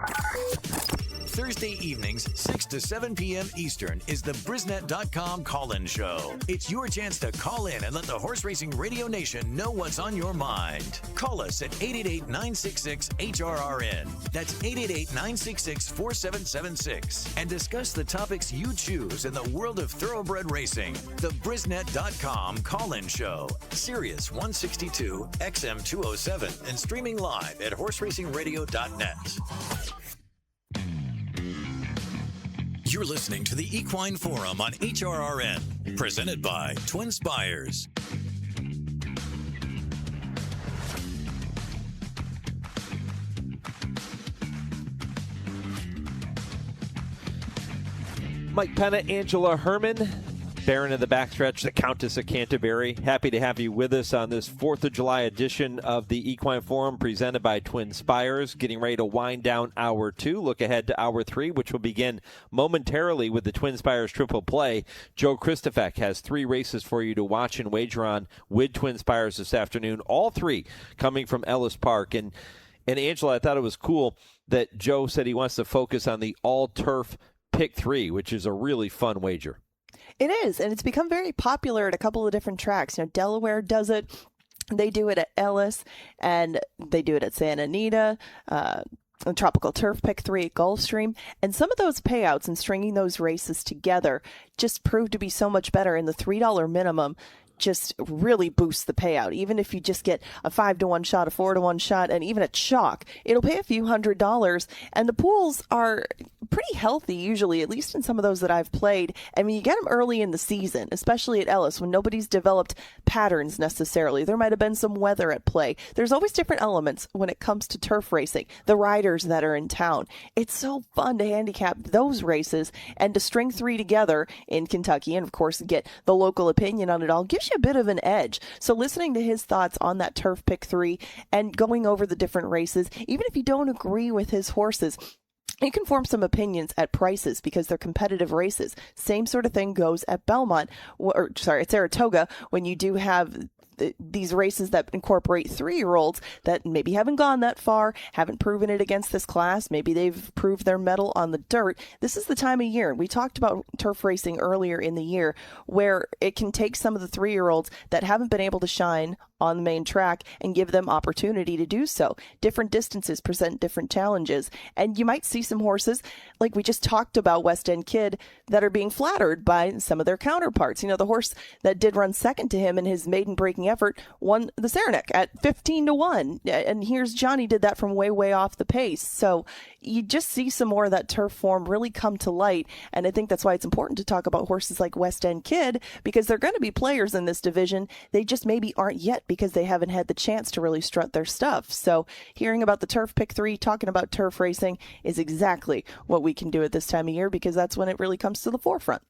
Thursday evenings, 6 to 7 p.m. Eastern, is the Brisnet.com call-in show. It's your chance to call in and let the Horse Racing Radio Nation know what's on your mind. Call us at 888-966-HRRN. That's 888-966-4776. And discuss the topics you choose in the world of thoroughbred racing. The Brisnet.com call-in show. Sirius 162, XM 207, and streaming live at horseracingradio.net. You're listening to the Equine Forum on HRRN, presented by TwinSpires. Mike Penna, Angela Herman, Baron of the Backstretch, the Countess of Canterbury. Happy to have you with us on this 4th of July edition of the Equine Forum presented by TwinSpires. Getting ready to wind down Hour 2. Look ahead to Hour 3, which will begin momentarily with the TwinSpires Triple Play. Joe Kristufek has 3 races for you to watch and wager on with TwinSpires this afternoon. All 3 coming from Ellis Park. And Angela, I thought it was cool that Joe said he wants to focus on the all-turf Pick 3, which is a really fun wager. It is, and it's become very popular at a couple of different tracks. You know, Delaware does it. They do it at Ellis, and they do it at Santa Anita, Tropical Turf Pick 3 at Gulfstream. And some of those payouts and stringing those races together just proved to be so much better. And the $3 minimum just really boosts the payout. Even if you just get a 5-to-1 shot, a 4-to-1 shot, and even a chalk, it'll pay a few $100s. And the pools are pretty healthy usually, at least in some of those that I've played. I mean, you get them early in the season, especially at Ellis, when nobody's developed patterns necessarily. There might have been some weather at play. There's always different elements when it comes to turf racing, the riders that are in town. It's so fun to handicap those races and to string 3 together in Kentucky and, of course, get the local opinion on it all gives you a bit of an edge. So listening to his thoughts on that turf pick 3 and going over the different races, even if you don't agree with his horses, you can form some opinions at prices because they're competitive races. Same sort of thing goes at Belmont, at Saratoga, when you do have these races that incorporate 3-year-olds that maybe haven't gone that far, haven't proven it against this class. Maybe they've proved their mettle on the dirt. This is the time of year. We talked about turf racing earlier in the year where it can take some of the 3-year-olds that haven't been able to shine on the main track and give them opportunity to do so. Different distances present different challenges. And you might see some horses, like we just talked about West End Kid, that are being flattered by some of their counterparts. You know, the horse that did run second to him in his maiden breaking effort won the Saranac at 15-1. And here's Johnny did that from way, way off the pace. So you just see some more of that turf form really come to light. And I think that's why it's important to talk about horses like West End Kid, because they're going to be players in this division. They just maybe aren't yet because they haven't had the chance to really strut their stuff. So hearing about the turf pick 3, talking about turf racing is exactly what we can do at this time of year because that's when it really comes to the forefront.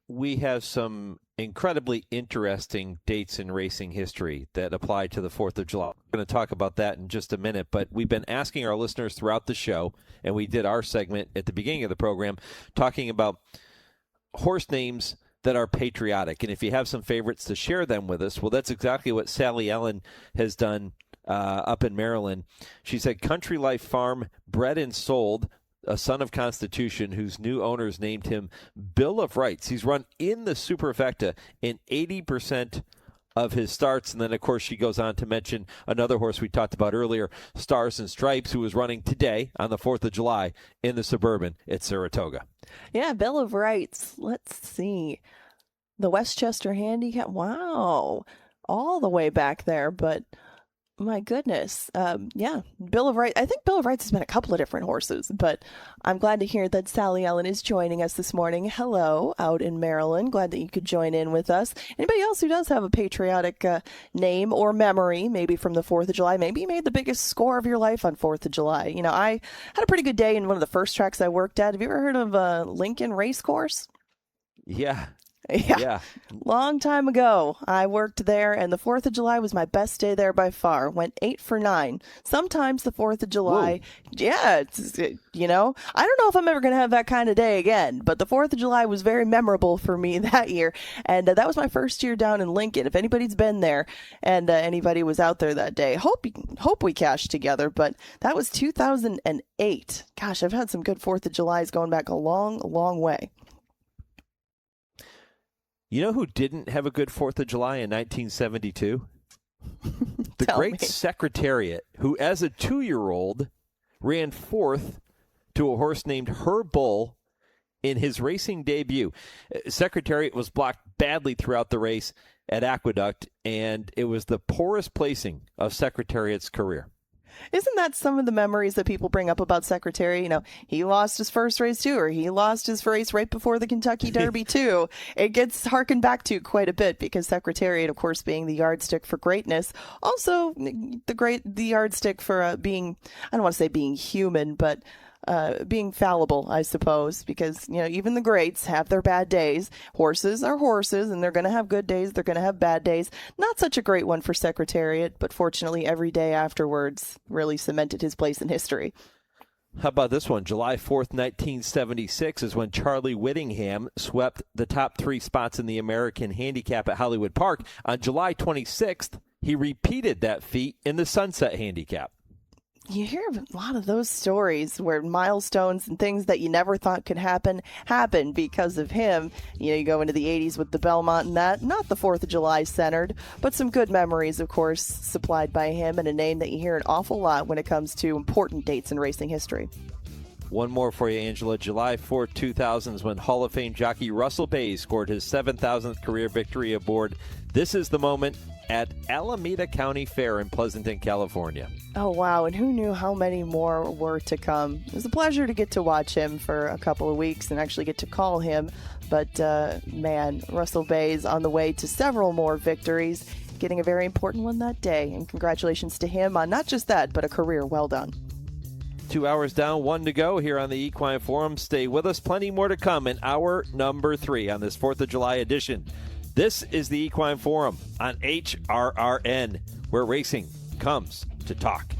We have some incredibly interesting dates in racing history that apply to the 4th of July. We're going to talk about that in just a minute, but we've been asking our listeners throughout the show, and we did our segment at the beginning of the program, talking about horse names that are patriotic. And if you have some favorites to share them with us, well, that's exactly what Sally Ellen has done up in Maryland. She said, Country Life Farm, bred and sold, a son of Constitution, whose new owners named him Bill of Rights. He's run in the Superfecta in 80% of his starts. And then, of course, she goes on to mention another horse we talked about earlier, Stars and Stripes, who was running today on the 4th of July in the Suburban at Saratoga. Yeah, Bill of Rights. Let's see. The Westchester Handicap. Wow. All the way back there, but my goodness. Yeah, Bill of Rights. I think Bill of Rights has been a couple of different horses, but I'm glad to hear that Sally Ellen is joining us this morning. Hello, out in Maryland. Glad that you could join in with us. Anybody else who does have a patriotic name or memory, maybe from the 4th of July? Maybe you made the biggest score of your life on 4th of July. You know, I had a pretty good day in one of the first tracks I worked at. Have you ever heard of Lincoln Racecourse? Yeah. Yeah. Long time ago, I worked there, and the 4th of July was my best day there by far. Went 8 for 9. Sometimes the 4th of July, I don't know if I'm ever going to have that kind of day again, but the 4th of July was very memorable for me that year, and that was my first year down in Lincoln. If anybody's been there and anybody was out there that day, hope we cashed together, but that was 2008. Gosh, I've had some good 4th of Julys going back a long, long way. You know who didn't have a good 4th of July in 1972? The great Secretariat, who as a 2-year-old ran 4th to a horse named Her Bull in his racing debut. Secretariat was blocked badly throughout the race at Aqueduct, and it was the poorest placing of Secretariat's career. Isn't that some of the memories that people bring up about Secretary? He lost his first race too, or he lost his race right before the Kentucky Derby too. It gets harkened back to quite a bit because Secretariat, of course, being the yardstick for greatness, also the yardstick for being, I don't want to say being human, but being fallible, I suppose, because, even the greats have their bad days. Horses are horses, and they're going to have good days. They're going to have bad days. Not such a great one for Secretariat, but fortunately, every day afterwards really cemented his place in history. How about this one? July 4th, 1976 is when Charlie Whittingham swept the top 3 spots in the American Handicap at Hollywood Park. On July 26th, he repeated that feat in the Sunset Handicap. You hear a lot of those stories where milestones and things that you never thought could happen because of him. You go into the 80s with the Belmont and that, not the 4th of July centered, but some good memories, of course, supplied by him, and a name that you hear an awful lot when it comes to important dates in racing history. One more for you, Angela. July 4th, 2000 is when Hall of Fame jockey Russell Bays scored his 7,000th career victory aboard This Is the Moment at Alameda County Fair in Pleasanton, California. Oh, wow. And who knew how many more were to come? It was a pleasure to get to watch him for a couple of weeks and actually get to call him. But, Russell Bays on the way to several more victories, getting a very important one that day. And congratulations to him on not just that, but a career well done. 2 hours down, 1 to go here on the Equine Forum. Stay with us. Plenty more to come in hour number 3 on this 4th of July edition. This is the Equine Forum on HRRN, where racing comes to talk.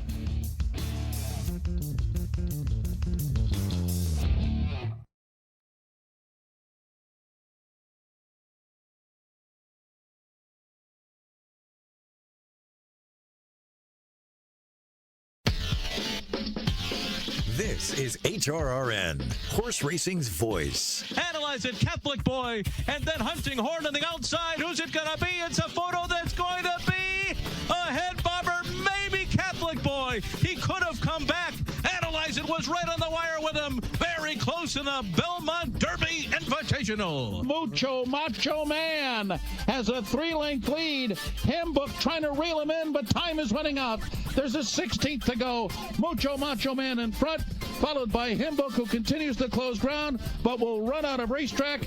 This is HRRN, horse racing's voice. Analyze it, Catholic boy, and then Hunting Horn on the outside. Who's it going to be? It's a photo that's going to be a head bobber, maybe Catholic boy. He could have come back. Analyze it was right on the wire with him. Very close in the Belmont Derby Invitational. Mucho Macho Man has a 3-length lead. Hembook trying to reel him in, but time is running out. There's a 16th to go. Mucho Macho Man in front, followed by Hembook, who continues to close ground, but will run out of racetrack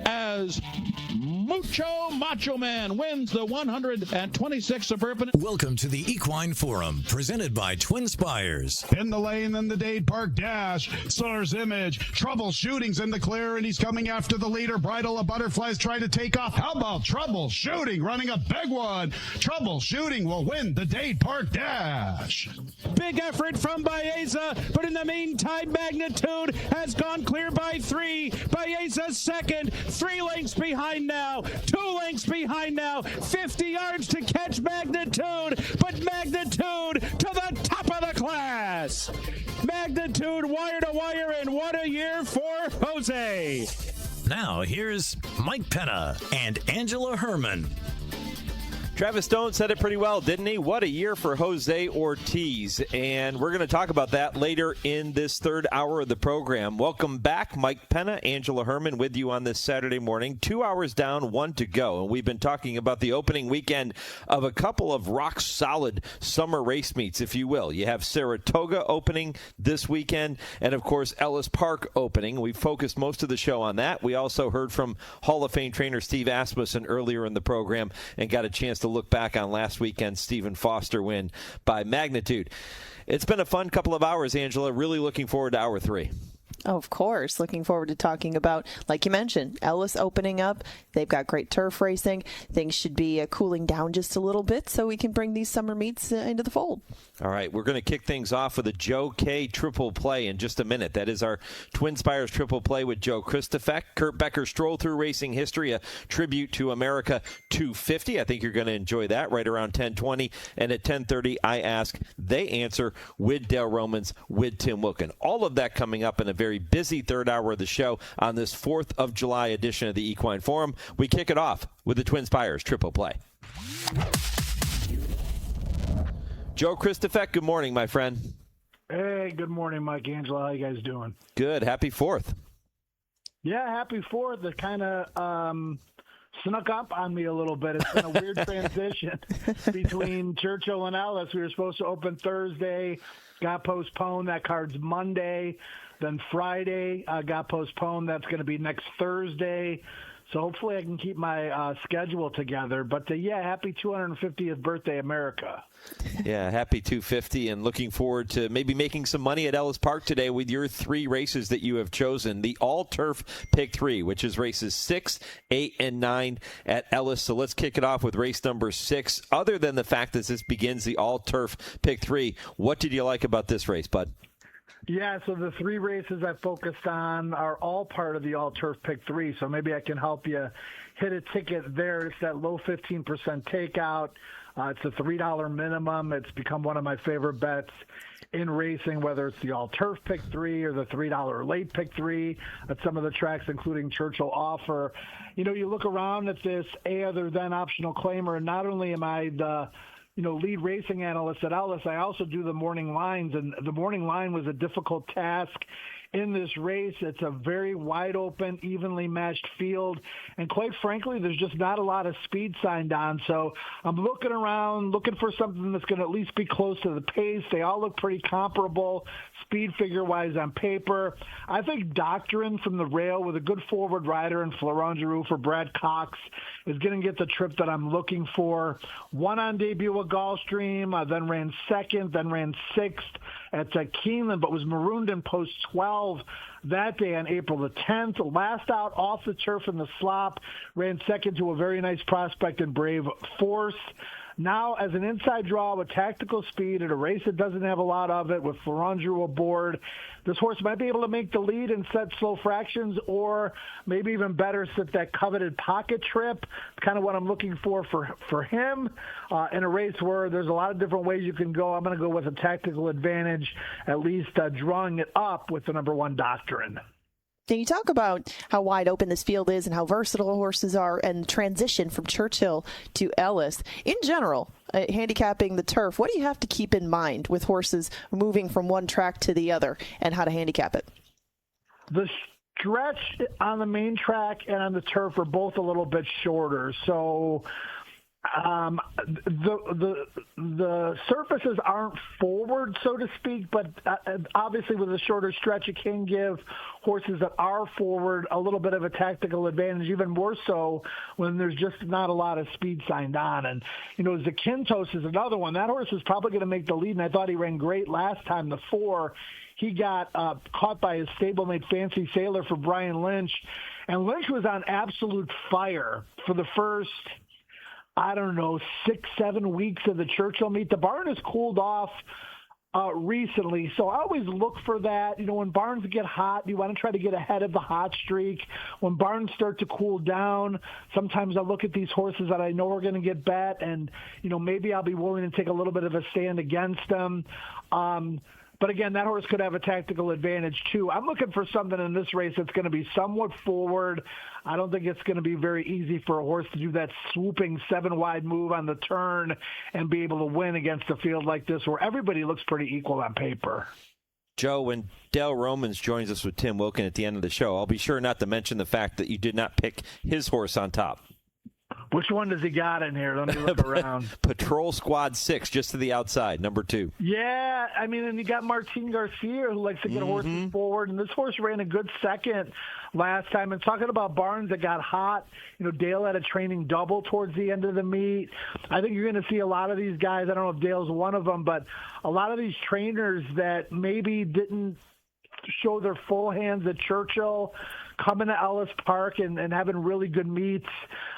as Mucho Macho Man wins the 126 Suburban. Welcome to the Equine Forum, presented by TwinSpires. In the lane in the Dade Park Dash, Soar's Image, troubleshooting's in the clear, and he's coming after the leader. Bridle of Butterflies trying to take off. How about Troubleshooting running a big one? Troubleshooting will win the Dade Park Dash. Big effort from Baeza, but in the meantime, Magnitude has gone clear by 3. Baeza second, 3 lengths behind now, 2 lengths behind now, 50 yards to catch Magnitude, but Magnitude to the top of the class. Magnitude wire to wire, and what a year for Jose. Now here's Mike Penna and Angela Herman. Travis Stone said it pretty well, didn't he? What a year for Jose Ortiz. And we're going to talk about that later in this third hour of the program. Welcome back. Mike Penna, Angela Herman with you on this Saturday morning. 2 hours down, 1 to go. And we've been talking about the opening weekend of a couple of rock-solid summer race meets, if you will. You have Saratoga opening this weekend and, of course, Ellis Park opening. We focused most of the show on that. We also heard from Hall of Fame trainer Steve Asmussen earlier in the program and got a chance to look back on last weekend's Stephen Forster win by Magnitude. It's been a fun couple of hours, Angela. Really looking forward to hour 3. Oh, of course. Looking forward to talking about, like you mentioned, Ellis opening up. They've got great turf racing. Things should be cooling down just a little bit so we can bring these summer meets into the fold. All right, we're going to kick things off with a Joe K triple play in just a minute. That is our TwinSpires triple play with Joe Kristufek. Kurt Becker, Stroll Through Racing History, a tribute to America 250. I think you're going to enjoy that right around 10:20. And at 10:30, I ask, they answer with Dale Romans, with Tim Wilkin. All of that coming up in a very busy third hour of the show on this 4th of July edition of the Equine Forum. We kick it off with the TwinSpires triple play. Joe Kristufek, good morning, my friend. Hey, good morning, Mike Angela. How you guys doing? Good. Happy 4th. Yeah, happy 4th. It kind of snuck up on me a little bit. It's been a weird transition between Churchill and Ellis. We were supposed to open Thursday, got postponed. That card's Monday. Then Friday got postponed. That's going to be next Thursday. So hopefully I can keep my schedule together. But, yeah, happy 250th birthday, America. Yeah, happy 250, and looking forward to maybe making some money at Ellis Park today with your 3 races that you have chosen. The All-Turf Pick 3, which is races 6, 8, and 9 at Ellis. So let's kick it off with race number 6. Other than the fact that this begins the All-Turf Pick 3, what did you like about this race, bud? Yeah, so the 3 races I focused on are all part of the All-Turf Pick 3, so maybe I can help you hit a ticket there. It's that low 15% takeout. It's a $3 minimum. It's become one of my favorite bets in racing, whether it's the All-Turf Pick 3 or the $3 late Pick 3 at some of the tracks, including Churchill offer. You know, you look around at this other than optional claimer, and not only am I the lead racing analyst at Ellis, I also do the morning lines, and the morning line was a difficult task in this race. It's a very wide open, evenly matched field, and quite frankly, there's just not a lot of speed signed on. So I'm looking around, looking for something that's going to at least be close to the pace. They all look pretty comparable, speed figure-wise on paper. I think Doctrine from the rail with a good forward rider and Florent Giroux for Brad Cox is going to get the trip that I'm looking for. Won on debut at Gulfstream, then ran second, then ran 6th at Keeneland, but was marooned in post 12 that day on April the 10th. Last out off the turf in the slop, ran second to a very nice prospect in Brave Force. Now, as an inside draw with tactical speed at a race that doesn't have a lot of it, with Florent Giroux aboard, this horse might be able to make the lead and set slow fractions, or maybe even better, set that coveted pocket trip. Kind of what I'm looking for him in a race where there's a lot of different ways you can go. I'm going to go with a tactical advantage, at least drawing it up with the number 1 Doctrine. Can you talk about how wide open this field is and how versatile horses are, and the transition from Churchill to Ellis? In general, handicapping the turf, what do you have to keep in mind with horses moving from one track to the other and how to handicap it? The stretch on the main track and on the turf are both a little bit shorter. So the surfaces aren't forward, so to speak, but obviously with a shorter stretch, it can give horses that are forward a little bit of a tactical advantage, even more so when there's just not a lot of speed signed on. And, Zakynthos is another one. That horse is probably going to make the lead, and I thought he ran great last time, the 4. He got caught by his stablemate Fancy Sailor for Brian Lynch, and Lynch was on absolute fire for the first 6-7 weeks of the Churchill meet. The barn has cooled off recently, so I always look for that. When barns get hot, you want to try to get ahead of the hot streak. When barns start to cool down, sometimes I look at these horses that I know are going to get bet, and maybe I'll be willing to take a little bit of a stand against them. But again, that horse could have a tactical advantage too. I'm looking for something in this race that's going to be somewhat forward. I don't think it's going to be very easy for a horse to do that swooping 7-wide move on the turn and be able to win against a field like this where everybody looks pretty equal on paper. Joe, when Dale Romans joins us with Tim Wilkin at the end of the show, I'll be sure not to mention the fact that you did not pick his horse on top. Which one does he got in here? Let me look around. Patrol Squad 6, just to the outside, number 2. Yeah, and you got Martin Garcia, who likes to get horses forward, and this horse ran a good second last time. And talking about barns that got hot, Dale had a training double towards the end of the meet. I think you're going to see a lot of these guys. I don't know if Dale's one of them, but a lot of these trainers that maybe didn't show their full hands at Churchill, coming to Ellis Park and having really good meets.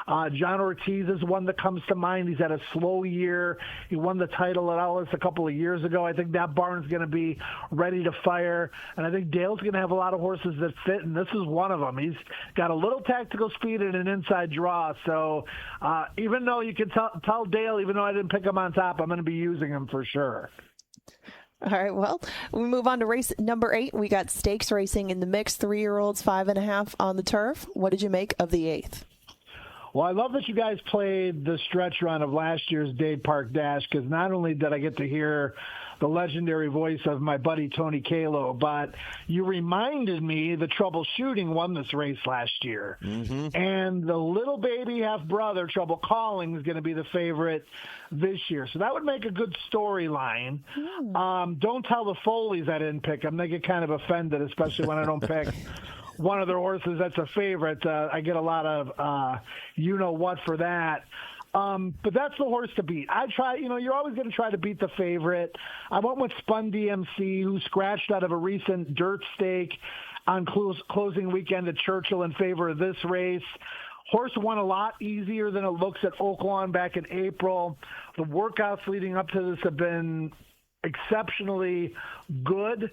John Ortiz is one that comes to mind. He's had a slow year. He won the title at Ellis a couple of years ago. I think that barn's going to be ready to fire. And I think Dale's going to have a lot of horses that fit, and this is one of them. He's got a little tactical speed and an inside draw. So even though you can tell Dale, even though I didn't pick him on top, I'm going to be using him for sure. All right, well, we move on to race number 8. We got stakes racing in the mix, 3-year-olds, 5.5 on the turf. What did you make of the 8th? Well, I love that you guys played the stretch run of last year's Dade Park Dash, because not only did I get to hear the legendary voice of my buddy Tony Kalo, but you reminded me the Troubleshooting won this race last year. Mm-hmm. And the little baby half-brother, Trouble Calling, is going to be the favorite this year. So that would make a good storyline. Don't tell the Foleys I didn't pick them. They get kind of offended, especially when I don't pick one of their horses that's a favorite. I get a lot of you-know-what for that. But that's the horse to beat. You're always going to try to beat the favorite. I went with Spun DMC, who scratched out of a recent dirt stake on closing weekend at Churchill in favor of this race. Horse won a lot easier than it looks at Oaklawn back in April. The workouts leading up to this have been exceptionally good.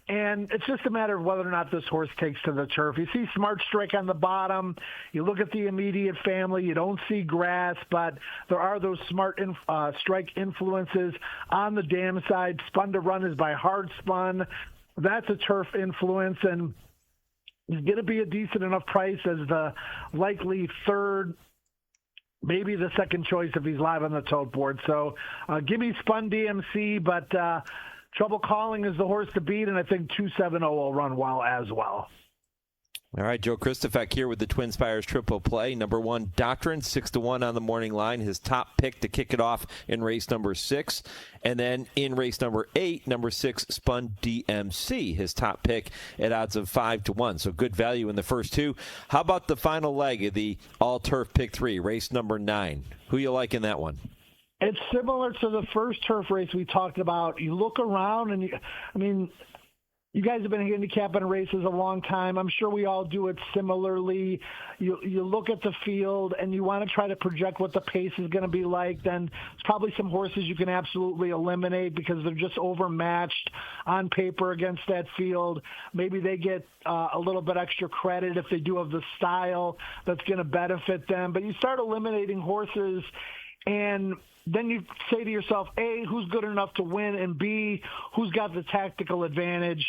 And it's just a matter of whether or not this horse takes to the turf. You see Smart Strike on the bottom. You look at the immediate family. You don't see Grass, but there are those Smart Strike influences on the dam side. Spun to Run is by Hard Spun. That's a turf influence, and he's going to be a decent enough price as the likely third, maybe the second choice if he's live on the tote board. So give me Spun DMC, but Trouble Calling is the horse to beat, and I think 270 will run well as well. All right, Joe Kristufek here with the TwinSpires Triple Play. Number 1, Doctrine, 6-1 on the morning line. His top pick to kick it off in race number 6. And then in race number 8, number 6, Spun DMC, his top pick at odds of 5-1. So good value in the first 2. How about the final leg of the all-turf pick 3, race number 9? Who you like in that one? It's similar to the first turf race we talked about. You look around, and you guys have been handicapping races a long time. I'm sure we all do it similarly. You look at the field, and you want to try to project what the pace is going to be like. Then there's probably some horses you can absolutely eliminate because they're just overmatched on paper against that field. Maybe they get a little bit extra credit if they do have the style that's going to benefit them. But you start eliminating horses, and then you say to yourself, A, who's good enough to win, and B, who's got the tactical advantage?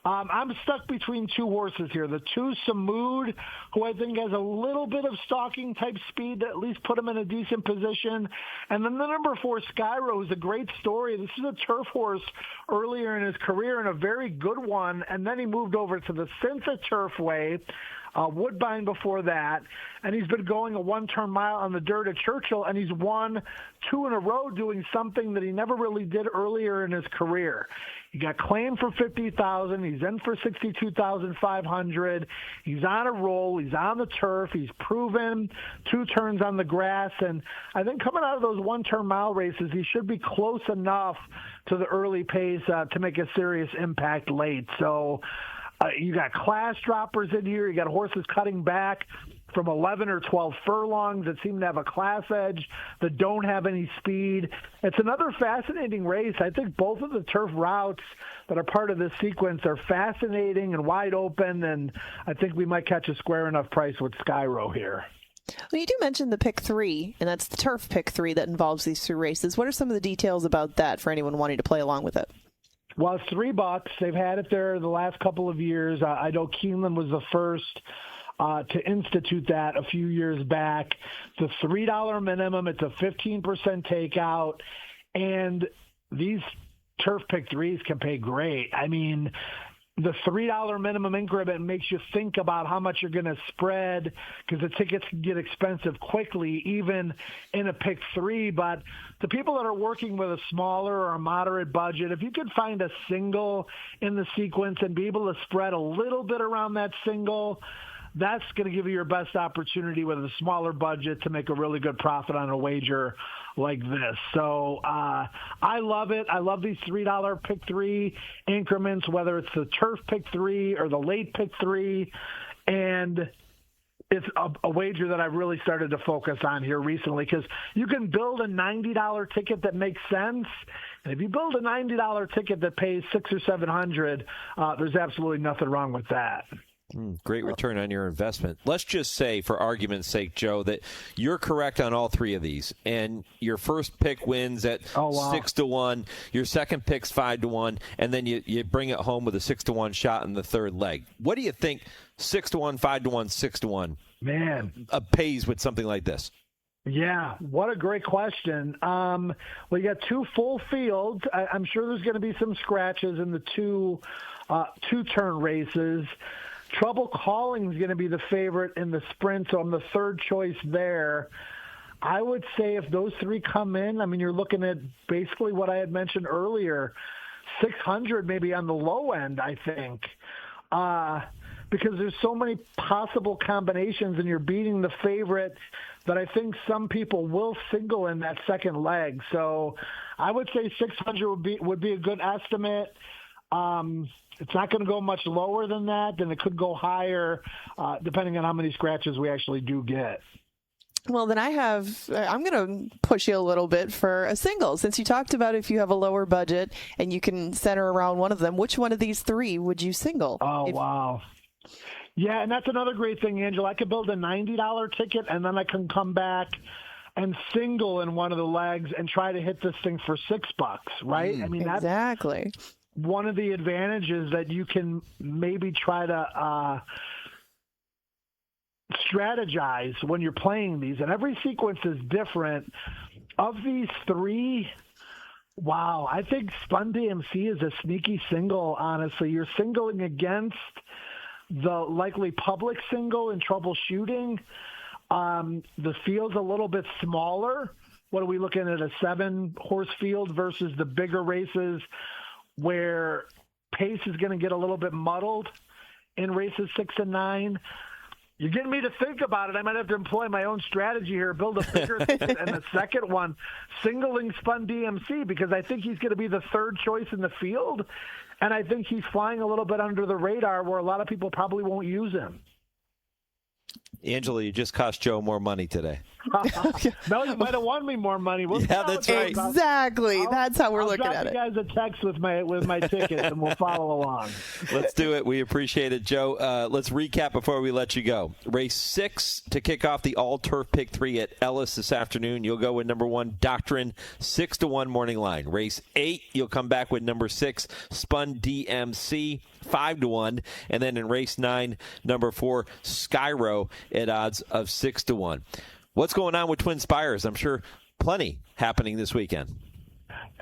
I'm stuck between 2 horses here. The 2, Samud, who I think has a little bit of stalking type speed that at least put him in a decent position. And then the number 4, Skyro, is a great story. This is a turf horse earlier in his career and a very good one. And then he moved over to the Cinta Turfway. Woodbine before that, and he's been going a 1-turn mile on the dirt at Churchill, and he's won 2 in a row doing something that he never really did earlier in his career. He got claimed for $50,000. He's in for $62,500. He's on a roll. He's on the turf. He's proven 2 turns on the grass, and I think coming out of those 1-turn mile races, he should be close enough to the early pace to make a serious impact late. So you got class droppers in here. You got horses cutting back from 11 or 12 furlongs that seem to have a class edge, that don't have any speed. It's another fascinating race. I think both of the turf routes that are part of this sequence are fascinating and wide open, and I think we might catch a square enough price with Skyro here. Well, you do mention the pick 3, and that's the turf pick 3 that involves these 2 races. What are some of the details about that for anyone wanting to play along with it? Well, it's $3. They've had it there the last couple of years. I know Keeneland was the first to institute that a few years back. It's a $3 minimum. It's a 15% takeout. And these turf pick 3s can pay great. I mean, the $3 minimum increment makes you think about how much you're going to spread, because the tickets can get expensive quickly, even in a pick 3. But the people that are working with a smaller or a moderate budget, if you could find a single in the sequence and be able to spread a little bit around that single, that's going to give you your best opportunity with a smaller budget to make a really good profit on a wager like this. So I love it. I love these $3 pick 3 increments, whether it's the turf pick 3 or the late pick 3. And it's a wager that I've really started to focus on here recently, because you can build a $90 ticket that makes sense. And if you build a $90 ticket that pays $600 or $700, there's absolutely nothing wrong with that. Great return on your investment. Let's just say, for argument's sake, Joe, that you're correct on all three of these, and your first pick wins at 6-1, your second pick's 5-1, and then you bring it home with a 6-1 shot in the third leg. What do you think 6-1, 5-1, 6-1 pays with something like this? Yeah, what a great question. Well, you got two full fields. I'm sure there's going to be some scratches in the two-turn races. Trouble Calling is going to be the favorite in the sprint, so I'm the third choice there. I would say if those three come in, I mean, you're looking at basically what I had mentioned earlier, 600 maybe on the low end, I think, because there's so many possible combinations, and you're beating the favorite that I think some people will single in that second leg. So I would say 600 would be a good estimate. It's not going to go much lower than that, then it could go higher, depending on how many scratches we actually do get. Well, then I'm going to push you a little bit for a single. Since you talked about if you have a lower budget and you can center around one of them, which one of these three would you single? Wow. Yeah, and that's another great thing, Angela. I could build a $90 ticket, and then I can come back and single in one of the legs and try to hit this thing for $6, right? I mean, that's exactly one of the advantages, that you can maybe try to strategize when you're playing these. And every sequence is different. Of these three, wow, I think Spun DMC is a sneaky single, honestly. You're singling against the likely public single in Troubleshooting. The field's a little bit smaller. What are we looking at, a 7-horse field versus the bigger races where pace is going to get a little bit muddled in races 6 and 9. You're getting me to think about it. I might have to employ my own strategy here, build a bigger ticket, and the second one, singling Spun DMC, because I think he's going to be the third choice in the field, and I think he's flying a little bit under the radar where a lot of people probably won't use him. Angela, you just cost Joe more money today. No, you might have won me more money. That's right. Exactly. That's how we're looking at it. I'll drop you guys a text with my tickets, and we'll follow along. Let's do it. We appreciate it, Joe. Let's recap before we let you go. Race 6 to kick off the all-turf pick 3 at Ellis this afternoon. You'll go with number 1, Doctrine, 6-1 morning line. Race 8, you'll come back with number 6, Spun DMC, 5-1. And then in race 9, number 4, Skyro at odds of 6-1. What's going on with TwinSpires? I'm sure plenty happening this weekend.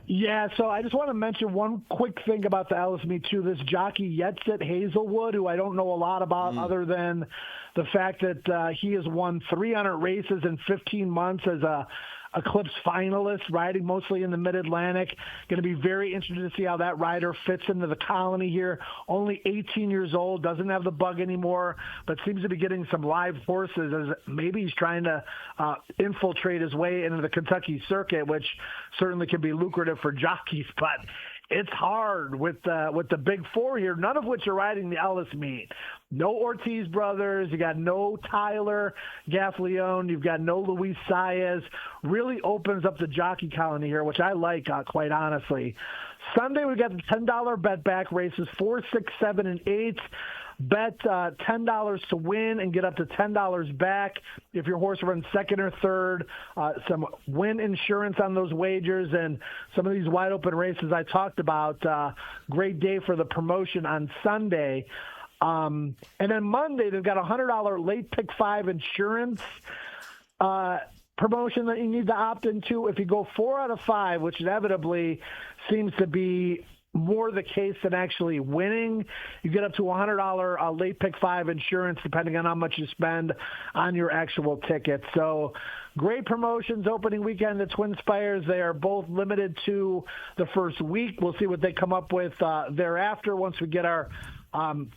Yeah, so I just want to mention one quick thing about the Ellis Meet, too. This jockey, Yetsit Hazelwood, who I don't know a lot about other than the fact that he has won 300 races in 15 months as a Eclipse finalist, riding mostly in the Mid-Atlantic. Going to be very interested to see how that rider fits into the colony here. Only 18 years old, doesn't have the bug anymore, but seems to be getting some live horses, as maybe he's trying to infiltrate his way into the Kentucky circuit, which certainly can be lucrative for jockeys, but it's hard with the big four here, none of which are riding the Ellis Meet. No Ortiz brothers. You got no Tyler Gaffleone. You've got no Luis Saez. Really opens up the jockey colony here, which I like, quite honestly. Sunday, we got the $10 bet back races 4, 6, 7, and 8. Bet $10 to win and get up to $10 back if your horse runs second or third. Some win insurance on those wagers, and some of these wide open races I talked about. Great day for the promotion on Sunday. And then Monday, they've got a $100 late pick 5 insurance promotion that you need to opt into. If you go 4 out of 5, which inevitably seems to be more the case than actually winning, you get up to $100 late pick 5 insurance, depending on how much you spend on your actual ticket. So great promotions opening weekend at TwinSpires. They are both limited to the first week. We'll see what they come up with thereafter once we get our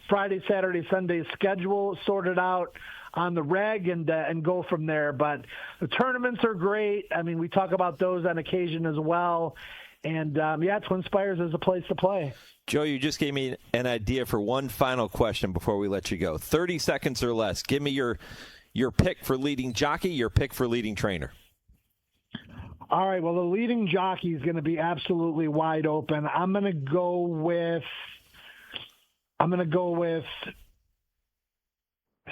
Friday, Saturday, Sunday schedule sorted out on the reg and go from there. But the tournaments are great. I mean, we talk about those on occasion as well. And, TwinSpires is a place to play. Joe, you just gave me an idea for one final question before we let you go. 30 seconds or less. Give me your pick for leading jockey, your pick for leading trainer. All right, well, the leading jockey is going to be absolutely wide open. I'm going to go with I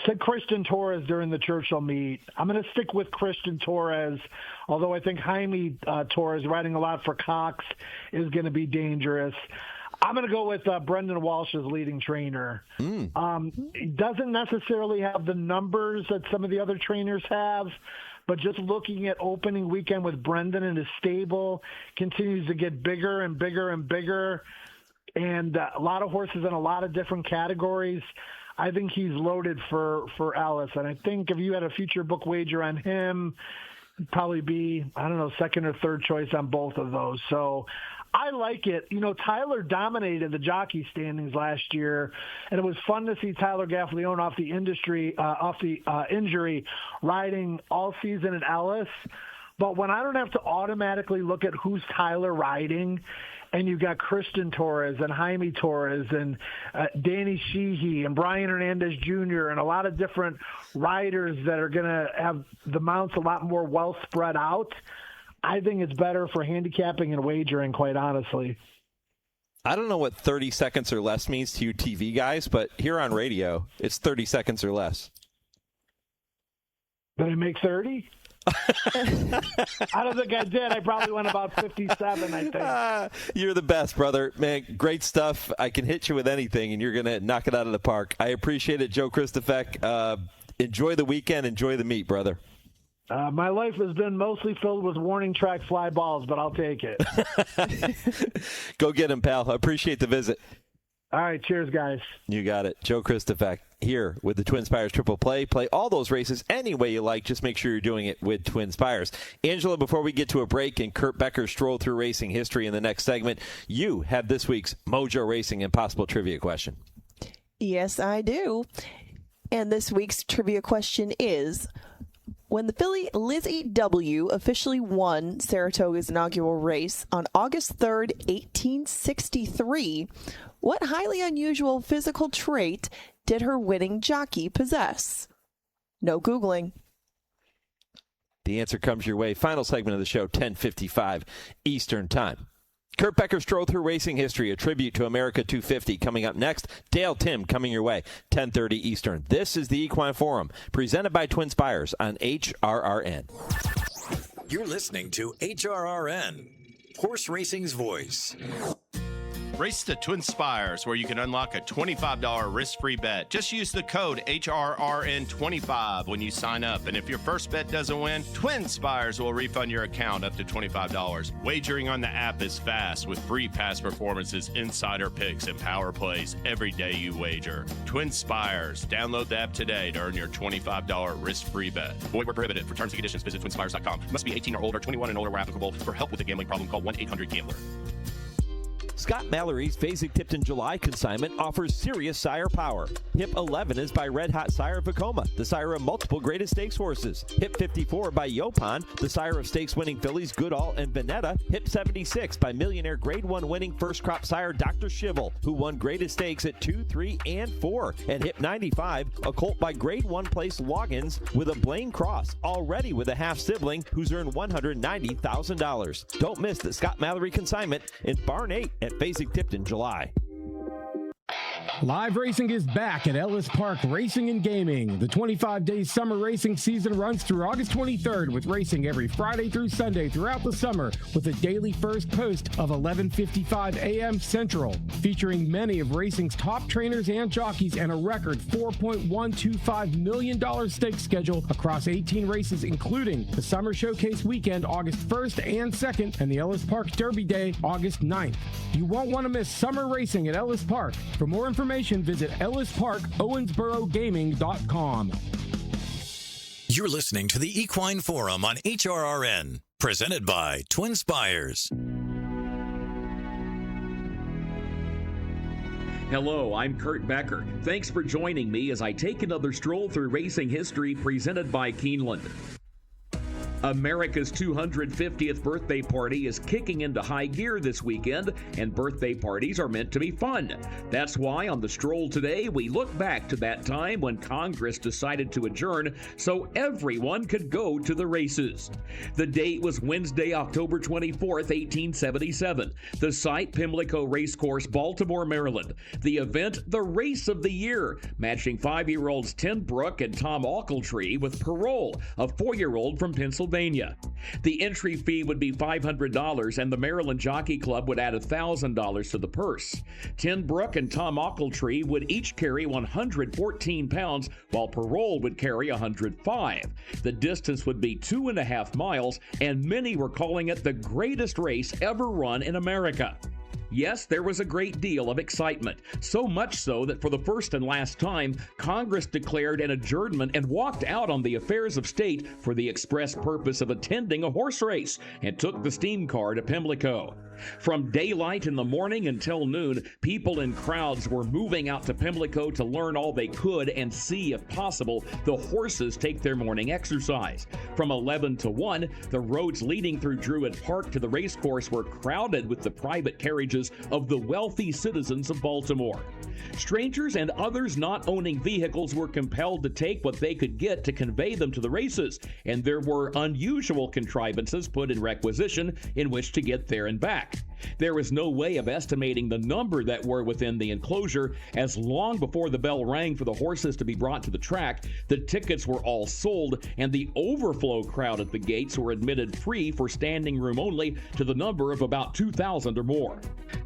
said Christian Torres during the Churchill meet. I'm going to stick with Christian Torres, although I think Jaime Torres, riding a lot for Cox, is going to be dangerous. I'm going to go with Brendan Walsh as leading trainer. He doesn't necessarily have the numbers that some of the other trainers have, but just looking at opening weekend with Brendan and his stable continues to get bigger and bigger and bigger, and a lot of horses in a lot of different categories. I think he's loaded for Ellis, and I think if you had a future book wager on him, it'd probably be, second or third choice on both of those. So I like it. Tyler dominated the jockey standings last year, and it was fun to see Tyler Gaffalione off the injury riding all season at Ellis. But when I don't have to automatically look at who's Tyler riding, and you've got Christian Torres and Jaime Torres and Danny Sheehy and Brian Hernandez Jr. and a lot of different riders that are going to have the mounts a lot more well spread out, I think it's better for handicapping and wagering, quite honestly. I don't know what 30 seconds or less means to you TV guys, but here on radio, it's 30 seconds or less. Did I make 30? I don't think I did. I probably went about 57, I think. You're the best, brother. Man, great stuff. I can hit you with anything, and you're going to knock it out of the park. I appreciate it, Joe Kristufek. Enjoy the weekend. Enjoy the meet, brother. My life has been mostly filled with warning track fly balls, but I'll take it. Go get him, pal. I appreciate the visit. All right, cheers, guys. You got it. Joe Kristufek here with the TwinSpires Triple Play. Play all those races any way you like. Just make sure you're doing it with TwinSpires. Angela, before we get to a break and Kurt Becker Stroll Through Racing History in the next segment, you have this week's Mojo Racing Impossible Trivia question. Yes, I do. And this week's trivia question is, when the filly Lizzie W. officially won Saratoga's inaugural race on August 3rd, 1863, what highly unusual physical trait did her winning jockey possess? No Googling. The answer comes your way. Final segment of the show, 10:55 Eastern Time. Kurt Becker Stroll Through Racing History, a tribute to America 250. Coming up next, Dale Tim coming your way, 10:30 Eastern. This is the Equine Forum, presented by TwinSpires on HRRN. You're listening to HRRN, Horse Racing's voice. Race to TwinSpires, where you can unlock a $25 risk-free bet. Just use the code HRRN25 when you sign up. And if your first bet doesn't win, TwinSpires will refund your account up to $25. Wagering on the app is fast with free past performances, insider picks, and power plays every day you wager. TwinSpires. Download the app today to earn your $25 risk-free bet. Void where prohibited. For terms and conditions, visit TwinSpires.com. Must be 18 or older, 21 and older where applicable. For help with a gambling problem, call 1-800-GAMBLER. Scott Mallory's Phasic Tipped in July consignment offers serious sire power. Hip 11 is by Red Hot Sire of Vacoma, the sire of multiple greatest stakes horses. Hip 54 by Yopon, the sire of stakes-winning fillies Goodall and Veneta. Hip 76 by millionaire Grade 1 winning first crop sire Dr. Shivel, who won greatest stakes at 2, 3, and 4. And Hip 95, a colt by Grade 1 place Loggins with a Blaine Cross, already with a half-sibling who's earned $190,000. Don't miss the Scott Mallory consignment in Barn 8 at Phasic Tipped in July. Live racing is back at Ellis Park Racing and Gaming. The 25-day summer racing season runs through August 23rd with racing every Friday through Sunday throughout the summer with a daily first post of 11:55 a.m. Central, featuring many of racing's top trainers and jockeys and a record $4.125 million stakes schedule across 18 races, including the Summer Showcase weekend August 1st and 2nd and the Ellis Park Derby Day August 9th. You won't want to miss summer racing at Ellis Park. For more information, visit ellisparkowensborogaming.com. You're listening to the Equine Forum on HRRN, presented by TwinSpires. Hello, I'm Kurt Becker. Thanks for joining me as I take another stroll through racing history presented by Keeneland. America's 250th birthday party is kicking into high gear this weekend, and birthday parties are meant to be fun. That's why on the stroll today, we look back to that time when Congress decided to adjourn so everyone could go to the races. The date was Wednesday, October 24th, 1877. The site, Pimlico Racecourse, Baltimore, Maryland. The event, the Race of the Year, matching 5-year-olds Tin Brook and Tom Ochiltree with Parole, a 4-year-old from Pennsylvania. The entry fee would be $500, and the Maryland Jockey Club would add $1,000 to the purse. Tin Brook and Tom Ochiltree would each carry 114 pounds, while Parole would carry 105. The distance would be 2.5 miles, and many were calling it the greatest race ever run in America. Yes, there was a great deal of excitement, so much so that for the first and last time, Congress declared an adjournment and walked out on the affairs of state for the express purpose of attending a horse race and took the steam car to Pimlico. From daylight in the morning until noon, people in crowds were moving out to Pimlico to learn all they could and see, if possible, the horses take their morning exercise. From 11 to 1, the roads leading through Druid Park to the racecourse were crowded with the private carriages of the wealthy citizens of Baltimore. Strangers and others not owning vehicles were compelled to take what they could get to convey them to the races, and there were unusual contrivances put in requisition in which to get there and back. There was no way of estimating the number that were within the enclosure, as long before the bell rang for the horses to be brought to the track, the tickets were all sold, and the overflow crowd at the gates were admitted free for standing room only to the number of about 2,000 or more.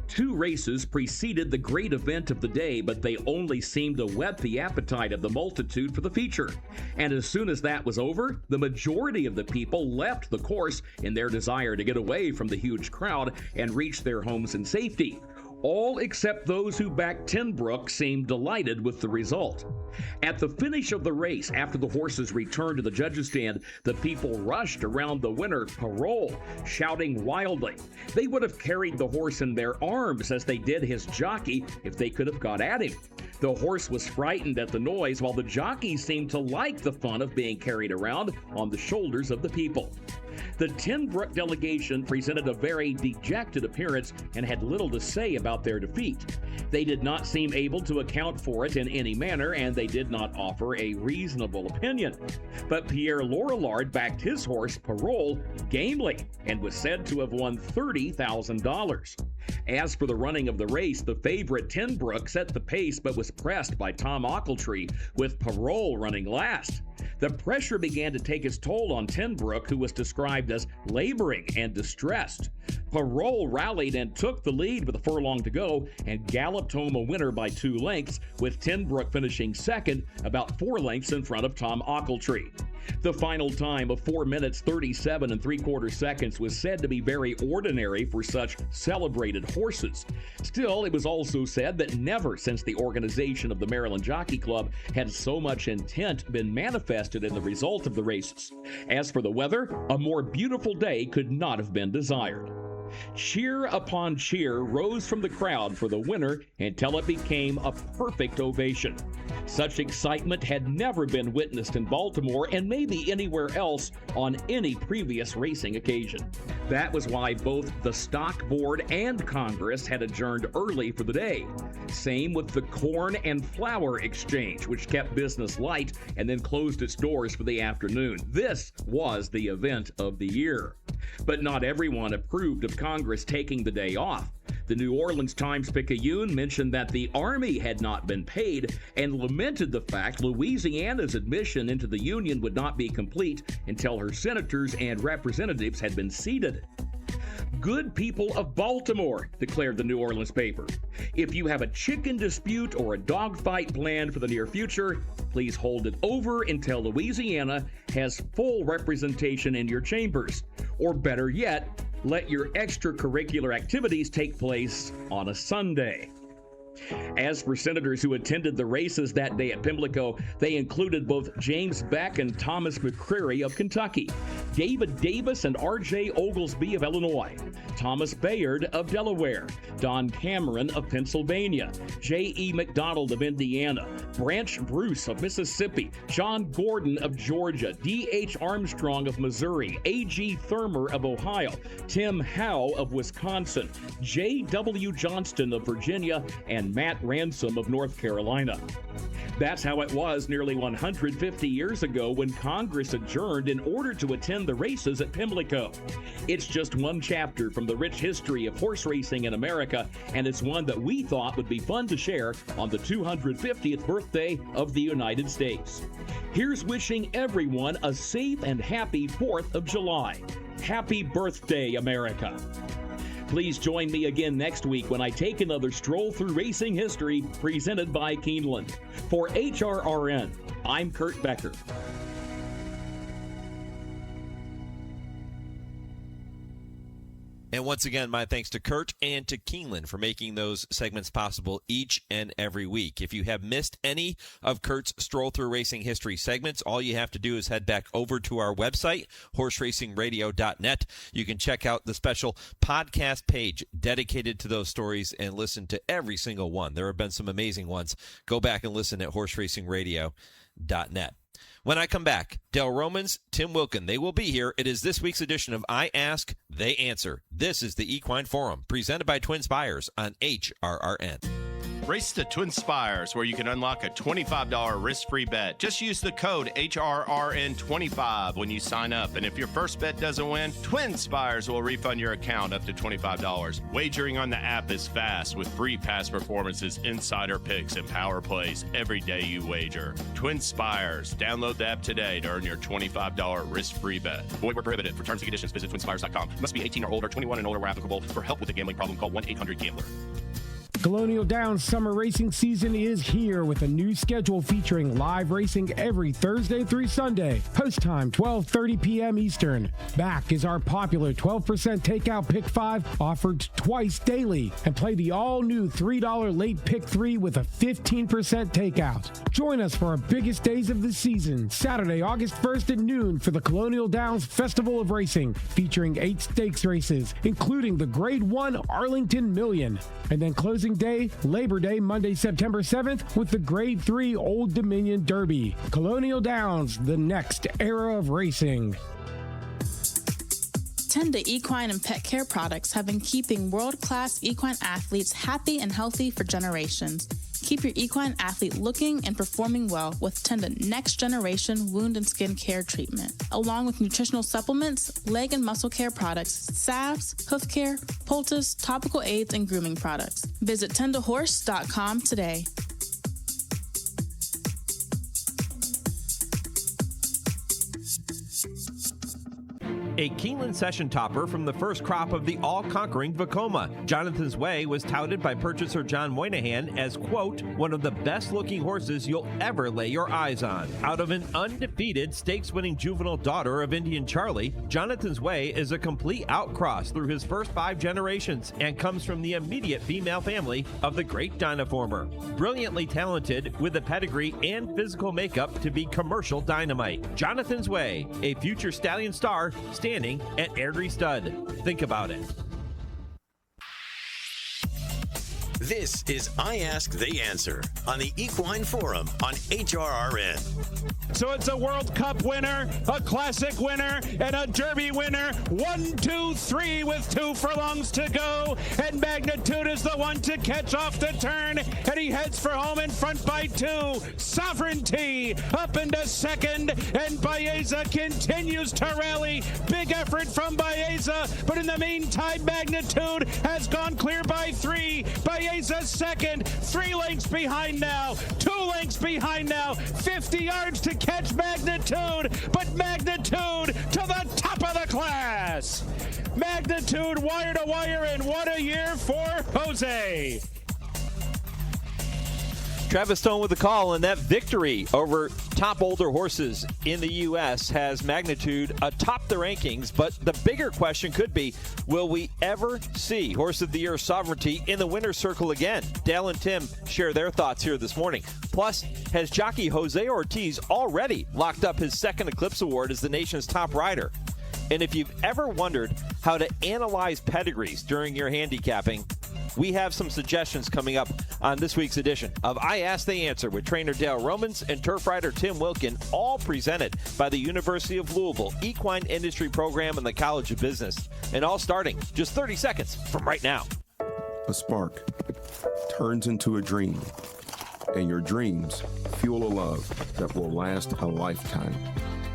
2 races preceded the great event of the day, but they only seemed to whet the appetite of the multitude for the feature. And as soon as that was over, the majority of the people left the course in their desire to get away from the huge crowd and reach their homes in safety. All except those who backed Tin Brook seemed delighted with the result. At the finish of the race, after the horses returned to the judges' stand, the people rushed around the winner, Parole, shouting wildly. They would have carried the horse in their arms as they did his jockey if they could have got at him. The horse was frightened at the noise, while the jockey seemed to like the fun of being carried around on the shoulders of the people. The Tin Brook delegation presented a very dejected appearance and had little to say about their defeat. They did not seem able to account for it in any manner, and they did not offer a reasonable opinion. But Pierre Lorillard backed his horse, Parole, gamely, and was said to have won $30,000. As for the running of the race, the favorite Tin Brook set the pace but was pressed by Tom Ochiltree, with Parole running last. The pressure began to take its toll on Tin Brook, who was described as laboring and distressed. Parole rallied and took the lead with a furlong to go and galloped home a winner by 2 lengths, with Tin Brook finishing second, about 4 lengths in front of Tom Ochiltree. The final time of 4 minutes 37 3/4 seconds was said to be very ordinary for such celebrated horses. Still, it was also said that never since the organization of the Maryland Jockey Club had so much intent been manifested in the result of the races. As for the weather, a more beautiful day could not have been desired. Cheer upon cheer rose from the crowd for the winner until it became a perfect ovation. Such excitement had never been witnessed in Baltimore and maybe anywhere else on any previous racing occasion. That was why both the Stock Board and Congress had adjourned early for the day. Same with the Corn and Flour Exchange, which kept business light and then closed its doors for the afternoon. This was the event of the year. But not everyone approved of Congress taking the day off. The New Orleans Times-Picayune mentioned that the Army had not been paid and lamented the fact Louisiana's admission into the Union would not be complete until her senators and representatives had been seated. Good people of Baltimore, declared the New Orleans paper. If you have a chicken dispute or a dogfight planned for the near future, please hold it over until Louisiana has full representation in your chambers. Or better yet, let your extracurricular activities take place on a Sunday. As for senators who attended the races that day at Pimlico, they included both James Beck and Thomas McCreary of Kentucky. David Davis and R.J. Oglesby of Illinois, Thomas Bayard of Delaware, Don Cameron of Pennsylvania, J.E. McDonald of Indiana, Branch Bruce of Mississippi, John Gordon of Georgia, D.H. Armstrong of Missouri, A.G. Thurmer of Ohio, Tim Howe of Wisconsin, J.W. Johnston of Virginia, and Matt Ransom of North Carolina. That's how it was nearly 150 years ago when Congress adjourned in order to attend the races at Pimlico. It's just one chapter from the rich history of horse racing in America, and it's one that we thought would be fun to share on the 250th birthday of the United States. Here's wishing everyone a safe and happy 4th of July. Happy birthday, America. Please join me again next week when I take another stroll through racing history presented by Keeneland. For HRRN, I'm Kurt Becker. And once again, my thanks to Kurt and to Keeneland for making those segments possible each and every week. If you have missed any of Kurt's Stroll Through Racing History segments, all you have to do is head back over to our website, horseracingradio.net. You can check out the special podcast page dedicated to those stories and listen to every single one. There have been some amazing ones. Go back and listen at horseracingradio.net. When I come back, Dale Romans, Tim Wilkin, they will be here. It is this week's edition of I Ask, They Answer. This is the Equine Forum, presented by TwinSpires on HRRN. Race to TwinSpires, where you can unlock a $25 risk-free bet. Just use the code HRRN25 when you sign up. And if your first bet doesn't win, TwinSpires will refund your account up to $25. Wagering on the app is fast with free past performances, insider picks, and power plays every day you wager. TwinSpires. Download the app today to earn your $25 risk-free bet. Void where prohibited. For terms and conditions, visit TwinSpires.com. Must be 18 or older, 21 and older where applicable. For help with a gambling problem, call 1-800-GAMBLER. Colonial Downs summer racing season is here with a new schedule featuring live racing every Thursday through Sunday. Post time 12:30 p.m. Eastern. Back is our popular 12% takeout pick 5 offered twice daily, and play the all-new $3 late pick 3 with a 15% takeout. Join us for our biggest days of the season, Saturday, August 1st at noon for the Colonial Downs Festival of Racing, featuring 8 stakes races, including the Grade 1 Arlington Million, and then closing day, Labor Day, Monday, September 7th, with the Grade 3 Old Dominion Derby. Colonial Downs, the next era of racing. Tenda Equine and Pet Care products have been keeping world-class equine athletes happy and healthy for generations. Keep your equine athlete looking and performing well with Tenda Next Generation Wound and Skin Care Treatment, along with nutritional supplements, leg and muscle care products, salves, hoof care, poultice, topical aids, and grooming products. Visit tendahorse.com today. A Keeneland session topper from the first crop of the all-conquering Vekoma. Jonathan's Way was touted by purchaser John Moynihan as, quote, one of the best-looking horses you'll ever lay your eyes on. Out of an undefeated stakes-winning juvenile daughter of Indian Charlie, Jonathan's Way is a complete outcross through his first 5 generations and comes from the immediate female family of the great Dynaformer. Brilliantly talented with the pedigree and physical makeup to be commercial dynamite. Jonathan's Way, a future stallion star, standing at Airdrie Stud. Think about it. This is I Ask, They Answer on the Equine Forum on HRRN. So it's a World Cup winner, a Classic winner, and a Derby winner. 1, 2, 3 with 2 furlongs to go. And Magnitude is the one to catch off the turn. And he heads for home in front by 2. Sovereignty up into second. And Baeza continues to rally. Big effort from Baeza. But in the meantime, Magnitude has gone clear by 3. Baeza second, 3 lengths behind now, 2 lengths behind now, 50 yards to catch Magnitude, but Magnitude to the top of the class. Magnitude wire to wire, and what a year for Jose. Travis Stone with the call, and that victory over top older horses in the U.S. has Magnitude atop the rankings. But the bigger question could be, will we ever see Horse of the Year Sovereignty in the winner's circle again? Dale and Tim share their thoughts here this morning. Plus, has jockey Jose Ortiz already locked up his second Eclipse Award as the nation's top rider? And if you've ever wondered how to analyze pedigrees during your handicapping, we have some suggestions coming up on this week's edition of I Ask, They Answer with trainer Dale Romans and turf rider Tim Wilkin, all presented by the University of Louisville Equine Industry Program and the College of Business, and all starting just 30 seconds from right now. A spark turns into a dream, and your dreams fuel a love that will last a lifetime.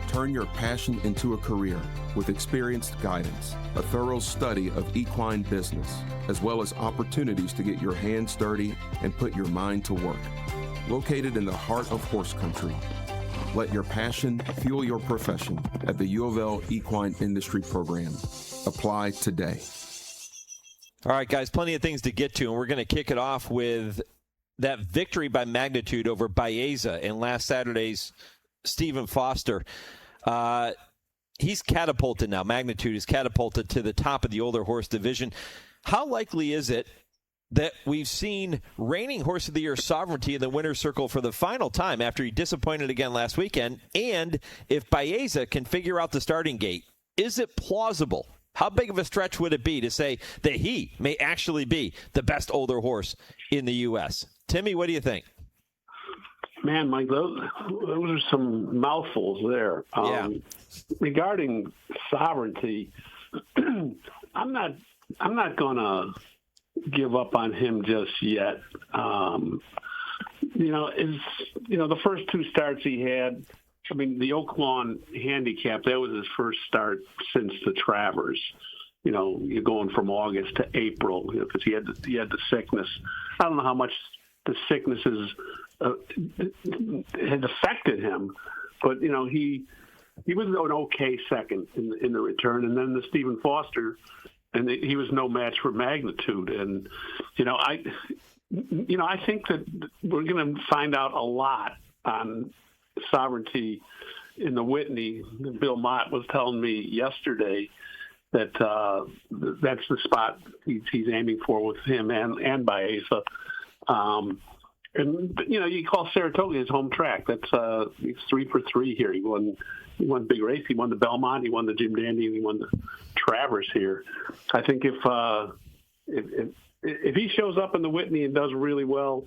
Turn your passion into a career with experienced guidance, a thorough study of equine business, as well as opportunities to get your hands dirty and put your mind to work. Located in the heart of horse country, let your passion fuel your profession at the U of L Equine Industry Program. Apply today. All right, guys, plenty of things to get to, and we're going to kick it off with that victory by Magnitude over Baeza in last Saturday's Stephen Forster. He's catapulted now. Magnitude is catapulted to the top of the older horse division. How likely is it that we've seen reigning Horse of the Year Sovereignty in the winner's circle for the final time after he disappointed again last weekend? And if Baeza can figure out the starting gate, is it plausible? How big of a stretch would it be to say that he may actually be the best older horse in the U.S.? Timmy, what do you think? Man, Mike, those are some mouthfuls there. Regarding sovereignty, I'm not going to give up on him just yet. The first two starts he had, I mean, the Oak Lawn Handicap, that was his first start since the Travers. You're going from August to April because he had the sickness. I don't know how much the sickness has affected him, but he was an okay second in the return, and then the Stephen Forster, and he was no match for Magnitude. And I think that we're going to find out a lot on sovereignty in the Whitney. Bill Mott was telling me yesterday that that's the spot he's aiming for with him and Baeza. And you call Saratoga his home track. That's he's 3 for 3 here. He won big race. He won the Belmont. He won the Jim Dandy. And he won the Travers here. I think if he shows up in the Whitney and does really well,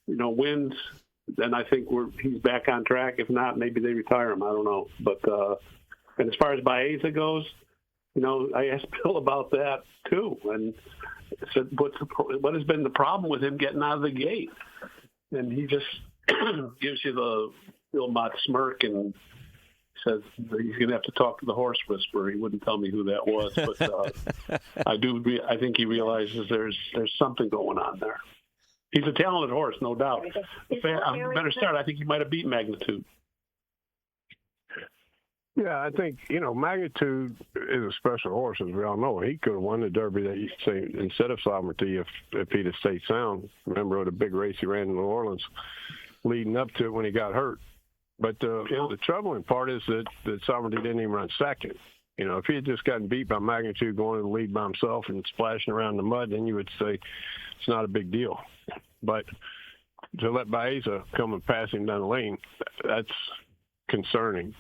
wins, then I think he's back on track. If not, maybe they retire him. I don't know. But and as far as Baeza goes, I asked Bill about that too, and said, what has been the problem with him getting out of the gate? And he just gives you the Bill Mott smirk and says he's going to have to talk to the horse whisperer. He wouldn't tell me who that was, but I think he realizes there's something going on there. He's a talented horse, no doubt. Better start. I think he might have beat Magnitude. Yeah, I think, Magnitude is a special horse, as we all know. He could have won the Derby that you say instead of Sovereignty if he'd have stayed sound. Remember the big race he ran in New Orleans leading up to it when he got hurt. But the troubling part is that Sovereignty didn't even run second. If he had just gotten beat by Magnitude going in the lead by himself and splashing around the mud, then you would say it's not a big deal. But to let Baeza come and pass him down the lane, that's concerning.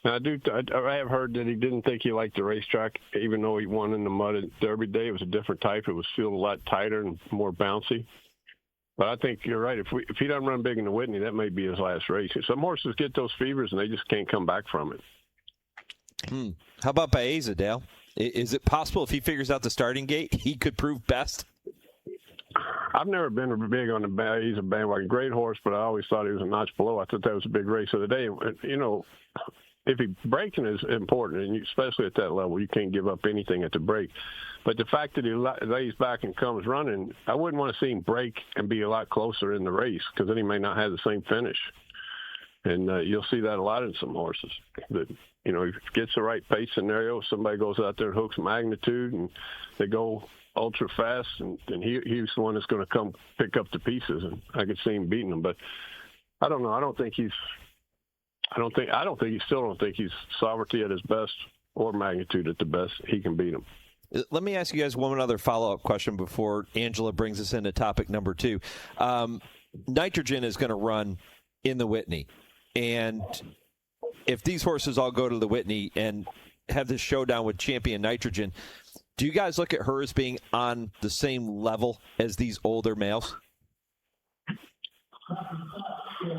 Now, I have heard that he didn't think he liked the racetrack, even though he won in the mud at Derby Day. It was a different type. It was feel a lot tighter and more bouncy. But I think you're right. If he doesn't run big in the Whitney, that may be his last race. Some horses get those fevers, and they just can't come back from it. How about Baeza, Dale? Is it possible if he figures out the starting gate, he could prove best? I've never been big on the Baeza bandwagon. Great horse, but I always thought he was a notch below. I thought that was a big race of the day. If breaking is important, and especially at that level, you can't give up anything at the break. But the fact that he lays back and comes running, I wouldn't want to see him break and be a lot closer in the race because then he may not have the same finish. And you'll see that a lot in some horses. That if he gets the right pace scenario, somebody goes out there and hooks Magnitude, and they go ultra fast, and he's the one that's going to come pick up the pieces. And I could see him beating them, but I don't know. I don't think he still don't think he's Sovereignty at his best or Magnitude at the best. He can beat him. Let me ask you guys one other follow-up question before Angela brings us into topic number 2. Nitrogen is going to run in the Whitney. And if these horses all go to the Whitney and have this showdown with Champion Nitrogen. Do you guys look at her as being on the same level as these older males?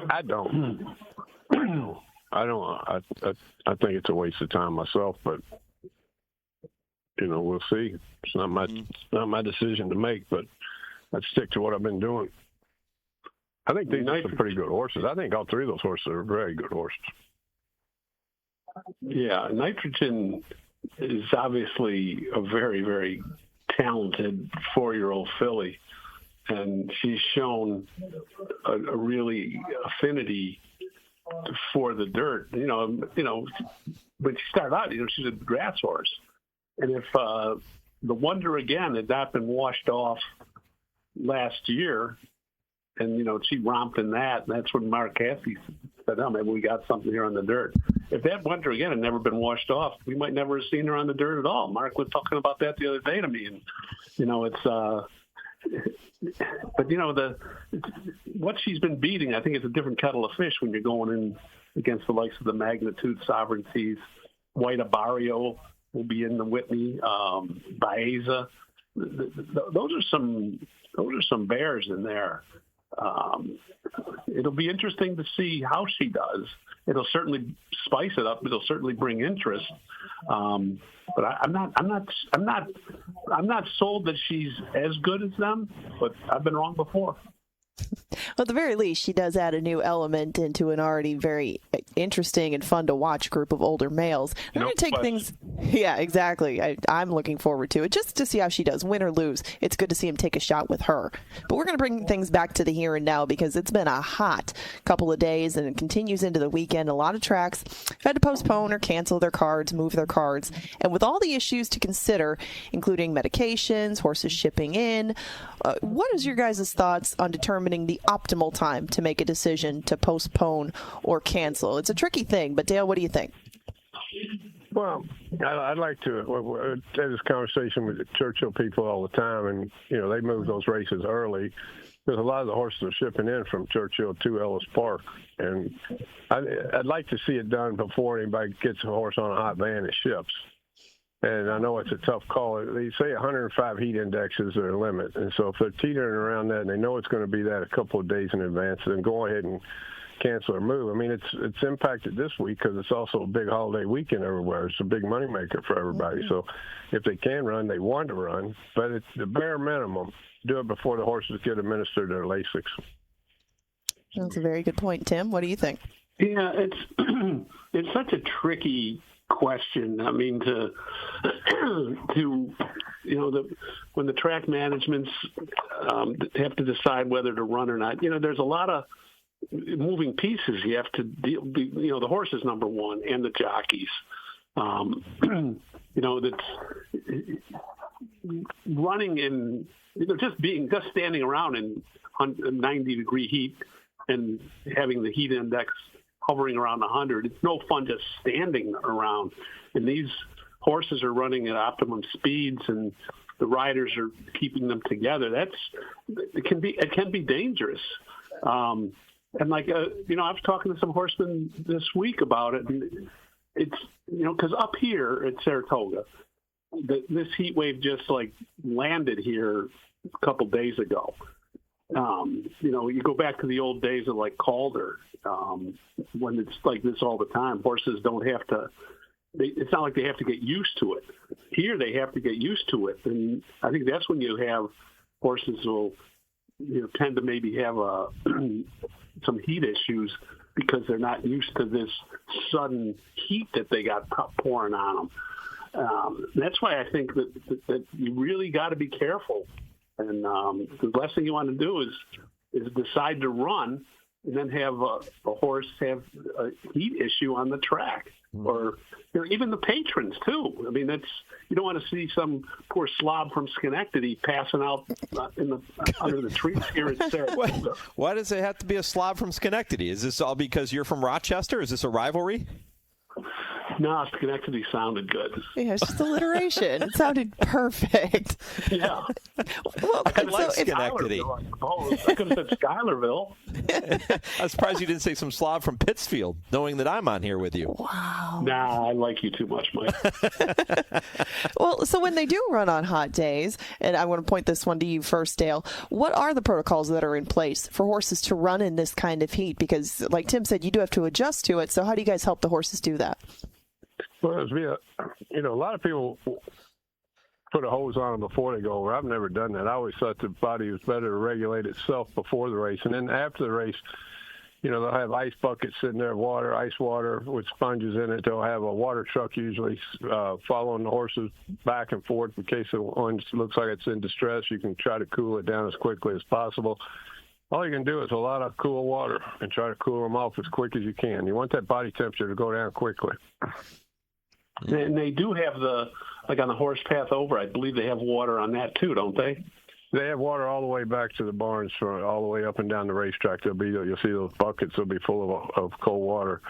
I don't. I don't. I think it's a waste of time myself, but we'll see. It's not my decision to make, but I'd stick to what I've been doing. I think these are pretty good horses. I think all three of those horses are very good horses. Yeah, Nitrogen is obviously a very, very talented 4-year-old filly, and she's shown a really affinity for the dirt. When she started out, she's a grass horse, and if the Wonder Again had not been washed off last year, and she romped in that, and that's when Mark Cassidy said, "Oh, maybe we got something here on the dirt." If that Wonder Again had never been washed off, we might never have seen her on the dirt at all. Mark was talking about that the other day to me, and but what she's been beating, I think it's a different kettle of fish when you're going in against the likes of the Magnitude, Sovereignties. White Abario will be in the Whitney, Baeza. Those are some bears in there. It'll be interesting to see how she does. It'll certainly spice it up. It'll certainly bring interest. But I'm not sold that she's as good as them. But I've been wrong before. Well, at the very least, she does add a new element into an already very interesting and fun to watch group of older males. They're going to take things. Yeah, exactly. I'm looking forward to it just to see how she does, win or lose. It's good to see him take a shot with her. But we're going to bring things back to the here and now because it's been a hot couple of days and it continues into the weekend. A lot of tracks had to postpone or cancel their cards, move their cards. And with all the issues to consider, including medications, horses shipping in, what is your guys' thoughts on determining the optimal time to make a decision to postpone or cancel? It's a tricky thing, but Dale, what do you think? Well, I'd like to have this conversation with the Churchill people all the time, and they move those races early because a lot of the horses are shipping in from Churchill to Ellis Park, and I'd like to see it done before anybody gets a horse on a hot van and ships. And I know it's a tough call. They say 105 heat indexes are the limit. And so if they're teetering around that and they know it's going to be that a couple of days in advance, then go ahead and cancel or move. I mean, it's impacted this week because it's also a big holiday weekend everywhere. It's a big moneymaker for everybody. So if they can run, they want to run. But it's the bare minimum. Do it before the horses get administered their Lasix. That's a very good point. Tim, what do you think? Yeah, it's such a tricky question. I mean, when the track managements have to decide whether to run or not, there's a lot of moving pieces. You have to deal. The horse is number one, and the jockeys. That's running in, just standing around in 90-degree heat and having the heat index hovering around 100. It's no fun just standing around. And these horses are running at optimum speeds, and the riders are keeping them together. It can be dangerous. And I was talking to some horsemen this week about it, and it's because up here at Saratoga, this heat wave just landed here a couple days ago. You go back to the old days of Calder, when it's like this all the time. Horses don't have to. It's not like they have to get used to it. Here they have to get used to it, and I think that's when you have horses will tend to maybe have some heat issues because they're not used to this sudden heat that they got pouring on them. That's why I think that you really got to be careful. And the last thing you want to do is decide to run and then have a horse have a heat issue on the track, or even the patrons too. I mean, you don't want to see some poor slob from Schenectady passing out under the trees here at Saratoga. Why does it have to be a slob from Schenectady? Is this all because you're from Rochester? Is this a rivalry? No, Schenectady sounded good. Yeah, it's just alliteration. It sounded perfect. Yeah. Well, I like Schenectady. I could have said Schuylerville. I'm surprised you didn't say some Slav from Pittsfield, knowing that I'm on here with you. Wow. Nah, I like you too much, Mike. Well, so when they do run on hot days, and I want to point this one to you first, Dale, what are the protocols that are in place for horses to run in this kind of heat? Because, like Tim said, you do have to adjust to it. So how do you guys help the horses do that? Well, a lot of people put a hose on them before they go over. I've never done that. I always thought the body was better to regulate itself before the race. And then after the race, they'll have ice buckets sitting there, ice water with sponges in it. They'll have a water truck usually following the horses back and forth in case one looks like it's in distress. You can try to cool it down as quickly as possible. All you can do is a lot of cool water and try to cool them off as quick as you can. You want that body temperature to go down quickly. And they do have on the horse path over, I believe they have water on that too, don't they? They have water all the way back to the barns, all the way up and down the racetrack. You'll see those buckets will be full of cold water,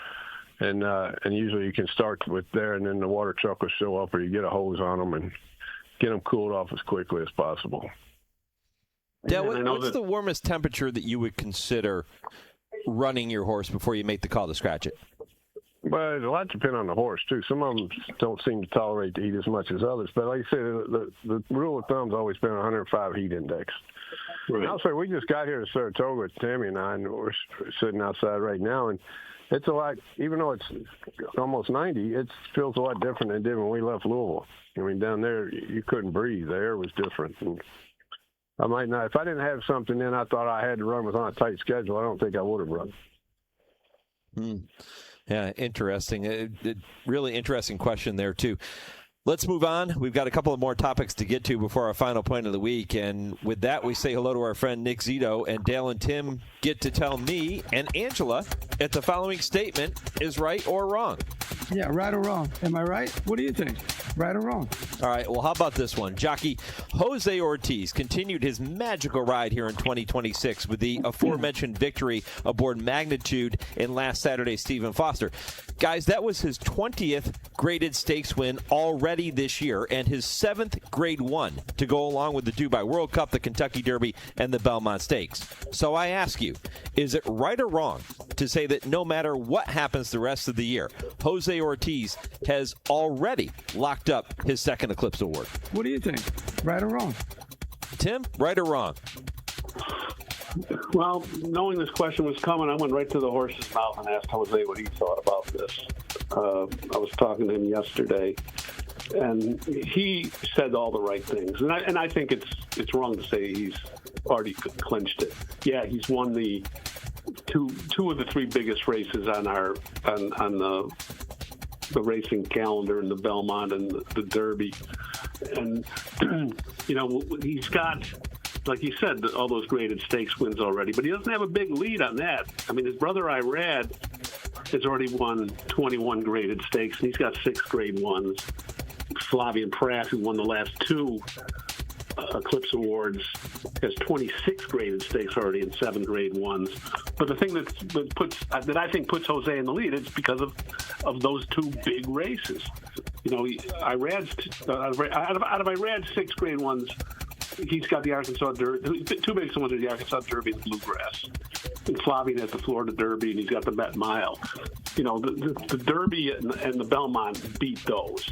and usually you can start with there, and then the water truck will show up, or you get a hose on them and get them cooled off as quickly as possible. Dale, what's the warmest temperature that you would consider running your horse before you make the call to scratch it? Well, a lot depends on the horse, too. Some of them don't seem to tolerate the heat as much as others. But like I said, the rule of thumb's always been 105 heat index. Right. I'll say we just got here to Saratoga with Tammy and I, and we're sitting outside right now. And it's a lot, even though it's almost 90, it feels a lot different than it did when we left Louisville. I mean, down there, you couldn't breathe. The air was different. And I might not, if I didn't have something in I thought I had to run was on a tight schedule, I don't think I would have run. Yeah, interesting. Really interesting question there, too. Let's move on. We've got a couple of more topics to get to before our final point of the week. And with that, we say hello to our friend Nick Zito. And Dale and Tim get to tell me and Angela if the following statement is right or wrong. Yeah, right or wrong. Am I right? What do you think? Right or wrong? All right, well, how about this one? Jockey Jose Ortiz continued his magical ride here in 2026 with the aforementioned victory aboard Magnitude in last Saturday's Stephen Forster. Guys, that was his 20th graded stakes win already this year and his 7th grade 1 to go along with the Dubai World Cup, the Kentucky Derby, and the Belmont Stakes. So I ask you, is it right or wrong to say that no matter what happens the rest of the year, Jose Ortiz has already locked up his second Eclipse Award? What do you think? Right or wrong? Tim, right or wrong? Well, knowing this question was coming, I went right to the horse's mouth and asked Jose what he thought about this. I was talking to him yesterday, and he said all the right things. And I think it's wrong to say he's already clinched it. Yeah, he's won the two of the three biggest races on the racing calendar, in the Belmont and the Derby. And, he's got, like you said, all those graded stakes wins already, but he doesn't have a big lead on that. I mean, his brother Irad has already won 21 graded stakes, and he's got 6 grade 1s. Flavian Pratt, who won the last 2 Eclipse Awards, has 26 graded stakes already and 7 grade 1s. But the thing that I think puts Jose in the lead is because of those 2 big races. Irad's out of Irad's 6 grade 1s, he's got the Arkansas Derby. 2 biggest ones are the Arkansas Derby and the Bluegrass. And Flavian has the Florida Derby, and he's got the Met Mile. The Derby and the Belmont beat those.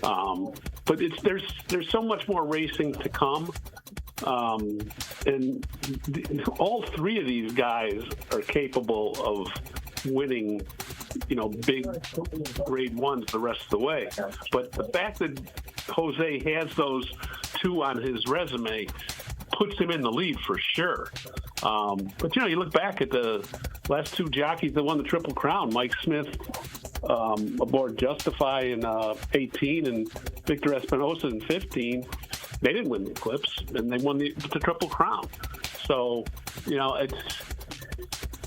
But there's so much more racing to come. And all 3 of these guys are capable of winning, big grade 1s the rest of the way. But the fact that Jose has those 2 on his resume puts him in the lead for sure. But you look back at the last 2 jockeys that won the Triple Crown, Mike Smith aboard Justify in 18 and Victor Espinosa in 15. They didn't win the Eclipse, and they won the Triple Crown. So,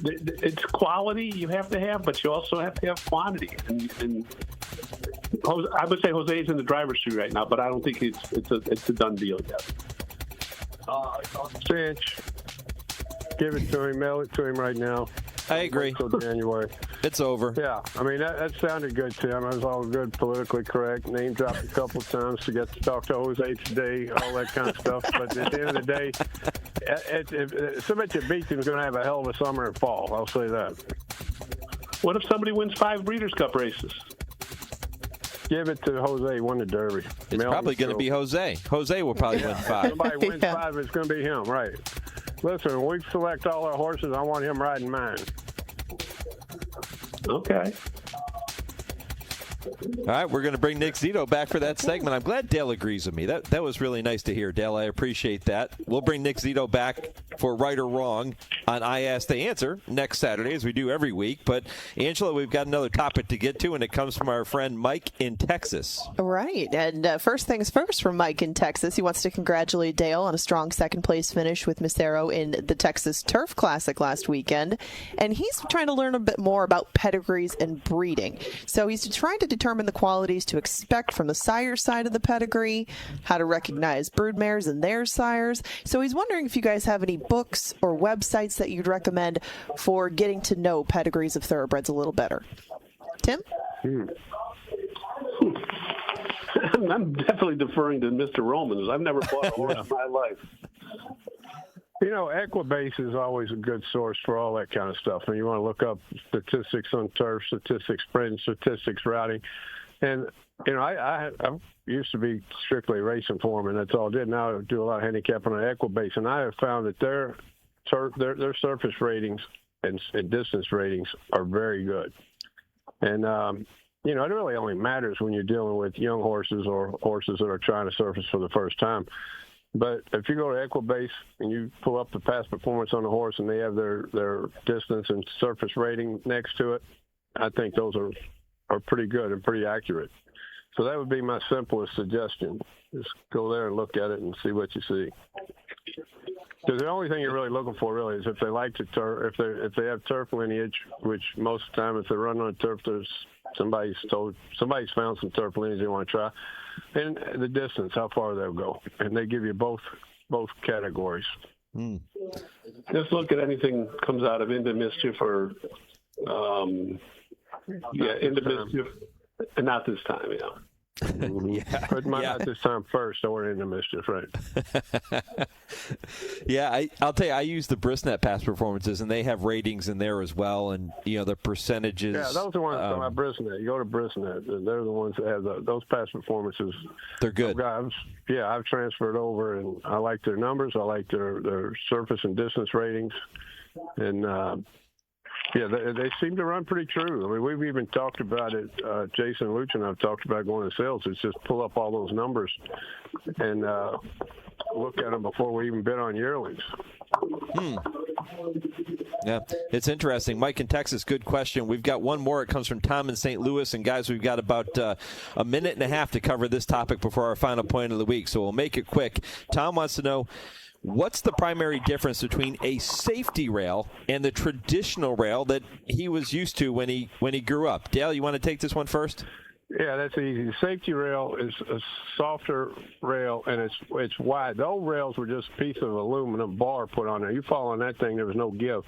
it's quality you have to have, but you also have to have quantity. And I would say Jose's in the driver's seat right now, but I don't think it's a done deal yet. Cinch. Give it to him. Mail it to him right now. I agree. Until January. It's over. Yeah, I mean, that sounded good, Tim. It was all good, politically correct. Name dropped a couple of times to get to talk to Jose today, all that kind of stuff. But at the end of the day, somebody that beats him is going to have a hell of a summer and fall. I'll say that. What if somebody wins 5 Breeders' Cup races? Give it to Jose. Won the Derby. It's probably going to be Jose. Jose will probably win 5. Somebody wins 5, it's going to be him, right? Listen, when we select all our horses, I want him riding mine. Okay. All right, we're going to bring Nick Zito back for that segment. I'm glad Dale agrees with me. That was really nice to hear, Dale. I appreciate that. We'll bring Nick Zito back for Right or Wrong on I Ask the Answer next Saturday, as we do every week. But, Angela, we've got another topic to get to, and it comes from our friend Mike in Texas. Right. And first things first from Mike in Texas. He wants to congratulate Dale on a strong second-place finish with Misero in the Texas Turf Classic last weekend. And he's trying to learn a bit more about pedigrees and breeding. So he's trying to determine the qualities to expect from the sire side of the pedigree, how to recognize broodmares and their sires. So he's wondering if you guys have any books or websites that you'd recommend for getting to know pedigrees of thoroughbreds a little better. Tim? I'm definitely deferring to Mr. Romans. I've never bought a horse in my life. You know, Equibase is always a good source for all that kind of stuff. And you want to look up statistics on turf, statistics sprint, statistics routing. And, you know, I used to be strictly racing foreman. That's all I did. Now I do a lot of handicapping on Equibase. And I have found that their surface ratings and distance ratings are very good. And, you know, it really only matters when you're dealing with young horses or horses that are trying to surface for the first time. But if you go to Equibase and you pull up the past performance on the horse and they have their distance and surface rating next to it, I think those are pretty good and pretty accurate. So that would be my simplest suggestion. Just go there and look at it and see what you see. Because the only thing you're really looking for really is if they like to turf, if they have turf lineage, which most of the time if they run on turf, there's somebody's found some turf lineage they want to try, and the distance, how far they'll go, and they give you both categories. Just look at anything comes out of Into Mischief or Into Mischief, and not this time, But not this time first, or Into Mischief, right? I'll tell you, I use the Brisnet past performances, and they have ratings in there as well, and you know the percentages. Yeah, those are the ones about Brisnet. You go to Brisnet, and they're the ones that have those past performances. They're good. I've transferred over, and I like their numbers. I like their surface and distance ratings, and. Yeah, they seem to run pretty true. I mean, we've even talked about it. Jason Luch and I've talked about going to sales. It's just pull up all those numbers and look at them before we even bid on yearlings. Yeah, it's interesting. Mike in Texas, good question. We've got one more. It comes from Tom in St. Louis. And, guys, we've got about a minute and a half to cover this topic before our final point of the week. So we'll make it quick. Tom wants to know, what's the primary difference between a safety rail and the traditional rail that he was used to when he grew up? Dale, you want to take this one first? Yeah, that's easy. The safety rail is a softer rail, and it's wide. The old rails were just a piece of aluminum bar put on there. You fall on that thing, there was no give.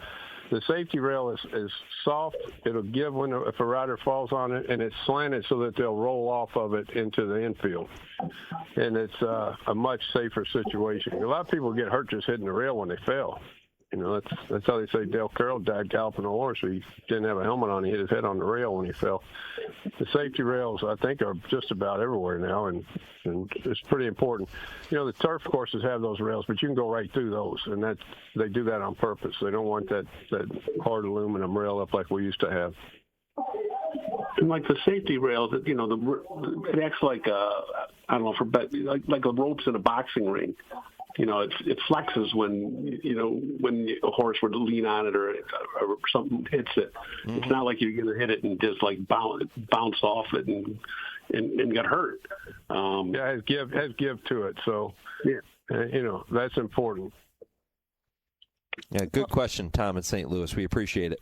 The safety rail is soft. It'll give if a rider falls on it, and it's slanted so that they'll roll off of it into the infield. And it's a much safer situation. A lot of people get hurt just hitting the rail when they fail. You know, that's how they say Dale Carroll died galloping a horse. He didn't have a helmet on. He hit his head on the rail when he fell. The safety rails, I think, are just about everywhere now, and it's pretty important. You know, the turf courses have those rails, but you can go right through those, and they do that on purpose. They don't want that hard aluminum rail up like we used to have. And like the safety rails, you know, it acts like like the ropes in a boxing ring. You know, it flexes when a horse were to lean on it or something hits it. Mm-hmm. It's not like you're going to hit it and just like bounce off it and get hurt. It has give to it. So, you know, that's important. Yeah, good question, Tom in St. Louis. We appreciate it.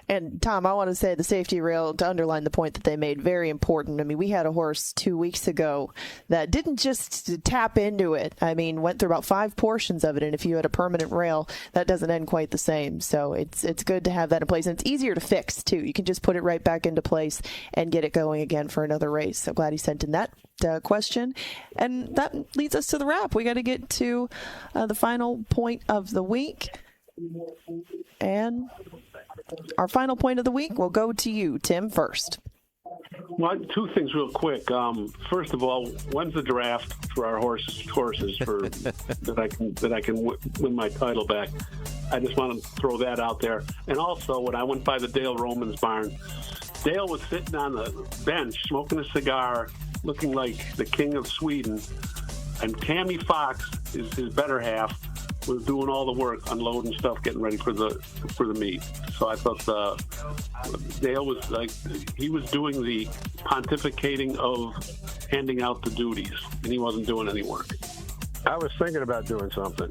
And, Tom, I want to say the safety rail, to underline the point that they made, very important. I mean, we had a horse 2 weeks ago that didn't just tap into it. I mean, went through about 5 portions of it, and if you had a permanent rail, that doesn't end quite the same. So it's good to have that in place, and it's easier to fix, too. You can just put it right back into place and get it going again for another race. So glad he sent in that question. And that leads us to the wrap. We got to get to the final point of the week. And our final point of the week will go to you, Tim, first. Well, 2 things real quick. First of all, when's the draft for our horses for that I can win my title back? I just want to throw that out there. And also, when I went by the Dale Romans barn, Dale was sitting on the bench smoking a cigar, looking like the king of Sweden, and Tammy Fox, his better half, was doing all the work, unloading stuff, getting ready for the meet. So I thought Dale was he was doing the pontificating of handing out the duties, and he wasn't doing any work. I was thinking about doing something,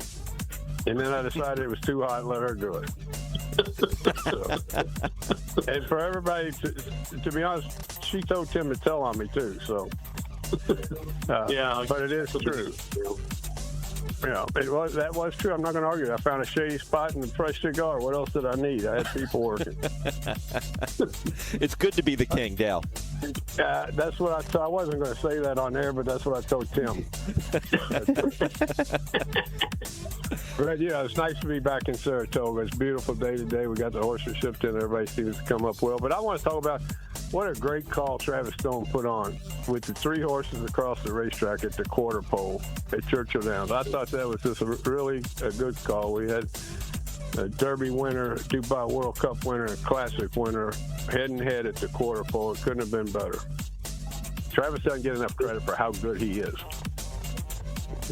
and then I decided it was too hot and let her do it. And for everybody, to be honest, she told Tim to tell on me too. So yeah, but it is true. Yeah, that was true. I'm not going to argue. I found a shady spot and a fresh cigar. What else did I need? I had people working. It's good to be the king, Dale. That's what I wasn't going to say that on air, but that's what I told Tim. But yeah, it's nice to be back in Saratoga. It's a beautiful day today. We got the horses shipped in. Everybody seems to come up well. But I want to talk about what a great call Travis Stone put on with the 3 horses across the racetrack at the quarter pole at Churchill Downs. I thought that was just really a good call. We had a Derby winner, Dubai World Cup winner, and Classic winner head-and-head at the quarter pole. It couldn't have been better. Travis doesn't get enough credit for how good he is.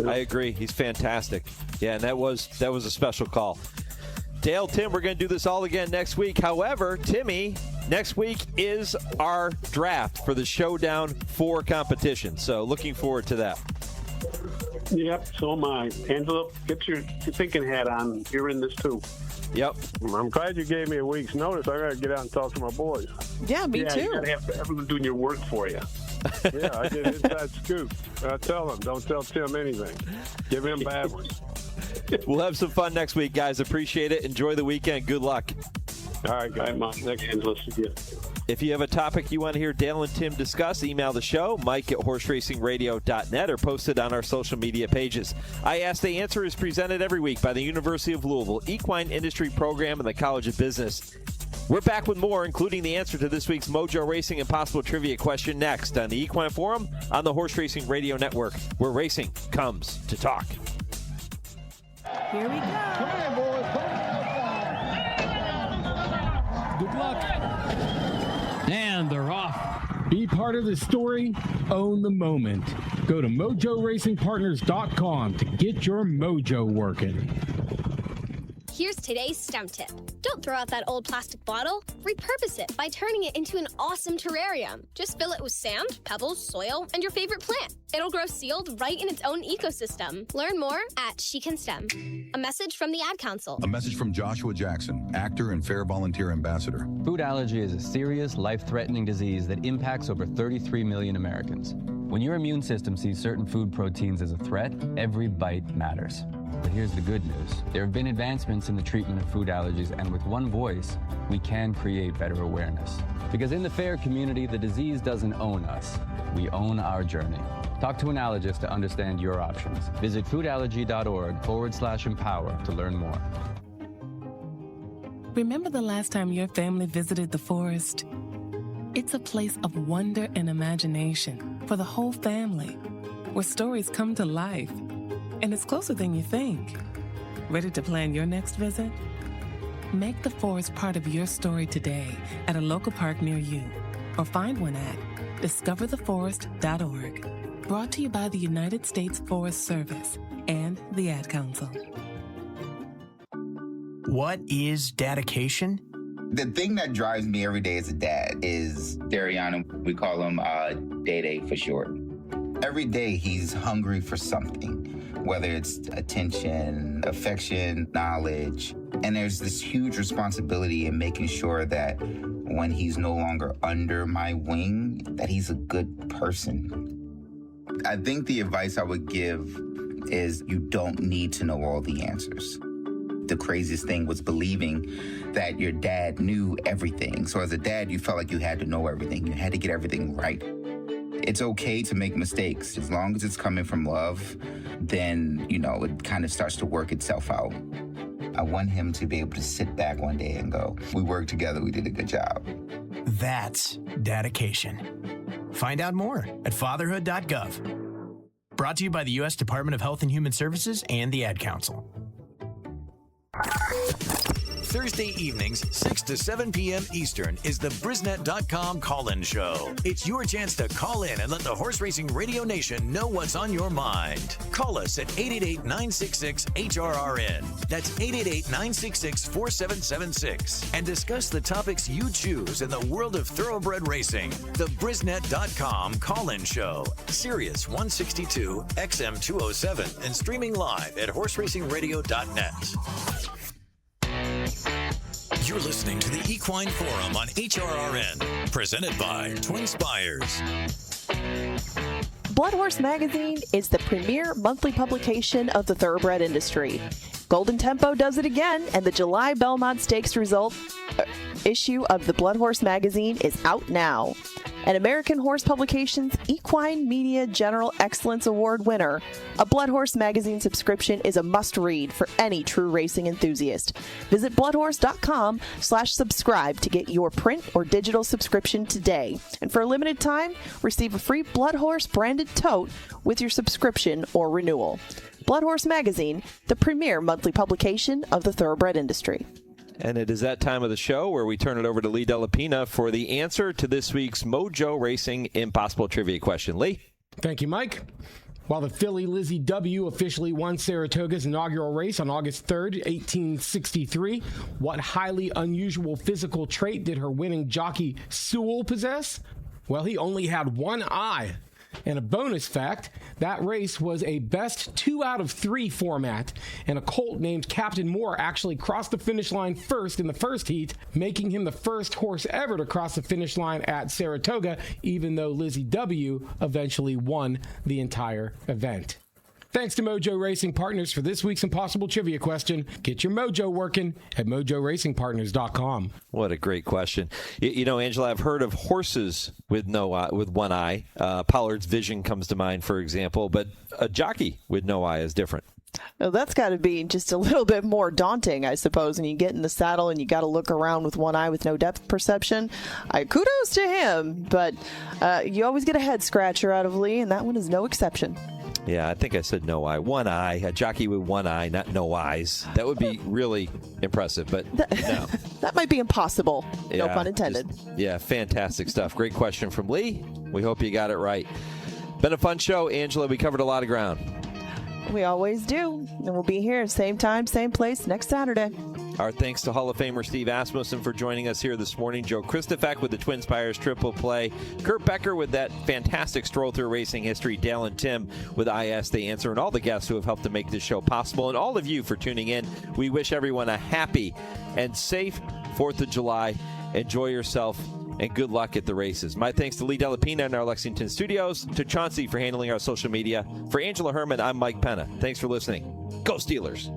I agree. He's fantastic. Yeah, and that was a special call. Dale, Tim, we're going to do this all again next week. However, Timmy, next week is our draft for the Showdown 4 competition. So looking forward to that. Yep, so am I. Angela, get your thinking hat on. You're in this too. Yep. I'm glad you gave me a week's notice. I got to get out and talk to my boys. Yeah, me too. You got to have everyone doing your work for you. Yeah, I get inside scoop. I tell them, don't tell Tim anything. Give him bad ones. We'll have some fun next week, guys. Appreciate it. Enjoy the weekend. Good luck. All right, guys. Next Angela. If you have a topic you want to hear Dale and Tim discuss, email the show, mike@horseracingradio.net, or post it on our social media pages. I Ask the Answer is presented every week by the University of Louisville Equine Industry Program and the College of Business. We're back with more, including the answer to this week's Mojo Racing Impossible Trivia question next on the Equine Forum on the Horse Racing Radio Network, where racing comes to talk. Here we go. Come on, boys. Good luck. And they're off. Be part of the story. Own the moment. Go to MojoRacingPartners.com to get your mojo working. Here's today's STEM tip. Don't throw out that old plastic bottle. Repurpose it by turning it into an awesome terrarium. Just fill it with sand, pebbles, soil, and your favorite plant. It'll grow sealed right in its own ecosystem. Learn more at She Can STEM. A message from the Ad Council. A message from Joshua Jackson, actor and Fair Volunteer Ambassador. Food allergy is a serious, life-threatening disease that impacts over 33 million Americans. When your immune system sees certain food proteins as a threat, every bite matters. But here's the good news. There have been advancements in the treatment of food allergies, and with one voice, we can create better awareness. Because in the FAIR community, the disease doesn't own us. We own our journey. Talk to an allergist to understand your options. Visit foodallergy.org/empower to learn more. Remember the last time your family visited the forest? It's a place of wonder and imagination for the whole family, where stories come to life. And it's closer than you think. Ready to plan your next visit? Make the forest part of your story today at a local park near you, or find one at discovertheforest.org. Brought to you by the United States Forest Service and the Ad Council. What is dedication? The thing that drives me every day as a dad is Dariana. We call him Day for short. Every day he's hungry for something, whether it's attention, affection, knowledge. And there's this huge responsibility in making sure that when he's no longer under my wing, that he's a good person. I think the advice I would give is you don't need to know all the answers. The craziest thing was believing that your dad knew everything. So as a dad, you felt like you had to know everything. You had to get everything right. It's okay to make mistakes. As long as it's coming from love, then, it kind of starts to work itself out. I want him to be able to sit back one day and go, we worked together, we did a good job. That's dedication. Find out more at fatherhood.gov. Brought to you by the U.S. Department of Health and Human Services and the Ad Council. Thursday evenings, 6 to 7 p.m. Eastern, is the Brisnet.com call-in show. It's your chance to call in and let the Horse Racing Radio Nation know what's on your mind. Call us at 888-966-HRRN. That's 888-966-4776. And discuss the topics you choose in the world of thoroughbred racing. The Brisnet.com call-in show. Sirius 162, XM 207, and streaming live at horseracingradio.net. You're listening to the Equine Forum on HRRN, presented by TwinSpires. Blood Horse Magazine is the premier monthly publication of the thoroughbred industry. Golden Tempo does it again, and the July Belmont Stakes issue of the Blood Horse Magazine is out now. An American Horse Publications Equine Media General Excellence Award winner, a Blood Horse Magazine subscription is a must-read for any true racing enthusiast. Visit bloodhorse.com/subscribe to get your print or digital subscription today. And for a limited time, receive a free Blood Horse branded tote with your subscription or renewal. Blood Horse Magazine, the premier monthly publication of the thoroughbred industry. And it is that time of the show where we turn it over to Lee Delapina for the answer to this week's Mojo Racing Impossible Trivia question. Lee? Thank you, Mike. While the filly Lizzie W. officially won Saratoga's inaugural race on August 3rd, 1863, what highly unusual physical trait did her winning jockey Sewell possess? Well, he only had one eye. And a bonus fact, that race was a best 2 out of 3 format, and a colt named Captain Moore actually crossed the finish line first in the first heat, making him the first horse ever to cross the finish line at Saratoga, even though Lizzie W. eventually won the entire event. Thanks to Mojo Racing Partners for this week's Impossible Trivia question. Get your mojo working at mojoracingpartners.com. What a great question. You know, Angela, I've heard of horses with one eye. Pollard's Vision comes to mind, for example, but a jockey with no eye is different. Well, that's got to be just a little bit more daunting, I suppose, when you get in the saddle and you got to look around with one eye with no depth perception. Kudos to him, but you always get a head scratcher out of Lee, and that one is no exception. Yeah, I think I said no eye. One eye. A jockey with one eye, not no eyes. That would be really impressive, but no. That might be impossible. Yeah, no pun intended. Fantastic stuff. Great question from Lee. We hope you got it right. Been a fun show, Angela. We covered a lot of ground. We always do. And we'll be here, same time, same place, next Saturday. Our thanks to Hall of Famer Steve Asmussen for joining us here this morning. Joe Kristufek with the TwinSpires Triple Play. Kurt Becker with that fantastic Stroll Through Racing History. Dale and Tim with I Ask the Answer. And all the guests who have helped to make this show possible. And all of you for tuning in. We wish everyone a happy and safe 4th of July. Enjoy yourself. And good luck at the races. My thanks to Lee Delapina in our Lexington studios, to Chauncey for handling our social media. For Angela Herman, I'm Mike Penna. Thanks for listening. Go Steelers.